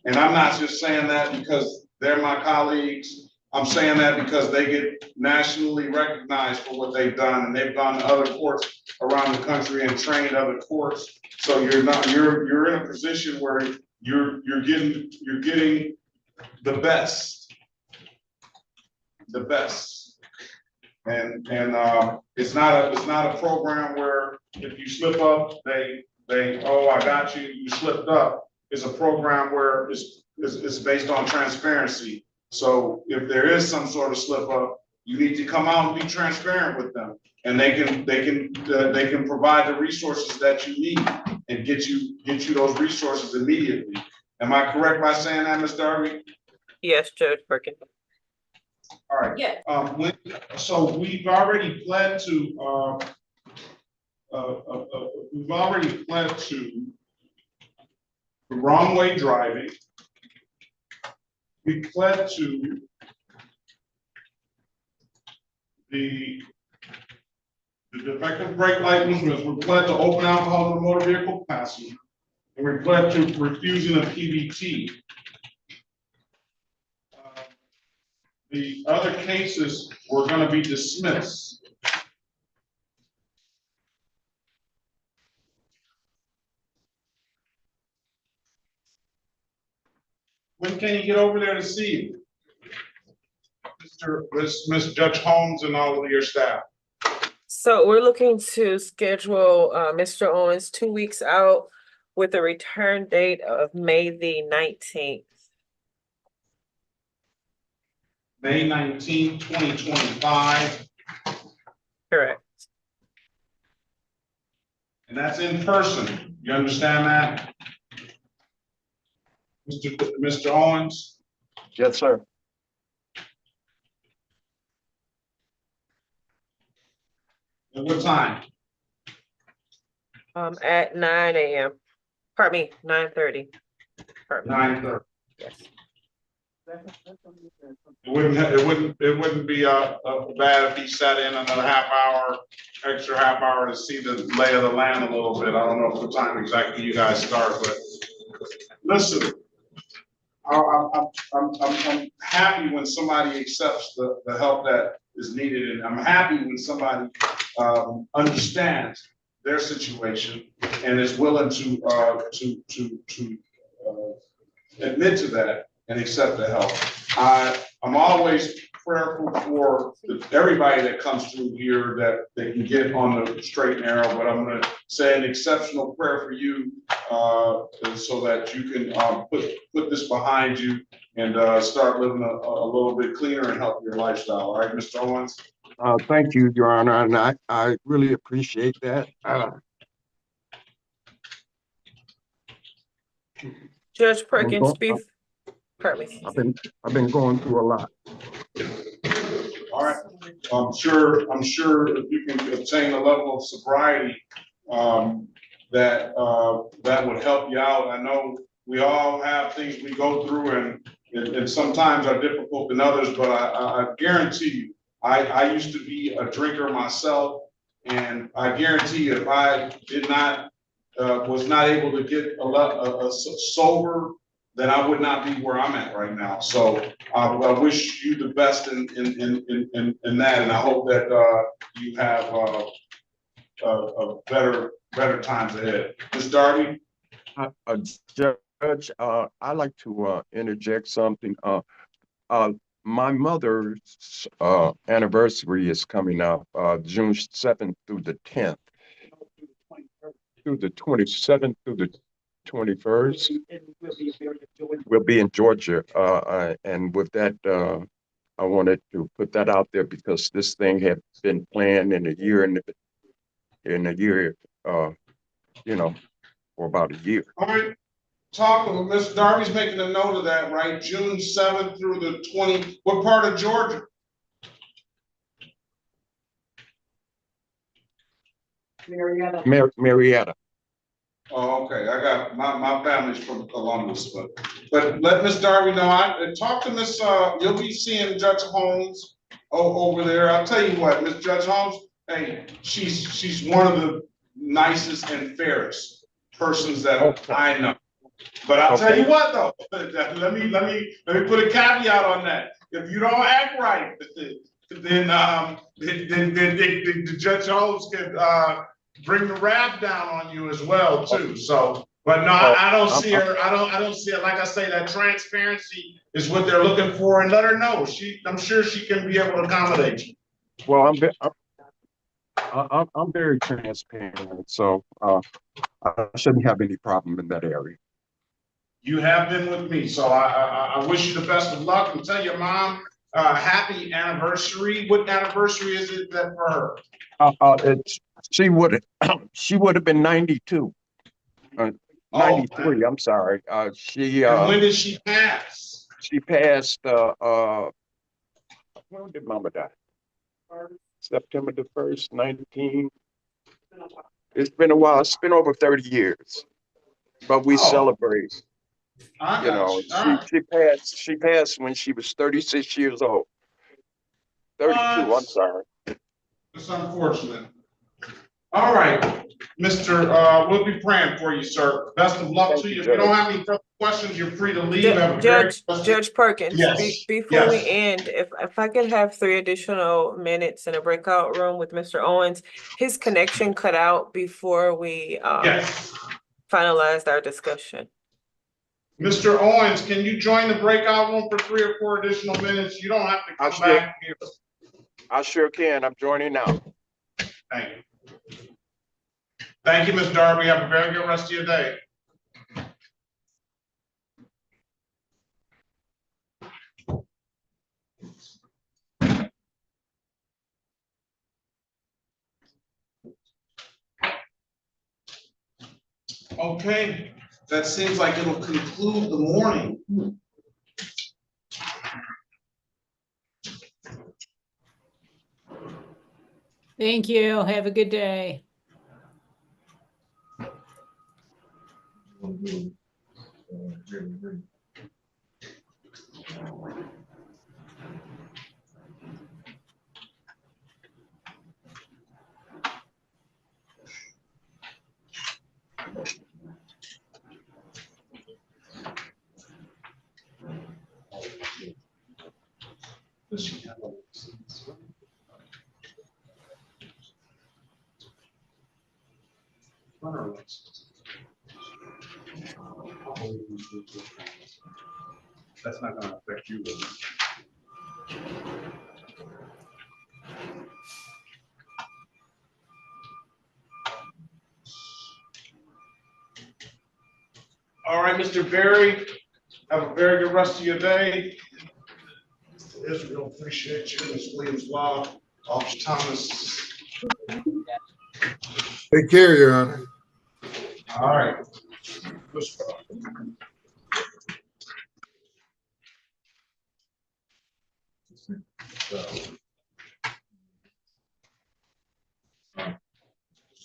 And I'm not just saying that because they're my colleagues. I'm saying that because they get nationally recognized for what they've done, and they've gone to other courts around the country and trained other courts. So you're in a position where you're getting the best. And it's not a program where if you slip up, they oh, I got you, you slipped up. It's a program where it's based on transparency. So if there is some sort of slip up, you need to come out and be transparent with them, and they can provide the resources that you need and get you those resources immediately. Am I correct by saying that, Ms. Darby? Yes, Judge Perkins. All right. Yeah. So we've already pled to the wrong way driving. We pled to the defective brake light movements. We pled to open alcohol in the motor vehicle passenger, and we pled to refusing a PVT. The other cases were going to be dismissed. When can you get over there to see you? Miss Judge Holmes and all of your staff? So we're looking to schedule Mr. Owens 2 weeks out with a return date of May the 19th. May 19, 2025. Correct. And that's in person. You understand that? Mr. Owens? Yes, sir. At what time? At 9 a.m. Pardon me, 9:30. 9:30. Yes. It wouldn't be bad if he sat in another extra half hour to see the lay of the land a little bit. I don't know what time exactly you guys start, but listen, I'm happy when somebody accepts the help that is needed, and I'm happy when somebody understands their situation and is willing to admit to that and accept the help. I'm always prayerful for everybody that comes through here that they can get on the straight and narrow, but I'm going to say an exceptional prayer for you so that you can put this behind you and start living a little bit cleaner and healthier lifestyle. All right, Mr. Owens? Thank you, Your Honor, and I really appreciate that. Judge Perkins, I've been going through a lot. All right. I'm sure if you can obtain a level of sobriety, that would help you out. I know we all have things we go through and sometimes are difficult than others, but I guarantee you, I used to be a drinker myself, and I guarantee you if I was not able to get a sober, then I would not be where I'm at right now. So I wish you the best in that, and I hope that you have better times ahead. Ms. Darby? Judge, I'd like to interject something. My mother's anniversary is coming up, June 7th through the 10th. Through the 27th through the 21st. We'll be in Georgia. And with that, I wanted to put that out there because this thing had been planned in a year, for about a year. All right. Mr. Darby's making a note of that, right? June 7th through the 20th. What part of Georgia? Marietta. Oh, okay. I got my family's from Columbus, but let Miss Darby know. I talk to Miss. You'll be seeing Judge Holmes over there. I'll tell you what, Miss Judge Holmes. Hey, she's one of the nicest and fairest persons that I know. But I'll tell you what though. Let me put a caveat on that. if you don't act right, then the Judge Holmes can bring the rap down on you as well too. So, but no, I don't see her. I don't see it. Like I say, that transparency is what they're looking for, and let her know. I'm sure she can be able to accommodate you. Well, I'm very transparent, so I shouldn't have any problem in that area. You have been with me, so I wish you the best of luck, and tell your mom happy anniversary. What anniversary is it that for her? She would have been 92. 93, I'm sorry. And when did she pass? She passed when did Mama die? September the 1st, 19. It's been a while. It's been over 30 years. But we celebrate. You know, she passed when she was 36 years old. 32, I'm sorry. It's unfortunate. All right, Mr. We'll be praying for you, sir. Best of luck to you. If you don't have any further questions, you're free to leave. Judge Perkins, yes. before we end, if I could have 3 additional minutes in a breakout room with Mr. Owens, his connection cut out before we finalized our discussion. Mr. Owens, can you join the breakout room for 3 or 4 additional minutes? You don't have to come back here. I sure can. I'm joining now. Thank you. Thank you, Ms. Darby. Have a very good rest of your day. Okay, that seems like it'll conclude the morning. Thank you. Have a good day. That's not going to affect you. All right, Mr. Berry, have a very good rest of your day. Israel, appreciate you. Ms. Williams Law, Officer Thomas. Take care, Your Honor. All right.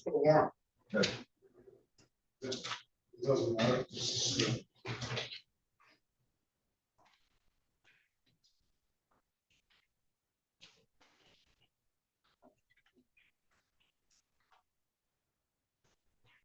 Warrant. It doesn't matter.